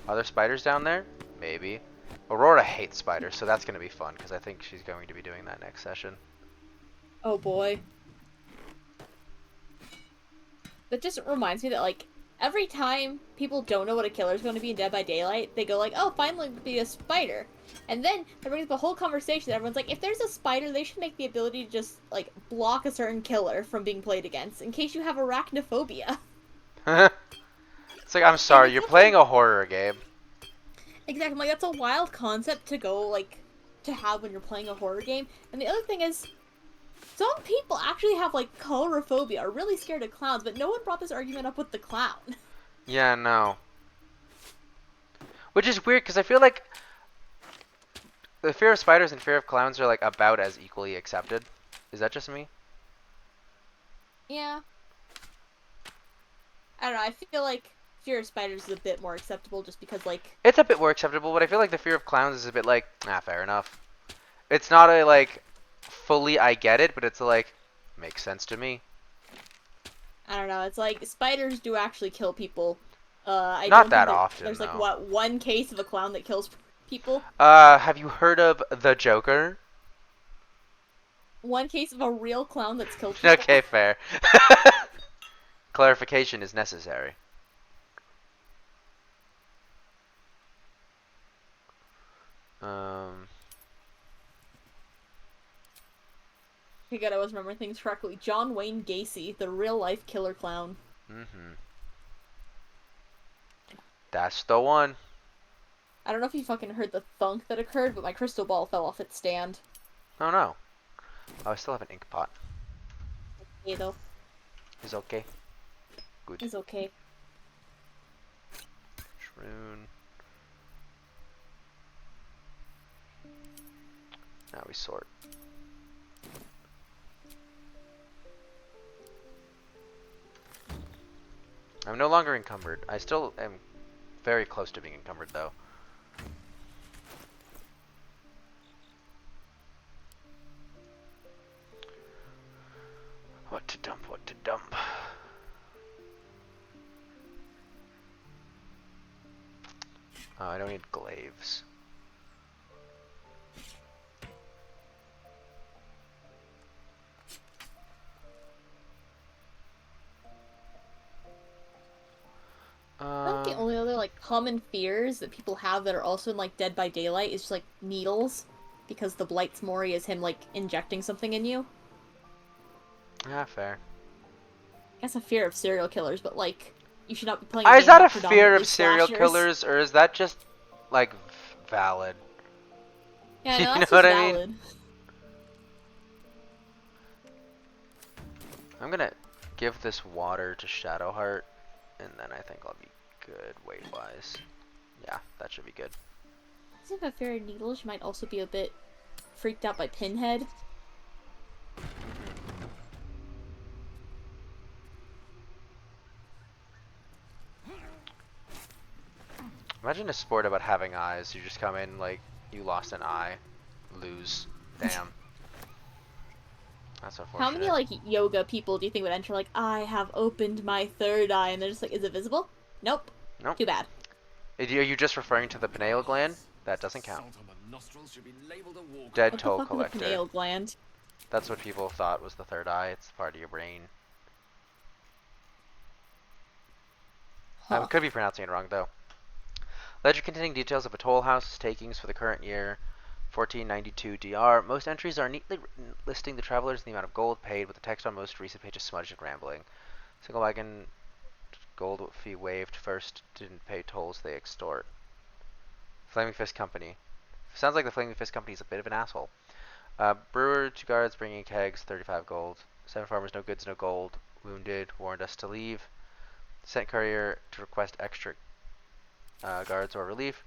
Are there spiders down there? Maybe. Aurora hates spiders, so that's gonna be fun because I think she's going to be doing that next session. Oh boy. That just reminds me that, like, every time people don't know what a killer's going to be in Dead by Daylight, they go like, oh, finally be a spider. And then there brings the whole conversation that everyone's like, if there's a spider, they should make the ability to just, like, block a certain killer from being played against, in case you have arachnophobia. It's like, I'm sorry, you're playing a horror game. Exactly, I'm like, that's a wild concept to go, like, to have when you're playing a horror game. And the other thing is, some people actually have, like, colorophobia, are really scared of clowns, but no one brought this argument up with the clown. Yeah, no. Which is weird, because I feel like the fear of spiders and fear of clowns are, like, about as equally accepted. Is that just me? Yeah. I don't know, I feel like fear of spiders is a bit more acceptable just because, like... It's a bit more acceptable, but I feel like the fear of clowns is a bit like, fair enough. It's not a, like, fully I get it, but it's like, makes sense to me. I don't know, it's like, spiders do actually kill people. I Not don't that think often, there's, like, though. what, one case of a clown that kills people? Have you heard of the Joker? One case of a real clown that's killed people? Okay, fair. Clarification is necessary. Okay, good, I was remembering things correctly. John Wayne Gacy, the real-life killer clown. That's the one. I don't know if you fucking heard the thunk that occurred, but my crystal ball fell off its stand. Oh no. Oh, I still have an ink pot. Okay, though. It's okay. Good. It's okay. Shroon. Now we sort. I'm no longer encumbered. I still am very close to being encumbered, though. What to dump, what to dump. Oh, I don't need glaives. common fears that people have that are also in like Dead by Daylight is just like needles, because the Blight's Mori is him like injecting something in you. Yeah, fair. I guess a fear of serial killers, but like you should not be playing. Is that a fear predominantly of serial slashers. killers, or is that just like valid? Yeah, You no, know that's what just I mean? valid. I'm gonna give this water to Shadowheart, and then I think I'll be good weight-wise. Yeah, that should be good. I think if a fear of needles, you might also be a bit freaked out by Pinhead. Imagine a sport about having eyes. You just come in like you lost an eye, lose. Damn. That's unfortunate. How many like yoga people do you think would enter like, I have opened my third eye, and they're just like, is it visible? Nope. Nope. Too bad. Are you just referring to the pineal gland? That doesn't count. Salt on the nostrils should be labeled a war Dead What toll the fuck is a collector. pineal gland? That's what people thought was the third eye. It's part of your brain. I Huh. could be pronouncing it wrong though. Ledger containing details of a Tollhouse takings for the current year, 1492 DR. Most entries are neatly written, listing the travelers and the amount of gold paid, with the text on most recent pages smudged and rambling. Single wagon gold fee waived. First didn't pay tolls they extort. Flaming Fist Company. Sounds like the Flaming Fist Company is a bit of an asshole. Brewer, 2 guards bringing kegs, 35 gold. 7 farmers, no goods, no gold. Wounded, warned us to leave. Sent courier to request extra guards or relief.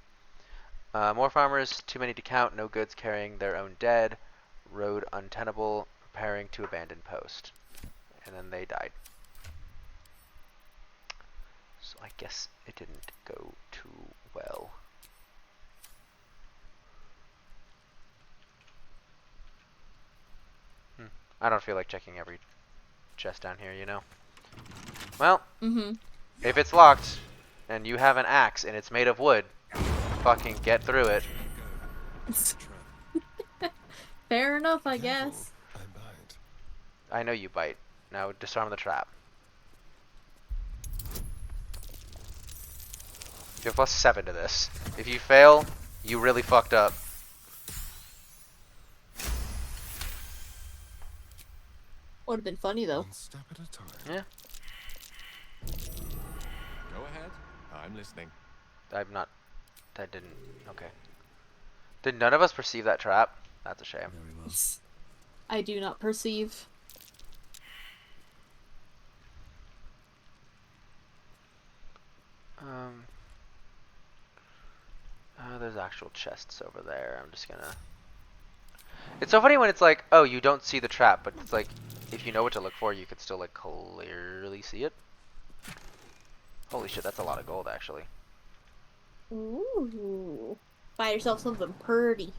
More farmers, too many to count, no goods, carrying their own dead. Road untenable, preparing to abandon post. And then they died. So I guess it didn't go too well. I don't feel like checking every chest down here, you know? Well, if it's locked, and you have an axe, and it's made of wood, fucking get through it. Fair enough, I guess. I bite. I know you bite. Now disarm the trap. You have +7 to this. If you fail, you really fucked up. Would have been funny though. One step at a time. Yeah. Go ahead. I'm listening. I'm not... I didn't... Okay. Did none of us perceive that trap? That's a shame. Very well. I do not perceive. There's actual chests over there. I'm just gonna... It's so funny when it's like, oh, you don't see the trap, but it's like, if you know what to look for, you could still like clearly see it. Holy shit, that's a lot of gold actually. Ooh. Buy yourself something purdy.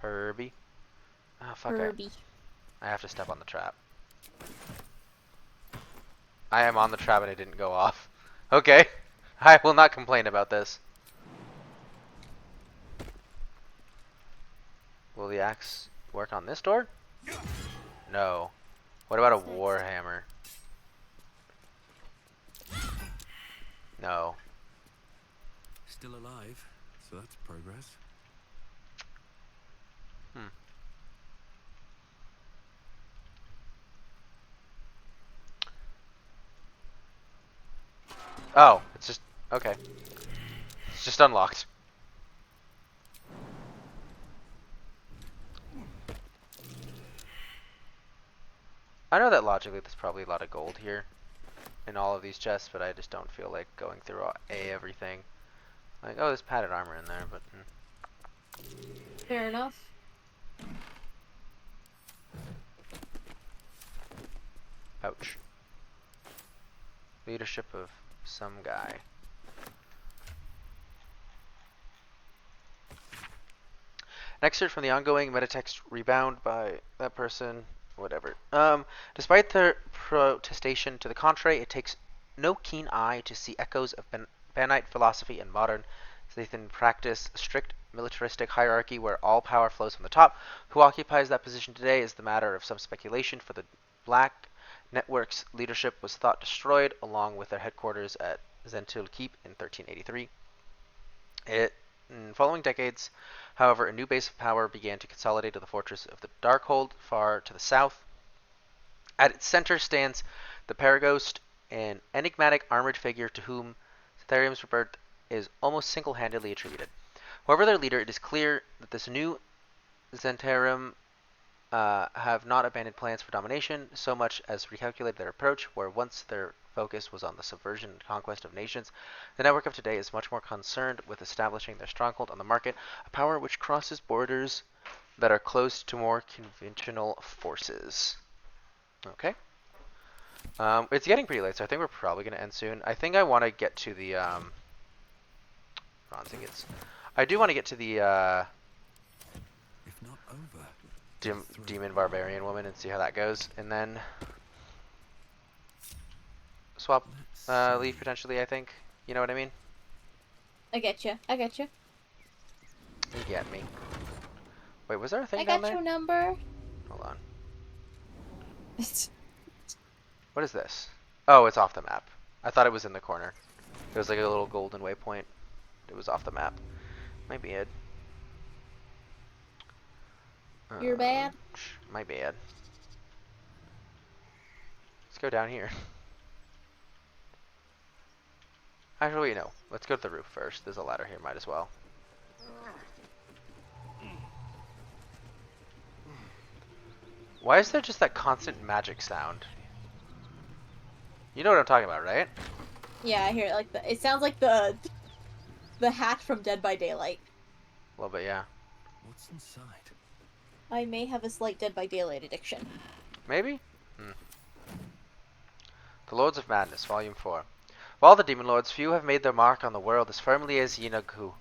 Perby. Ah, fuck it. Purdy. I have to step on the trap. I am on the trap and it didn't go off. Okay. I will not complain about this. Will the axe work on this door? No. What about a warhammer? No. Still alive, so that's progress. Oh, it's just... Okay. It's just unlocked. I know that logically there's probably a lot of gold here in all of these chests, but I just don't feel like going through everything. Like, oh, there's padded armor in there, but... Fair enough. Ouch. Leadership of some guy. An excerpt from the ongoing metatext Rebound by that person, whatever. Despite their protestation to the contrary, it takes no keen eye to see echoes of Banite philosophy in modern Zathan practice. A strict militaristic hierarchy where all power flows from the top. Who occupies that position today is the matter of some speculation, for the Black Network's leadership was thought destroyed, along with their headquarters at Zentil Keep in 1383. In following decades, however, a new base of power began to consolidate in the fortress of the Darkhold, far to the south. At its center stands the Paraghost, an enigmatic armored figure to whom Cetharium's rebirth is almost single-handedly attributed. However, their leader, it is clear that this new Zentarum have not abandoned plans for domination so much as recalculated their approach, where once their focus was on the subversion and conquest of nations. The network of today is much more concerned with establishing their stronghold on the market, a power which crosses borders that are close to more conventional forces. Okay. It's getting pretty late, so I think we're probably going to end soon. I think I want to get to the bronze ingots. I do want to get to the If not over, demon barbarian woman and see how that goes, and then swap leave potentially. I think, you know what I mean. I get you. I get you. You get me. Wait, was there a thing I down got there? your number. Hold on. What is this? Oh, it's off the map. I thought it was in the corner. There was like a little golden waypoint. It was off the map. My bad. You're bad. My bad. Let's go down here. Actually, wait, no. Let's go to the roof first. There's a ladder here. Might as well. Why is there just that constant magic sound? You know what I'm talking about, right? Yeah, I hear it. Like it sounds like the hat from Dead by Daylight. A little bit, yeah. what's inside? I may have a slight Dead by Daylight addiction. Maybe? The Lords of Madness, Volume 4. Of all the demon lords, few have made their mark on the world as firmly as Yinaghu.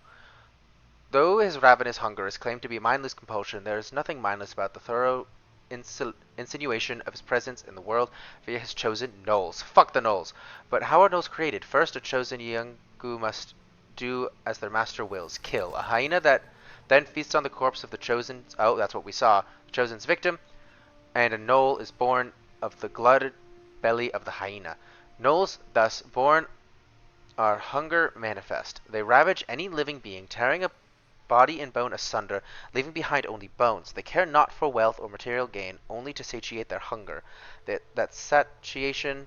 Though his ravenous hunger is claimed to be mindless compulsion, there is nothing mindless about the thorough insinuation of his presence in the world via his chosen gnolls. Fuck the gnolls. But how are gnolls created? First, a chosen Yinaghu must do as their master wills. Kill. A hyena that then feasts on the corpse of the chosen... Oh, that's what we saw. The chosen's victim. And a gnoll is born of the glutted belly of the hyena. Gnolls, thus born, are hunger manifest. They ravage any living being, tearing a body and bone asunder, leaving behind only bones. They care not for wealth or material gain, only to satiate their hunger. That satiation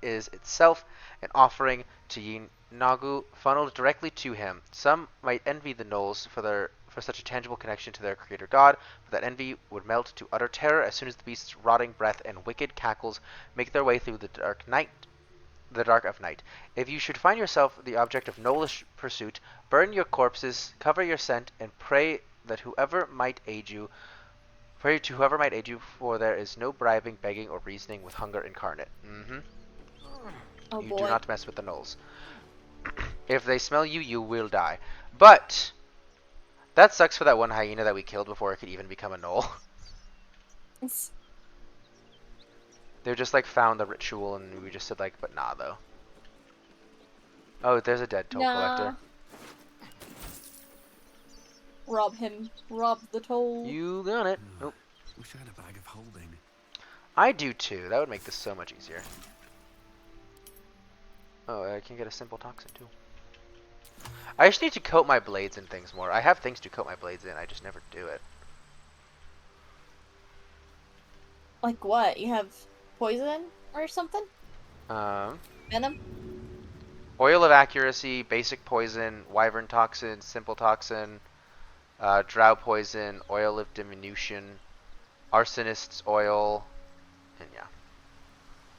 is itself an offering to Yinagu, funneled directly to him. Some might envy the gnolls for such a tangible connection to their creator god, but that envy would melt to utter terror as soon as the beast's rotting breath and wicked cackles make their way through the dark of night. If you should find yourself the object of gnollish pursuit, burn your corpses, cover your scent, and pray to whoever might aid you, for there is no bribing, begging, or reasoning with hunger incarnate. Oh You boy. do not mess with the gnolls. If they smell you, you will die. But that sucks for that one hyena that we killed before it could even become a gnoll. They just like found the ritual and we just said like, but nah though. Oh, there's a dead toll collector. Rob him. Rob the toll. You got it. Nope. Wish I had a bag of holding. I do too. That would make this so much easier. Oh, I can get a simple toxin too. I just need to coat my blades in things more. I have things to coat my blades in. I just never do it. Like what? You have poison or something? Venom? Oil of accuracy, basic poison, wyvern toxin, simple toxin, drow poison, oil of diminution, arsonist's oil, and yeah.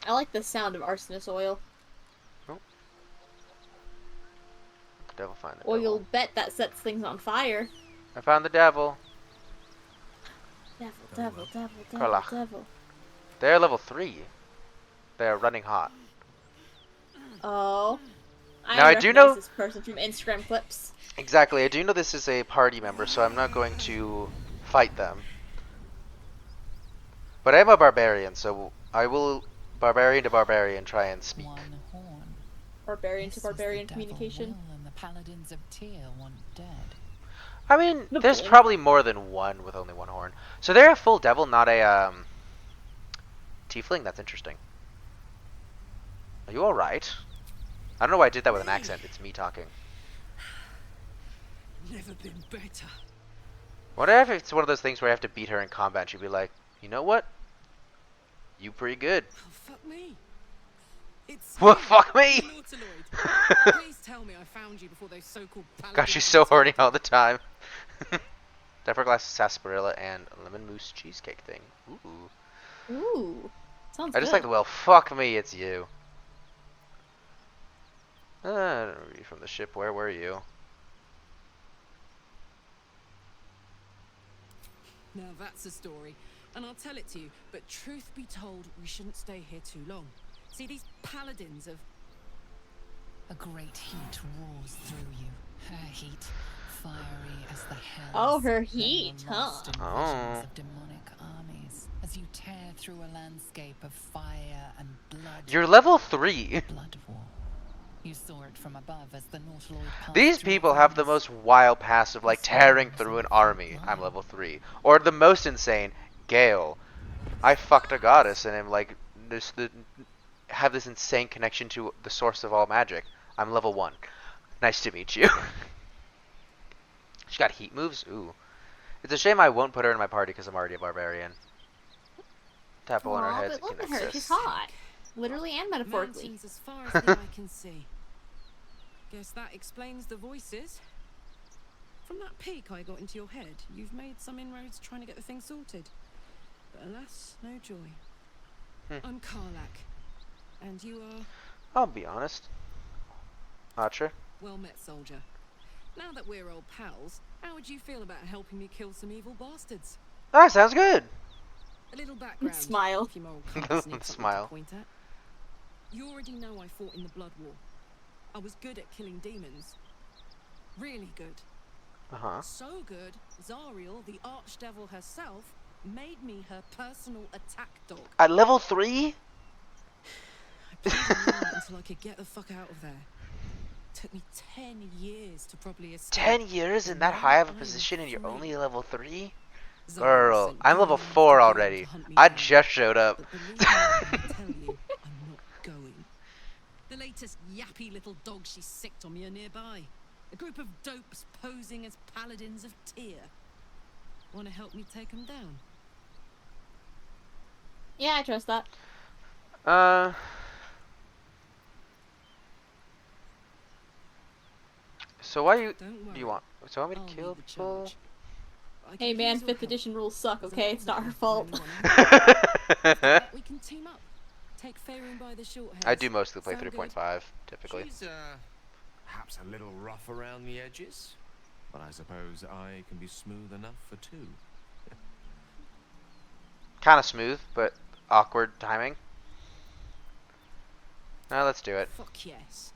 I like the sound of arsonist oil. Oh. The devil find the Or devil. you'll bet that sets things on fire. I found the devil. Devil. Karlach. They're level 3. They're running hot. Oh. Now, I do know- this person from Instagram clips. Exactly. I do know this is a party member, so I'm not going to fight them. But I am a barbarian, so I will barbarian to barbarian try and speak. One horn. Barbarian to This was the barbarian devil communication. will and the paladins of Tyr want dead. I mean, No there's point. probably more than one with only one horn. So they're a full devil, not a tiefling. That's interesting. Are you all right? I don't know why I did that with an accent. It's me talking. Never been better. What if it's one of those things where I have to beat her in combat and she'd be like, you know what? You pretty good. Oh, fuck me. It's Well, fuck me! Nautiloid. Please tell me I found you before those so-called paladins. Gosh, she's so horny all the time. Deborah glass sarsaparilla and lemon mousse cheesecake thing. Ooh. Ooh. Sounds I just good. like the well, fuck me, it's you. I don't read from the ship. Where were you? Now that's a story, and I'll tell it to you, but truth be told, we shouldn't stay here too long. See, these paladins of... A great heat roars through you. Her heat, fiery as the hells. Oh, her Then heat, you're lost in huh? visions of demonic armies as you tear through a landscape of fire and blood. You're level 3. Blood war. You saw it from above as the Nautiloid passed These through people have the furnace. most wild passive, like tearing through an army. I'm level 3. Or the most insane, Gale. I fucked a goddess and am like have this insane connection to the source of all magic. I'm level 1. Nice to meet you. She got heat moves? Ooh. It's a shame I won't put her in my party because I'm already a barbarian. Tap on her Aw, head but to look at connect her. us. She's hot. Literally and metaphorically. Mountains as far as the eye can see. Guess that explains the voices. From that peek I got into your head, you've made some inroads trying to get the thing sorted. But alas, no joy. I'm Karlach. And you are... I'll be honest. Archer. Well met, soldier. Now that we're old pals, how would you feel about helping me kill some evil bastards? That sounds good. A little background. Smile. If your moral compass needs something Smile. to point at. You already know I fought in the Blood War. I was good at killing demons. Really good. Uh-huh. So good, Zariel, the archdevil herself, made me her personal attack dog. At level 3? I played along until I could get the fuck out of there. Took me 10 years to properly escape. 10 years in that high of a I'm position and you're free. only level 3? Zariel Girl, sent I'm level demons 4 to already. to hunt me I down. just showed up. But believe me when I tell you, I'm not going. The latest yappy little dogs she sicked on me are nearby. A group of dopes posing as paladins of Tyr. Want to help me take them down? Yeah, I trust that. So why you Don't worry. you want? So want me I'll to kill lead the people? charge. I Hey could man, use your 5th help. edition rules suck, There's a okay? lot It's of not her them, fault. anyone else? We can team up. Take Faerun by the short hairs. I do mostly play Sound good? 3.5 typically. She's perhaps a little rough around the edges, but I suppose I can be smooth enough for two. Kind of smooth, but awkward timing. Now let's do it. Fuck yes.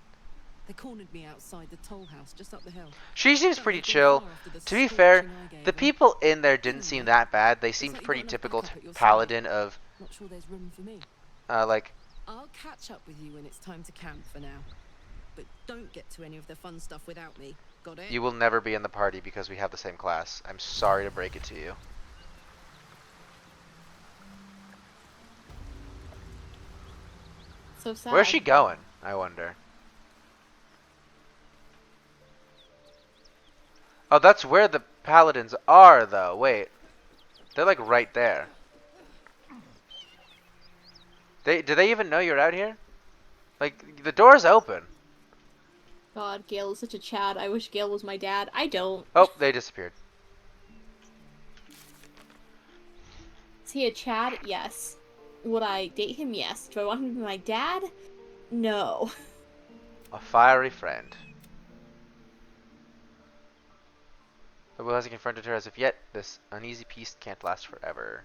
They cornered me outside the Tollhouse just up the hill. She seems Don't pretty let them chill. far after the To be fair, scorching I gave the them. people in there didn't seem that bad. They seemed like you pretty got enough typical backup at your side. paladin of, Not sure there's room for me. like, I'll catch up with you when it's time to camp for now. But don't get to any of the fun stuff without me. Got it? you will never be in the party because we have the same class. I'm sorry to break it to you. So sad. Where's she going? I wonder. Oh, that's where the paladins are, though. Wait. They're, like, right there. Do they even know you're out here? Like, the door's open. God, Gale is such a Chad. I wish Gale was my dad. I don't. Oh, they disappeared. Is he a Chad? Yes. Would I date him? Yes. Do I want him to be my dad? No. A fiery friend. The will hasn't confronted her as of yet. This uneasy peace can't last forever.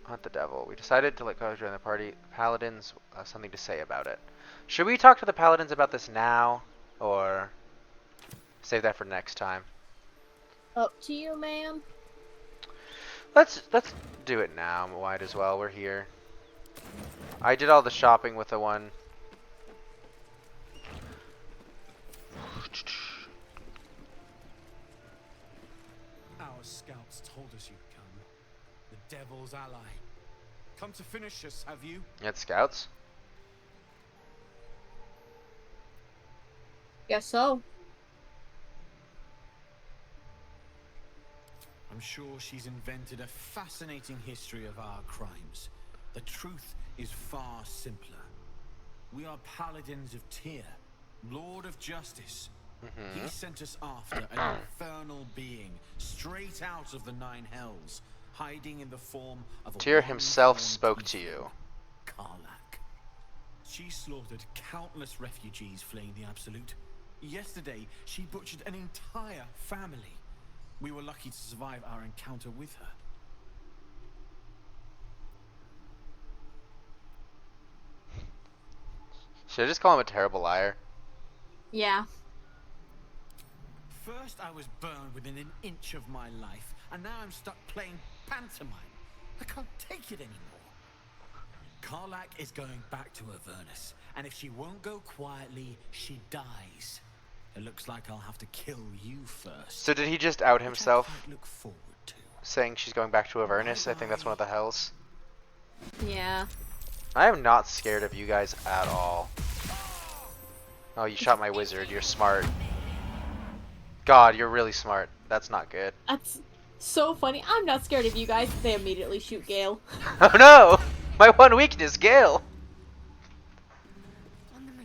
Hunt the devil. We decided to let go join the party. The paladins have something to say about it. Should we talk to the paladins about this now, or save that for next time? Up to you, ma'am. Let's do it now. Might as well. We're here. I did all the shopping with the one. Our scouts told us you'd come. The devil's ally. Come to finish us, have you? You had scouts? Guess so. I'm sure she's invented a fascinating history of our crimes. The truth is far simpler. We are paladins of Tyr, Lord of Justice. He sent us after an infernal being straight out of the Nine Hells, hiding in the form of a Tyr himself one-horned spoke to tiefling, you. Karlach. She slaughtered countless refugees fleeing the Absolute. Yesterday, she butchered an entire family. We were lucky to survive our encounter with her. Should I just call him a terrible liar? Yeah. First, I was burned within an inch of my life, and now I'm stuck playing pantomime. I can't take it anymore. Karlach is going back to Avernus, and if she won't go quietly, she dies. It looks like I'll have to kill you first. So did he just out which I himself, quite look forward to. saying she's going back to Avernus? I think that's one of the hells. Yeah. I am not scared of you guys at all. Oh, you shot my wizard. You're smart. God, you're really smart. That's not good. That's so funny. I'm not scared of you guys. They immediately shoot Gale. Oh no! My one weakness, Gale!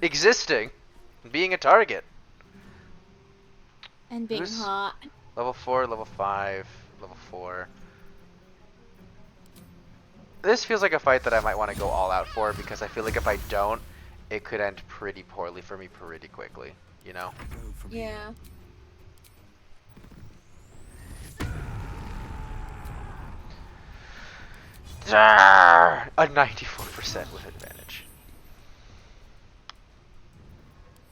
Existing. Being a target. And being Who's- hot. Level 4, level 5, level 4. This feels like a fight that I might want to go all out for, because I feel like if I don't, it could end pretty poorly for me pretty quickly, you know? Go from here. Yeah. A 94% with advantage.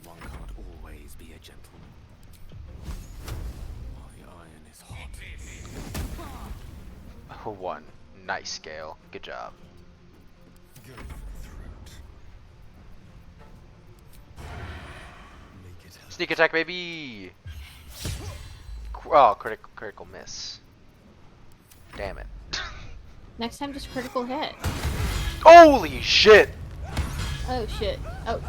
One can't always be a gentleman. While the iron is hot. 1. Nice, Gale. Good job. Go for the throat. Make it hurt. Sneak attack, baby! Oh, critical miss. Damn it. Next time, just critical hit. Holy shit! Oh shit. Oh.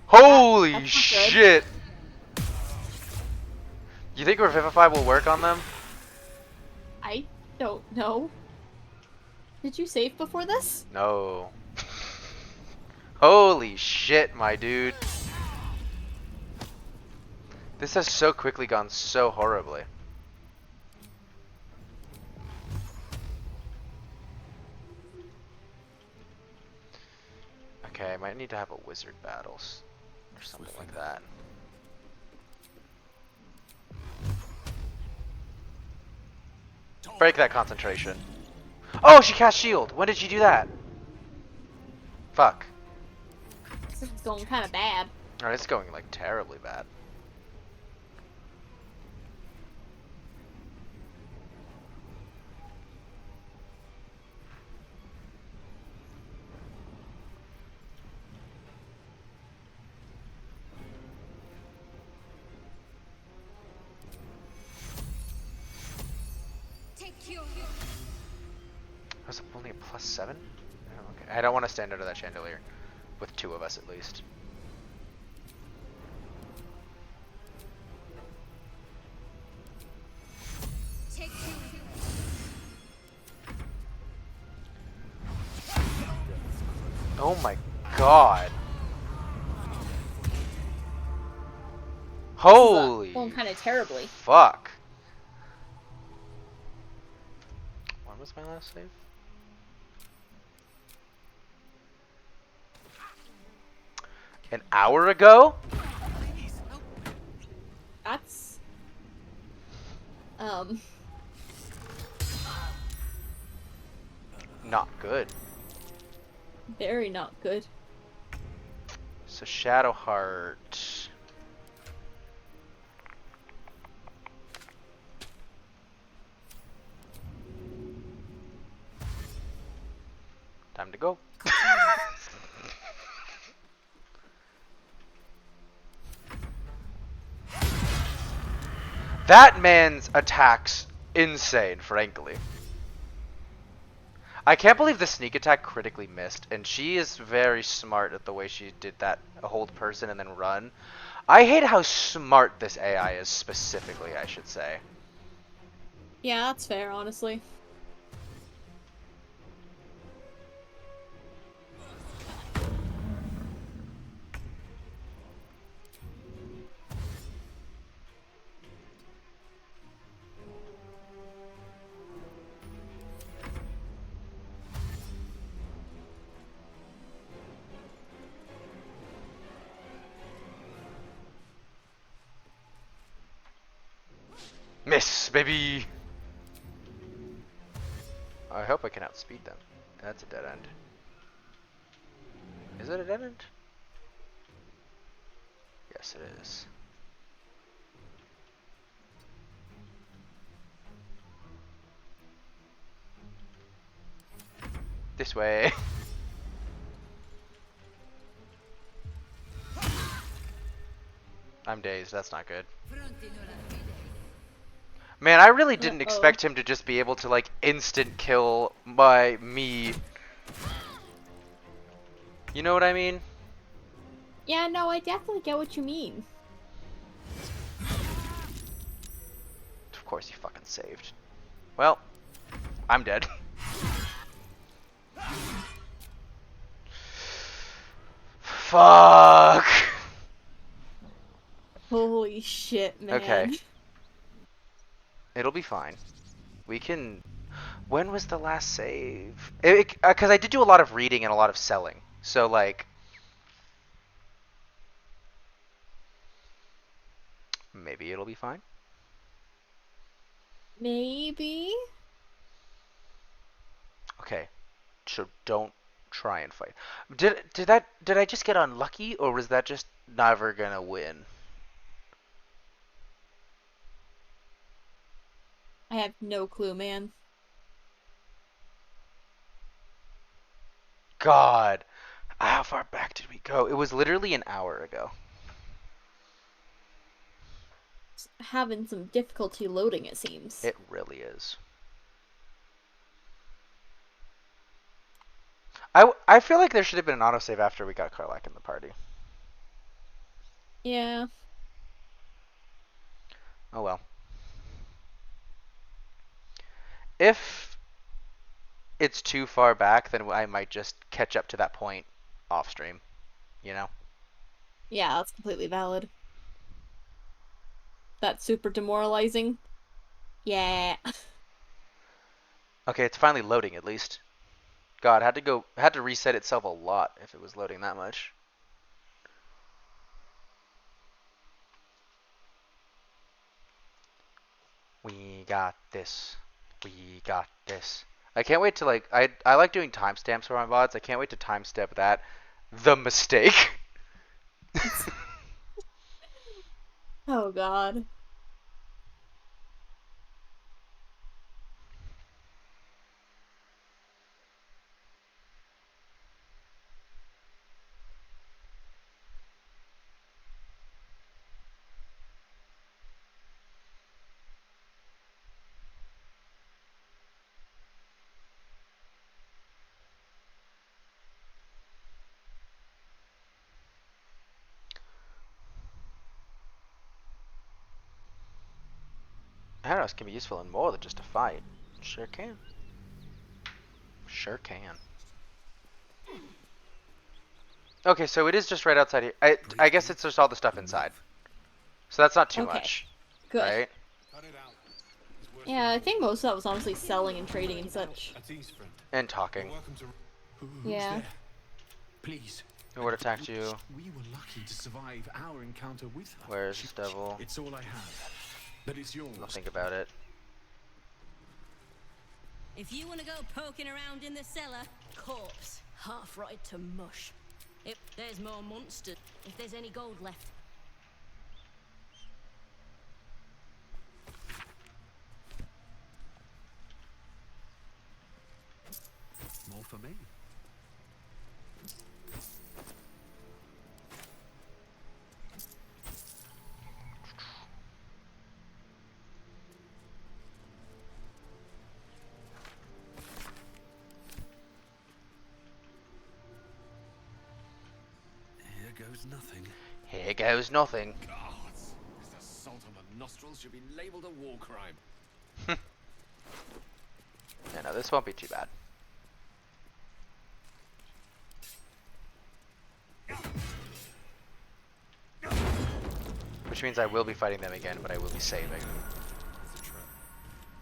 Holy That's not good. shit! You think Revivify will work on them? I don't know. Did you save before this? No. Holy shit, my dude. This has so quickly gone so horribly. Okay, I might need to have a wizard battles or something like that. Break that concentration. Oh, she cast shield. When did she do that? Fuck. This is going kind of bad. Alright, it's going like terribly bad. Was it only a +7? Oh, okay. I don't want to stand under that chandelier. With 2 of us at least. Oh my god. Holy Going kind of terribly. fuck. When was my last save? An hour ago? That's Not good. very not good. So Shadowheart. Time to go. That man's attacks insane, frankly. I can't believe the sneak attack critically missed, and she is very smart at the way she did that, hold person and then run. I hate how smart this AI is specifically, I should say. Yeah, that's fair, honestly. Miss, baby! I hope I can outspeed them. That's a dead end. Is it a dead end? Yes, it is. This way. I'm dazed, that's not good. Man, I really didn't expect him to just be able to, like, instant kill me. You know what I mean? Yeah, no, I definitely get what you mean. Of course you fucking saved. Well, I'm dead. Fuck! Holy shit, man. Okay. It'll be fine. We can... When was the last save? Because I did do a lot of reading and a lot of selling. So, like... Maybe it'll be fine. Maybe? Okay. So don't try and fight. Did I just get unlucky, or was that just never gonna win? I have no clue, man. God. How far back did we go? It was literally an hour ago. Having some difficulty loading, it seems. It really is. I feel like there should have been an autosave after we got Karlach in the party. Yeah. Oh well. If it's too far back, then I might just catch up to that point off stream. You know? Yeah, that's completely valid. That's super demoralizing. Yeah. Okay, it's finally loading at least. God, had to reset itself a lot if it was loading that much. We got this. We got this. I can't wait to like I like doing timestamps for my VODs. I can't wait to timestamp that. The mistake. Oh god. Arrows can be useful in more than just a fight. Sure can. Sure can. Okay, so it is just right outside here. I guess it's just all the stuff inside. So that's not too much. Good. Right? Yeah, I think most of that was honestly selling and trading and such. And talking. Yeah. Please. Who would attacked you? We were lucky to survive our encounter with her. Where is this devil? It's all I have. But it's yours. I'll think about it. If you want to go poking around in the cellar, corpse, half rotted to mush. If there's more monsters, if there's any gold left. More for me. goes nothing. Here goes nothing. God, this assault on the nostrils should be labeled a war crime. Yeah, no, this won't be too bad. Which means I will be fighting them again, but I will be saving. It's a trap.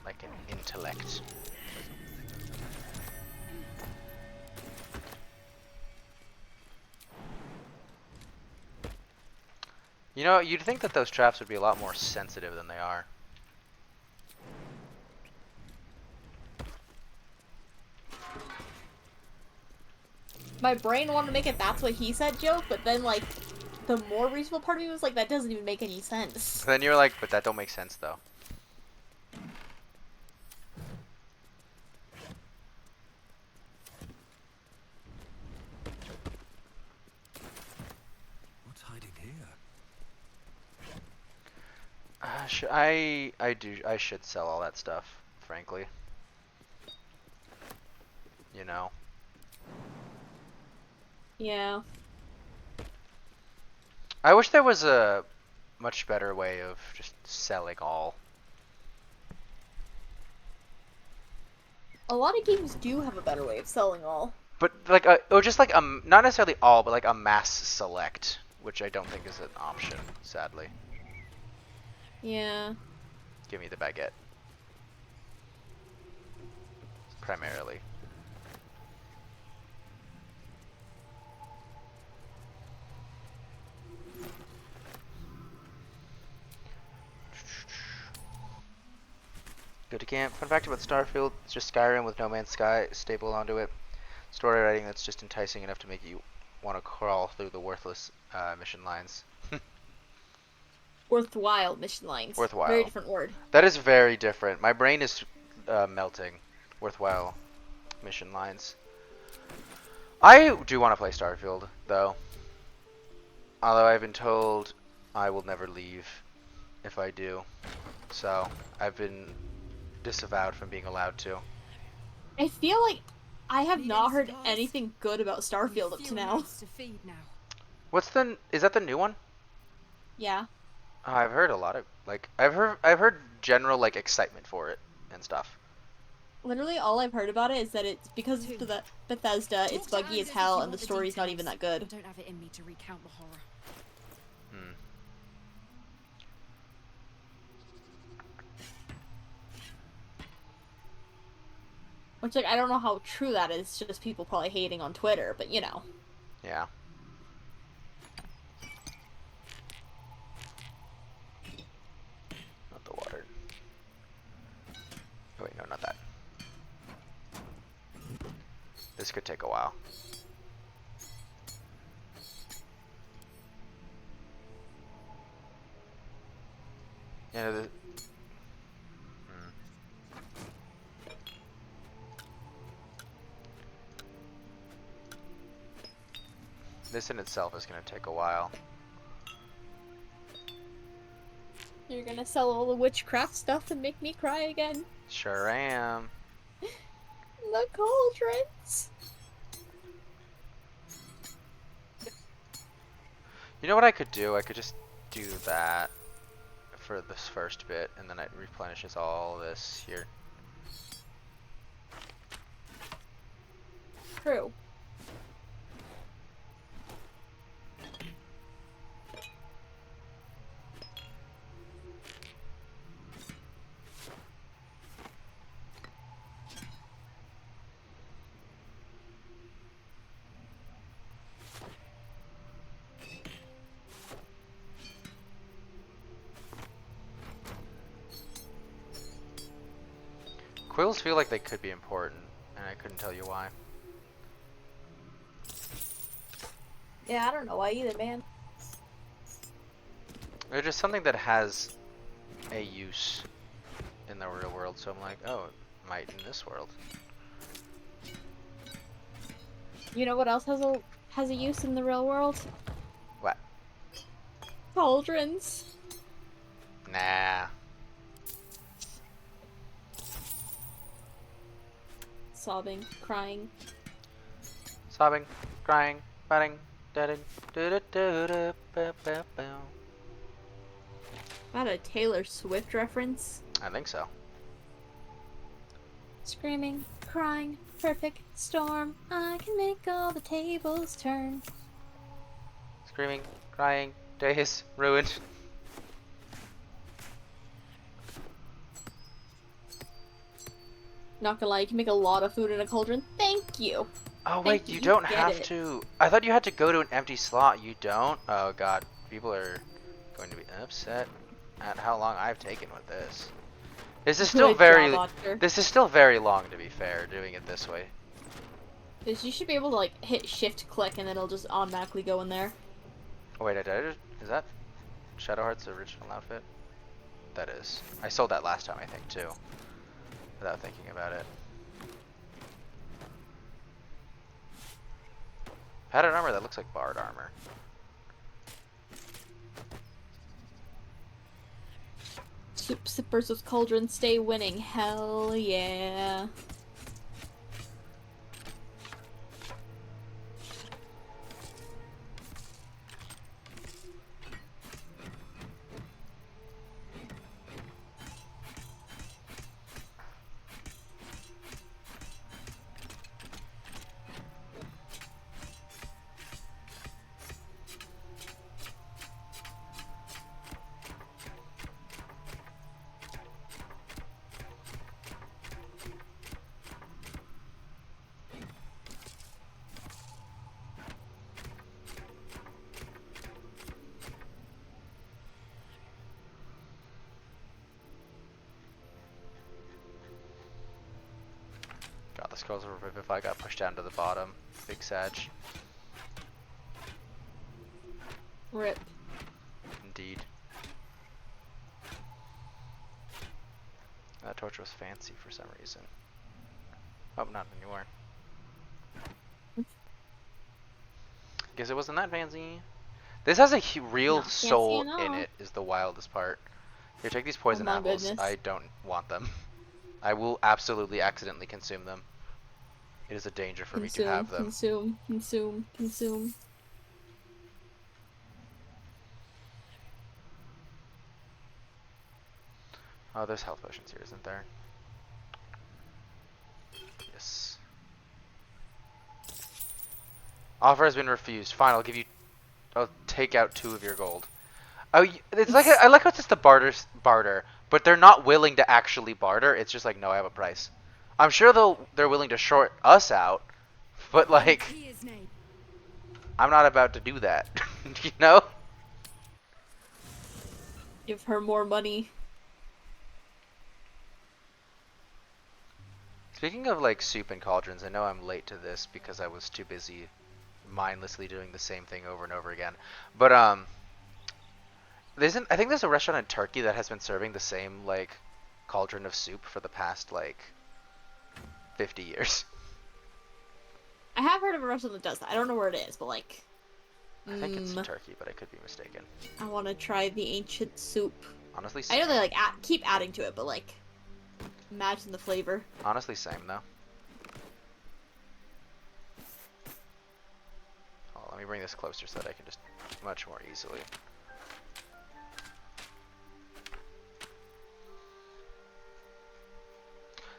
Like an intellect. You know, you'd think that those traps would be a lot more sensitive than they are. My brain wanted to make it "that's what he said" joke, but then like the more reasonable part of me was like, that doesn't even make any sense. Then you're like, but that don't make sense though. What's hiding here? I should sell all that stuff, frankly. You know. Yeah. I wish there was a much better way of just selling all. A lot of games do have a better way of selling all. But like or just like not necessarily all, but like a mass select, which I don't think is an option, sadly. Yeah. Give me the baguette. Primarily. Go to camp. Fun fact about Starfield, it's just Skyrim with No Man's Sky stapled onto it. Story writing that's just enticing enough to make you want to crawl through the worthless mission lines. Worthwhile mission lines. Worthwhile. Very different word. That is very different. My brain is melting. Worthwhile mission lines. I do want to play Starfield, though. Although I've been told I will never leave if I do. So, I've been disavowed from being allowed to. I feel like I have not heard anything good about Starfield up to now. Is that the new one? Yeah. I've heard a lot of I've heard general like excitement for it and stuff. Literally all I've heard about it is that it's because of the Bethesda, it's buggy as hell, and the story's not even that good. I don't have it in me to recount the horror. Which, like, I don't know how true that is, just people probably hating on Twitter, but you know. Yeah. Not the water. Oh wait, no, not that. This could take a while. Yeah, this in itself is going to take a while. You're gonna sell all the witchcraft stuff and make me cry again. Sure am. The cauldrons. You know what I could do? I could just do that for this first bit, and then it replenishes all this here. True. Quills feel like they could be important, and I couldn't tell you why. Yeah, I don't know why either, man. They're just something that has a use in the real world, so I'm like, oh, it might in this world. You know what else has a use in the real world? What? Cauldrons. Nah. Sobbing, crying. Sobbing, crying, fighting, That a Taylor Swift reference? I think so. Screaming, crying, perfect storm. I can make all the tables turn. Screaming, crying, days ruined. Not gonna lie, you can make a lot of food in a cauldron. Thank you. Oh wait, you don't have to. I thought you had to go to an empty slot. You don't? Oh god, people are going to be upset at how long I've taken with this. This is still This is still very long, to be fair, doing it this way. You should be able to like hit shift click and then it'll just automatically go in there. Oh wait, is that Shadowheart's original outfit? That is. I sold that last time, I think, too. Without thinking about it. Padded armor that looks like Bard armor. Soup sippers with cauldrons stay winning. Hell yeah. The scrolls of Revivify got pushed down to the bottom. Big Sag. Rip. Indeed. That torch was fancy for some reason. Oh, not anymore. Guess it wasn't that fancy. This has a real soul in it, is the wildest part. Here, take these poison apples. Goodness. I don't want them. I will absolutely accidentally consume them. It is a danger for me to have them. Consume. Oh, there's health potions here, isn't there? Yes. Offer has been refused. Fine, I'll give you. I'll take out 2 of your gold. Oh, it's like I like how it's just the barter, but they're not willing to actually barter. It's just like, no, I have a price. I'm sure they're willing to short us out, but like, I'm not about to do that. You know? Give her more money. Speaking of like soup and cauldrons, I know I'm late to this because I was too busy mindlessly doing the same thing over and over again. But I think there's a restaurant in Turkey that has been serving the same like cauldron of soup for the past like 50 years. I have heard of a restaurant that does that. I don't know where it is, but like... I think it's in Turkey, but I could be mistaken. I want to try the ancient soup. Honestly, same. I know they like keep adding to it, but like... Imagine the flavor. Honestly, same though. Oh, let me bring this closer so that I can just much more easily.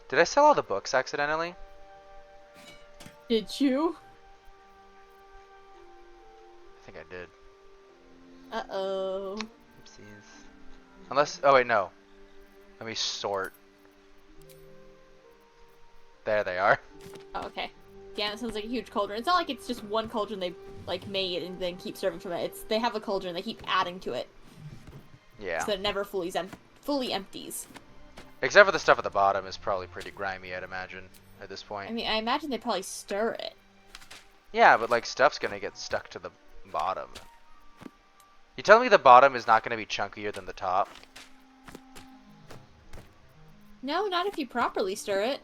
Did I sell all the books accidentally? Did you? I think I did. Uh-oh. Oopsies. Unless, oh wait, no. Let me sort. There they are. Oh, okay. Yeah, it sounds like a huge cauldron. It's not like it's just one cauldron they like made and then keep serving from it. They have a cauldron, they keep adding to it. Yeah. So it never fully empties. Except for the stuff at the bottom is probably pretty grimy, I'd imagine, at this point. I mean, I imagine they probably stir it. Yeah, but like stuff's gonna get stuck to the bottom. You telling me the bottom is not gonna be chunkier than the top? No, not if you properly stir it.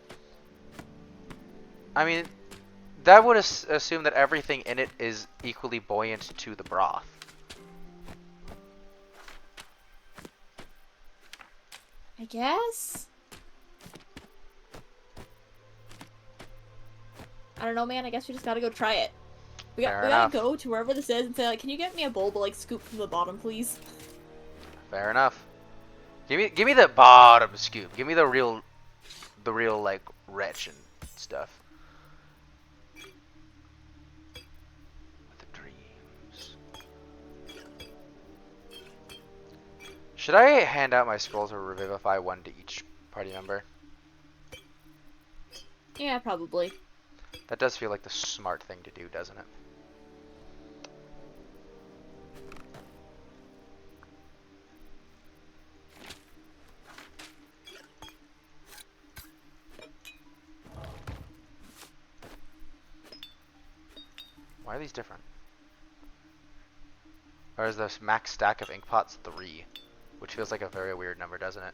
I mean, that would assume that everything in it is equally buoyant to the broth. I guess? I don't know, man. I guess we just gotta go try it. We Fair gotta enough. go to wherever this is and say, like, can you get me a bowl, but, like, scoop from the bottom, please? Fair enough. Give me the bottom scoop. Give me the real like wretch and stuff. The dreams. Should I hand out my scrolls or revivify one to each party member? Yeah, probably. That does feel like the smart thing to do, doesn't it? Why are these different? Or is this max stack of ink pots 3? Which feels like a very weird number, doesn't it?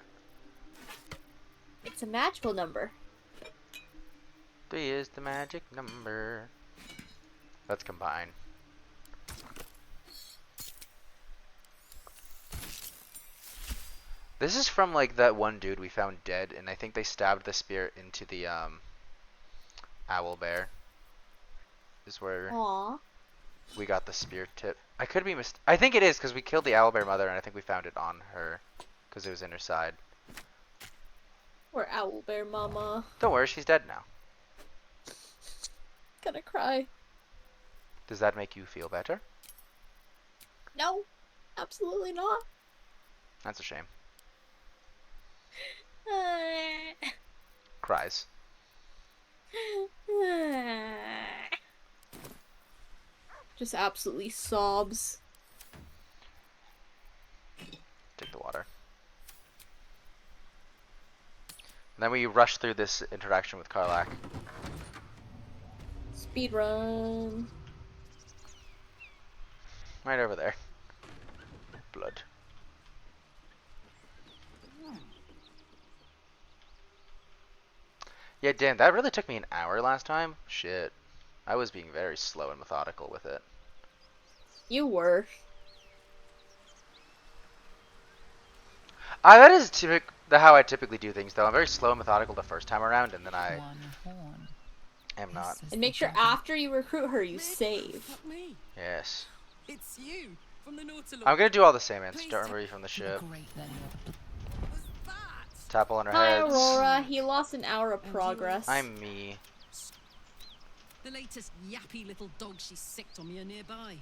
It's a magical number. 3 is the magic number. Let's combine. This is from like that one dude we found dead, and I think they stabbed the spear into the owl bear. Is where Aww. we got the spear tip. I could be I think it is because we killed the owlbear mother, and I think we found it on her because it was in her side. Poor owlbear mama. Don't worry, she's dead now. Gonna cry. Does that make you feel better? No, absolutely not. That's a shame. Cries. Just absolutely sobs. Take the water. And then we rush through this interaction with Karlach. Speed run. Right over there. Blood. Yeah, damn, that really took me an hour last time. Shit. I was being very slow and methodical with it. You were. That is how I typically do things, though. I'm very slow and methodical the first time around, and then I am not. And make sure after you recruit her, you save. Fuck me. Yes. It's you from the Nautilus. I'm gonna do all the same, and start remove you from the ship. What's that? Tap all on our Hi, heads. Aurora. He lost an hour of progress. I'm me. The latest yappy little dog she sicked on me are nearby.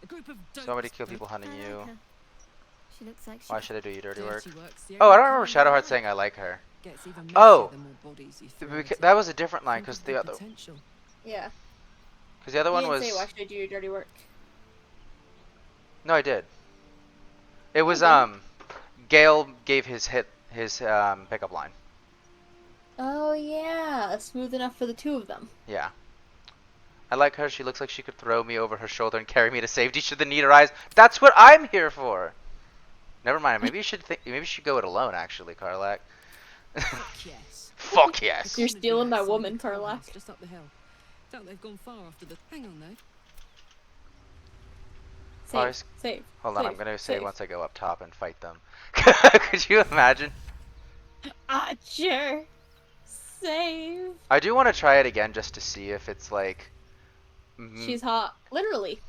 A group of Somebody kill people hunting you. She looks like Why should I do your dirty work? Dirty Oh, I don't remember Shadowheart saying I like her. Oh! That was a different line, because the other... Yeah. Because the other one You was... didn't say, why should I do your dirty work? No, I did. It was, Gale gave his pickup line. Oh, yeah. Smooth enough for the two of them. Yeah. I like her. She looks like she could throw me over her shoulder and carry me to safety should the need arise. That's what I'm here for! Never mind. Maybe you should maybe you should go it alone, actually, Karlach. Yes. Fuck yes. You're stealing my woman, Karlach. Just up the hill. Doubt they've gone far after the. Hang on though. Save. Save. Hold on, Save. I'm gonna save Save. once I go up top and fight them. Could you imagine? Ah, sure. Save. I do want to try it again just to see if it's like. She's hot. Literally.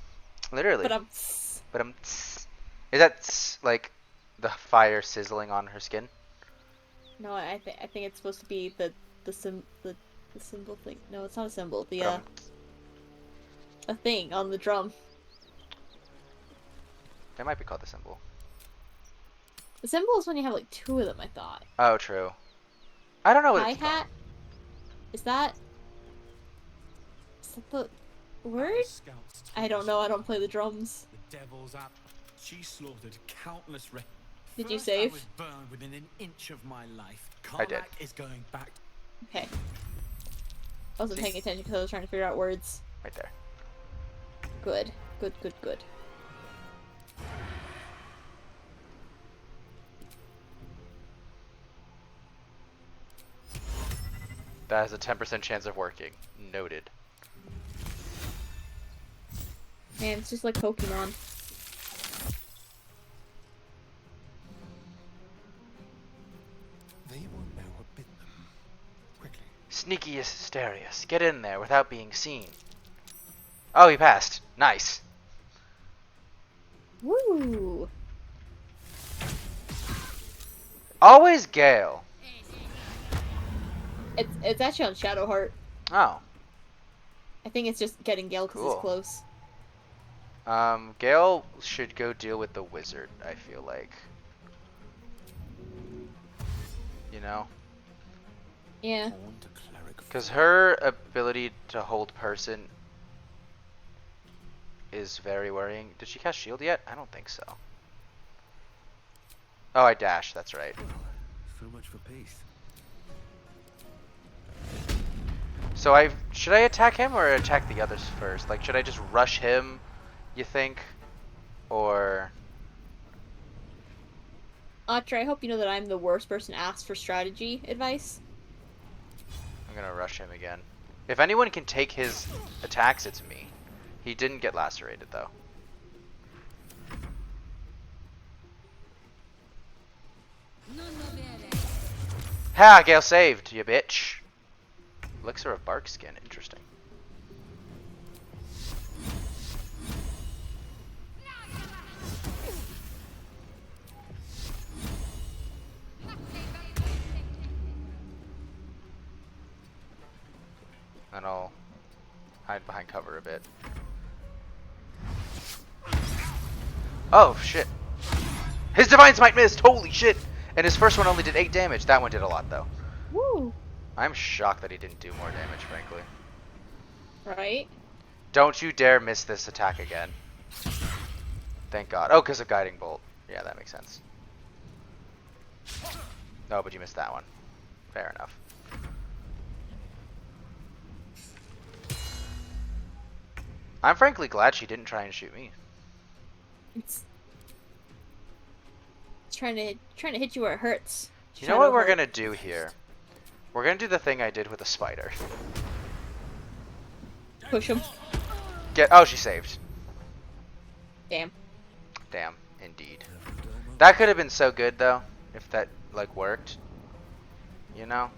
Literally. But Is that like the fire sizzling on her skin? No, I think it's supposed to be the symbol thing. No, it's not a symbol. The a thing on the drum. It might be called the symbol. The symbol is when you have like two of them. I thought. Oh, true. I don't know what it's Hi-hat? called. Is that the word? I don't know. I don't play the drums. The devil's app. She slaughtered countless Did you First save? I was burned within an inch of my life. I did. Karlach is going back. Okay. I wasn't paying attention because I was trying to figure out words. Right there. Good. Good, good, good. That has a 10% chance of working. Noted. Man, it's just like Pokemon. They won't know what bit them. Quickly. Sneaky Asterius, get in there without being seen. Oh, he passed. Nice. Woo! Always Gale. It's actually on Shadowheart. Oh. I think it's just getting Gale because Cool. it's close. Gale should go deal with the wizard, I feel like. You know? Yeah. Because her ability to hold person is very worrying. Did she cast shield yet? I don't think so. Oh, I dashed, that's right. So much for peace. So should I attack him or attack the others first? Like, should I just rush him, you think? Or... Atra, I hope you know that I'm the worst person asked for strategy advice. I'm gonna rush him again. If anyone can take his attacks, it's me. He didn't get lacerated, though. Ha! Gale saved, you bitch. Elixir of bark skin, interesting. And I'll hide behind cover a bit. Oh shit! His Divine Smite missed! Holy shit! And his first one only did 8 damage. That one did a lot though. Woo! I'm shocked that he didn't do more damage, frankly. Right? Don't you dare miss this attack again. Thank God. Oh, because of Guiding Bolt. Yeah, that makes sense. No, but you missed that one. Fair enough. I'm frankly glad she didn't try and shoot me. It's trying to hit you where it hurts. You know what we're gonna do here? We're gonna do the thing I did with the spider. Push him. Oh, she saved. Damn. Damn, indeed. That could have been so good though, if that like worked. You know?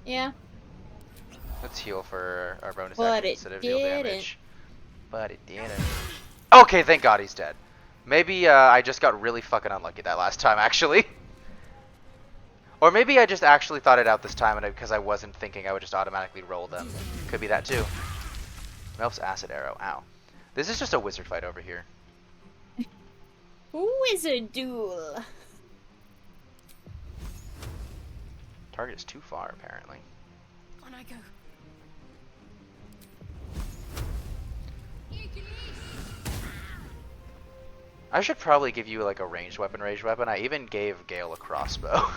Yeah. Let's heal for our bonus But action it instead of heal didn't. damage. But it didn't. Okay, thank God he's dead. Maybe I just got really fucking unlucky that last time, actually. Or maybe I just actually thought it out this time, and because I wasn't thinking I would just automatically roll them. Could be that too. Melf's acid arrow. Ow. This is just a wizard fight over here. Wizard duel. Target is too far, apparently. On I go. I should probably give you like a ranged weapon. I even gave Gale a crossbow.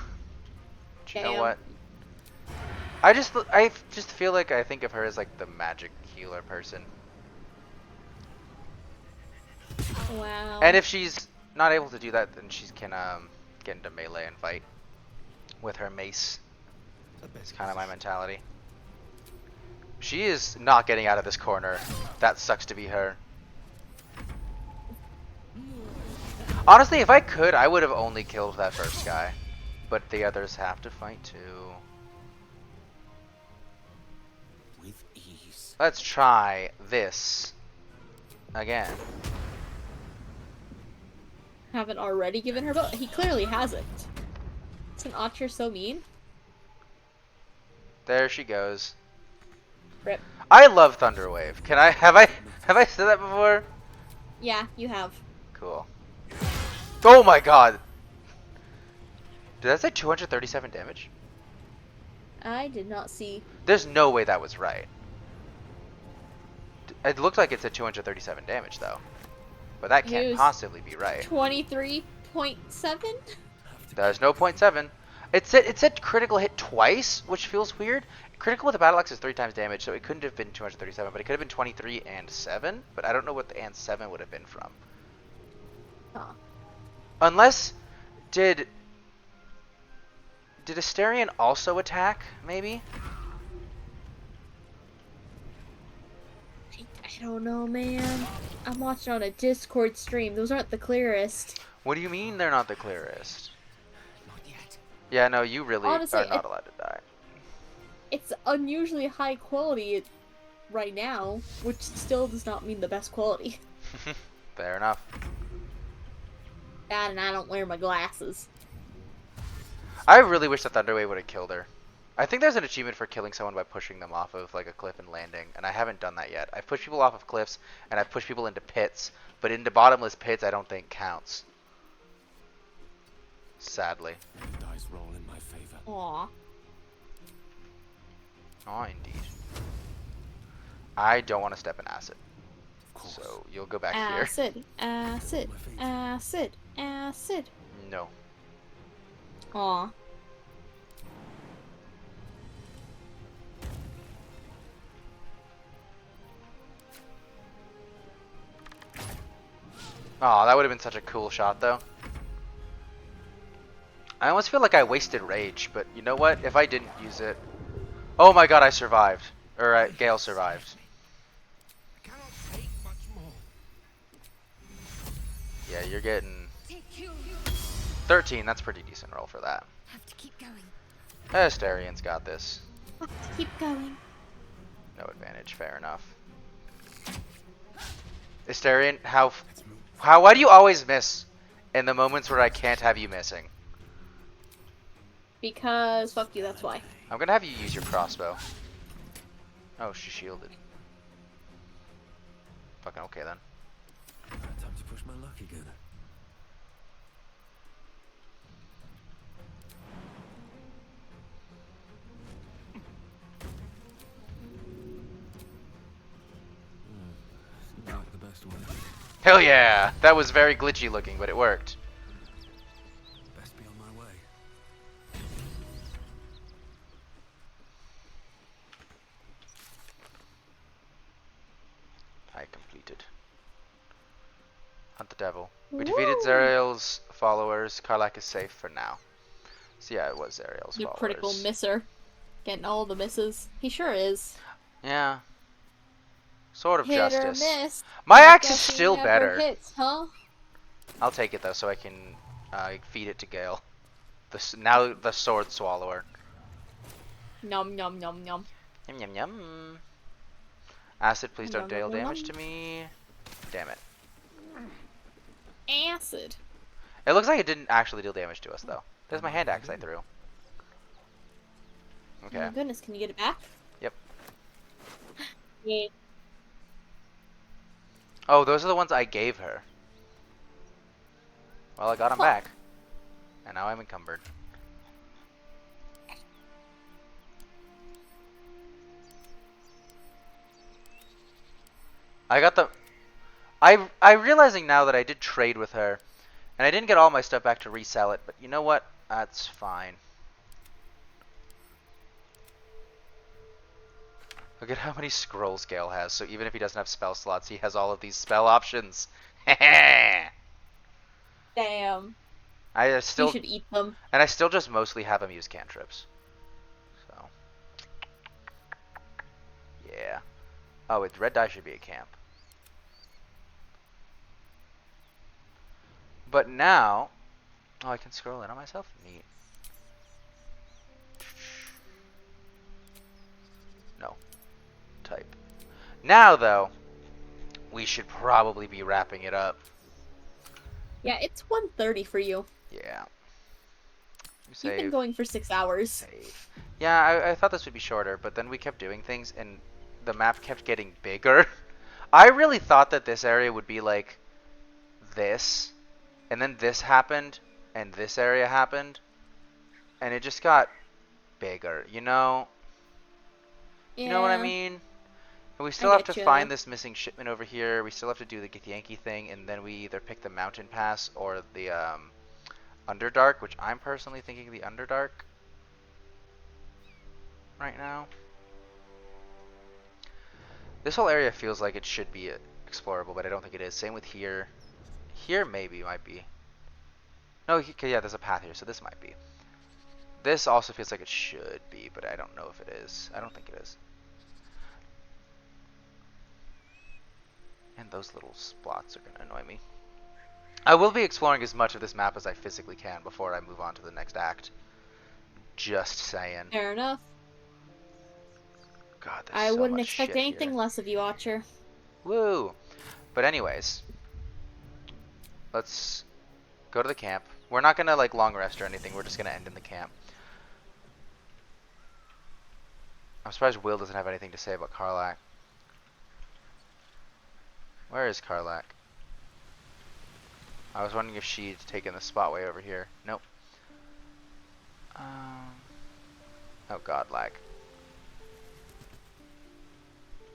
But you know Damn. what? I just feel like I think of her as like the magic healer person. Wow. And if she's not able to do that, then she can get into melee and fight with her mace. It's kind of my mentality. She is not getting out of this corner. That sucks to be her. Honestly, if I could, I would have only killed that first guy. But the others have to fight too. With ease. Let's try this again. Haven't already given her bow? He clearly hasn't. Isn't Atra so mean? There she goes. Rip. I love Thunderwave. Have I said that before? Yeah, you have. Cool. Oh my god. Did that say 237 damage? I did not see. There's no way that was right. It looked like it said 237 damage though. But that can't Use possibly be right. 23.7? There's no 0.7. It said critical hit twice, which feels weird. Critical with a battle axe is 3 times damage, so it couldn't have been 237, but it could have been 23 and 7, but I don't know what the and 7 would have been from. Huh. Unless did Asterion also attack, maybe? I don't know, man. I'm watching on a Discord stream. Those aren't the clearest. What do you mean they're not the clearest? Not yet. Yeah, no, you really Honestly, are not allowed to die. It's unusually high quality. right now, which still does not mean the best quality. Fair enough. That and I don't wear my glasses. I really wish the Thunderwave would have killed her. I think there's an achievement for killing someone by pushing them off of like a cliff and landing, and I haven't done that yet. I've pushed people off of cliffs, and I've pushed people into pits, but into bottomless pits I don't think counts. Sadly. Dice roll in my favor. Aw. Oh, indeed. I don't want to step in acid. So you'll go back here. Acid, acid, acid, acid. No. Aw. Oh, that would have been such a cool shot, though. I almost feel like I wasted rage, but you know what? If I didn't use it... Oh my god, I survived. Or, Gale survived. I cannot take much more. Yeah, you're getting... 13, that's pretty decent roll for that. Have to keep going. Asterian's got this. Keep going. No advantage, fair enough. Asterian, why do you always miss in the moments where I can't have you missing? Because fuck you, that's why. I'm gonna have you use your crossbow. Oh, she shielded. Fucking okay then. Time to push my luck again. Not the best way. Hell yeah! That was very glitchy looking, but it worked. Best be on my way. I completed. Hunt the devil. We defeated Zariel's followers. Karlach is safe for now. So yeah, it was Zariel's You followers. critical misser. Getting all the misses. He sure is. Yeah. Sword of Hit Justice. or miss. My axe is Guess he still never better. Hits, huh? I'll take it though, so I can feed it to Gale. Now the sword swallower. Nom nom nom nom. Yum yum yum. Acid, please don't Nom, deal nom, nom, damage nom. to me. Damn it. Acid. It looks like it didn't actually deal damage to us though. There's my hand axe I threw. Oh Okay. my goodness, can you get it back? Yep. Yeah. Oh, those are the ones I gave her. Well, I got them back. And now I'm encumbered. I got the... I'm realizing now that I did trade with her. And I didn't get all my stuff back to resell it. But you know what? That's fine. Look at how many scrolls Gale has. So even if he doesn't have spell slots, he has all of these spell options. Damn. I still... You should eat them. And I still just mostly have him use cantrips. So. Yeah. Oh, wait, the red dye should be a camp. But now... Oh, I can scroll in on myself? Neat. No. Type. Now, though, we should probably be wrapping it up. Yeah, it's 1:30 for you. Yeah. You've been going for 6 hours. Save. Yeah, I thought this would be shorter, but then we kept doing things, and the map kept getting bigger. I really thought that this area would be like this, and then this happened, and this area happened, and it just got bigger, you know? Yeah. You know what I mean? And we still I have to getcha. find this missing shipment over here. We still have to do the Githyanki thing, and then we either pick the Mountain Pass or the Underdark, which I'm personally thinking the Underdark right now. This whole area feels like it should be explorable, but I don't think it is. Same with here. Here maybe might be. No, yeah, there's a path here, so this might be. This also feels like it should be, but I don't know if it is. I don't think it is. And those little spots are going to annoy me. I will be exploring as much of this map as I physically can before I move on to the next act. Just saying. Fair enough. God, there's I so wouldn't much expect shit anything here. less of you, Watcher. Woo! But anyways, let's go to the camp. We're not gonna like long rest or anything. We're just gonna end in the camp. I'm surprised Will doesn't have anything to say about Karlach. Where is Karlach? I was wondering if she'd taken the spot way over here. Nope. Oh god, lag.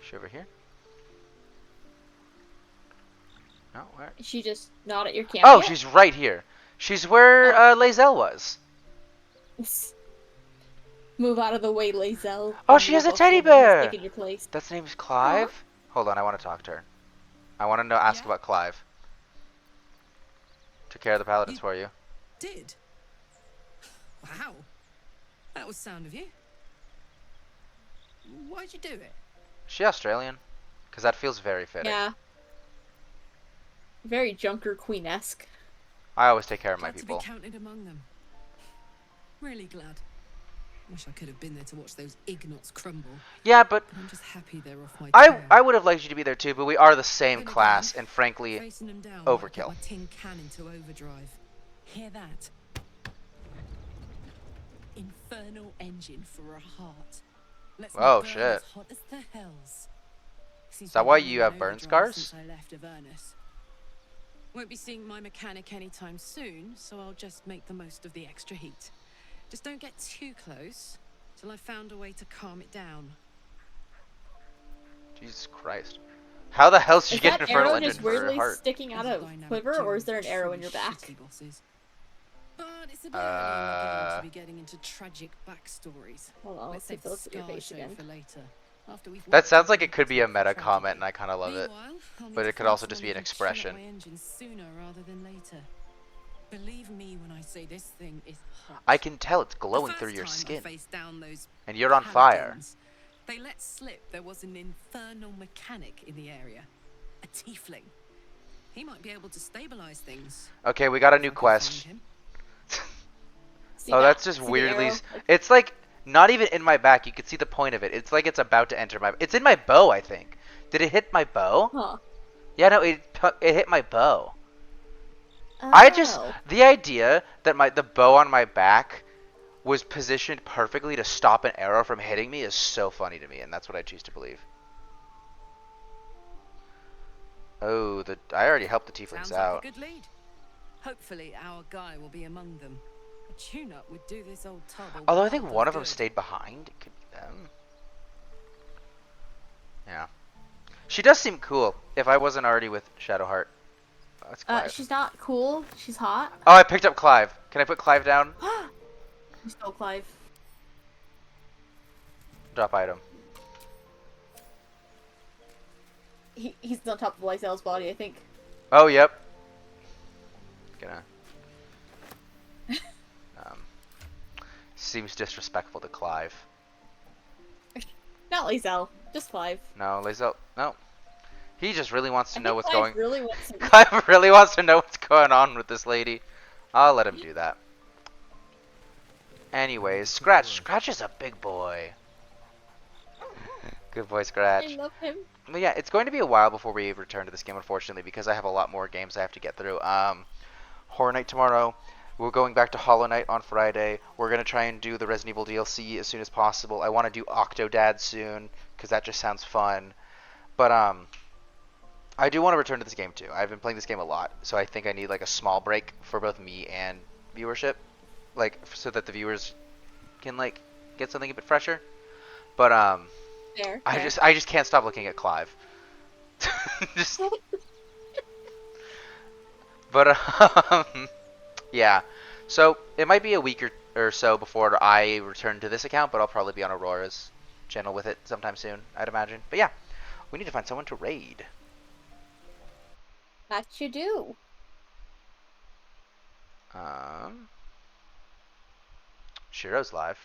Is she over here? No, where? Is she just not at your camp Oh, yet? she's right here. She's where Lae'zel was. Move out of the way, Lae'zel. Oh, she has a teddy Woman has bear! taken your place. That's name's Clive? Hold on, I want to talk to her. I want to ask about Clive. Took care of the paladins for you. Did? Wow. That was sound of you. Why'd you do it? Is she Australian? Because that feels very fitting. Yeah. Very Junker Queen-esque. I always take care of my Glad people. to be counted among them. Really glad. Wish I could have been there to watch those ignots crumble. Yeah, but I'm just happy they're off my I tail. would have liked you to be there too, but we are the same Then class, again, and frankly, facing them down might put overkill. my tin can into overdrive. Hear that? Infernal engine for a heart. Lets me Oh, burn shit. as hot as the hells. Seems Is that to be why running you on have burn overdrive scars? since I left Avernus. Won't be seeing my mechanic anytime soon, so I'll just make the most of the extra heat. Just don't get too close till I've found a way to calm it down. Jesus Christ. How the hell did you Is get an that infernal arrow engine just for her weirdly heart? sticking out of quiver, or is there an arrow in your back? But it's a bit early in the game to be getting into tragic backstories. Hold on, let's save take a the look at your scar face show again. for later. After we've That worked sounds out like the it could be a motive meta for comment, and tragedy. I kind of love it. Meanwhile, I'll But need it could to also find just be an someone who can tune up expression. my engine sooner rather than later. Believe me when I say this thing is hot. I can tell it's The glowing first through your time I skin. faced down those And you're on fire. paladins, they let slip there was an infernal mechanic in the area. A tiefling. He might be able to stabilize things. Okay, we got a new If I can quest. find him. See Oh, that? that's just See the weirdly... arrow? It's like, not even in my back. You can see the point of it. It's like it's about to enter my... It's in my bow, I think. Did it hit my bow? Huh. Yeah, no, it hit my bow. I just... Oh. The idea that the bow on my back was positioned perfectly to stop an arrow from hitting me is so funny to me, and that's what I choose to believe. Oh, I already helped the tieflings Sounds out. like a good lead. Hopefully our guy will be among them. A tune-up would do this old tub a Although I think world one of them good. stayed behind. It could be them. Yeah. She does seem cool, if I wasn't already with Shadowheart. That's Clive. She's not cool. She's hot. Oh, I picked up Clive. Can I put Clive down? You stole Clive. Drop item. He's on top of Lysel's body, I think. Oh, yep. Gonna... Seems disrespectful to Clive. Not Lysel, just Clive. No, Lae'zel... No. He just really wants to know what's Clive going... really wants to... Clive really wants to know what's going on with this lady. I'll let him do that. Anyways, Scratch. Scratch is a big boy. Good boy, Scratch. I love him. But yeah, it's going to be a while before we return to this game, unfortunately, because I have a lot more games I have to get through. Horror Night tomorrow. We're going back to Hollow Knight on Friday. We're going to try and do the Resident Evil DLC as soon as possible. I want to do Octodad soon, because that just sounds fun. But, I do want to return to this game, too. I've been playing this game a lot, so I think I need, like, a small break for both me and viewership. Like, so that the viewers can, like, get something a bit fresher. But, Fair, I fair. just can't stop looking at Clive. Just... But yeah. So it might be a week or so before I return to this account, but I'll probably be on Aurora's channel with it sometime soon, I'd imagine. But yeah, we need to find someone to raid. That you do. Shiro's live.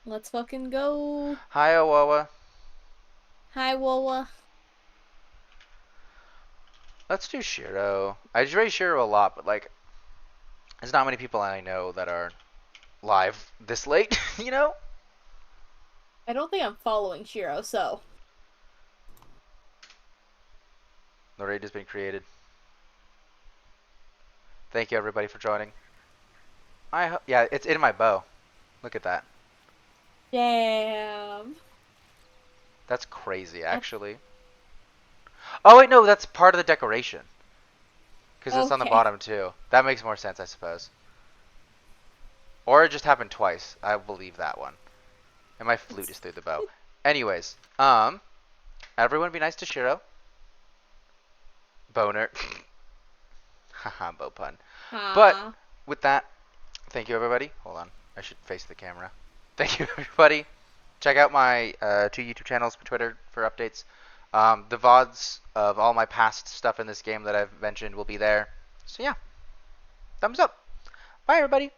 Let's fucking go. Hi, Owawa. Hi, Wawa. Let's do Shiro. I just raid Shiro a lot, but like, there's not many people I know that are live this late, you know? I don't think I'm following Shiro, so. The raid has been created. Thank you everybody for joining. Yeah, it's in my bow. Look at that. Damn. That's crazy, actually. Oh wait, no, that's part of the decoration. Because it's on the Okay. bottom too. That makes more sense, I suppose. Or it just happened twice. I believe that one. And my flute is through the bow. Anyways, everyone be nice to Shiro. Boner. Haha, bow pun. But with that, thank you everybody. Hold on, I should face the camera. Thank you everybody. Check out my 2 YouTube channels for Twitter for updates. The VODs of all my past stuff in this game that I've mentioned will be there. So yeah, thumbs up. Bye everybody.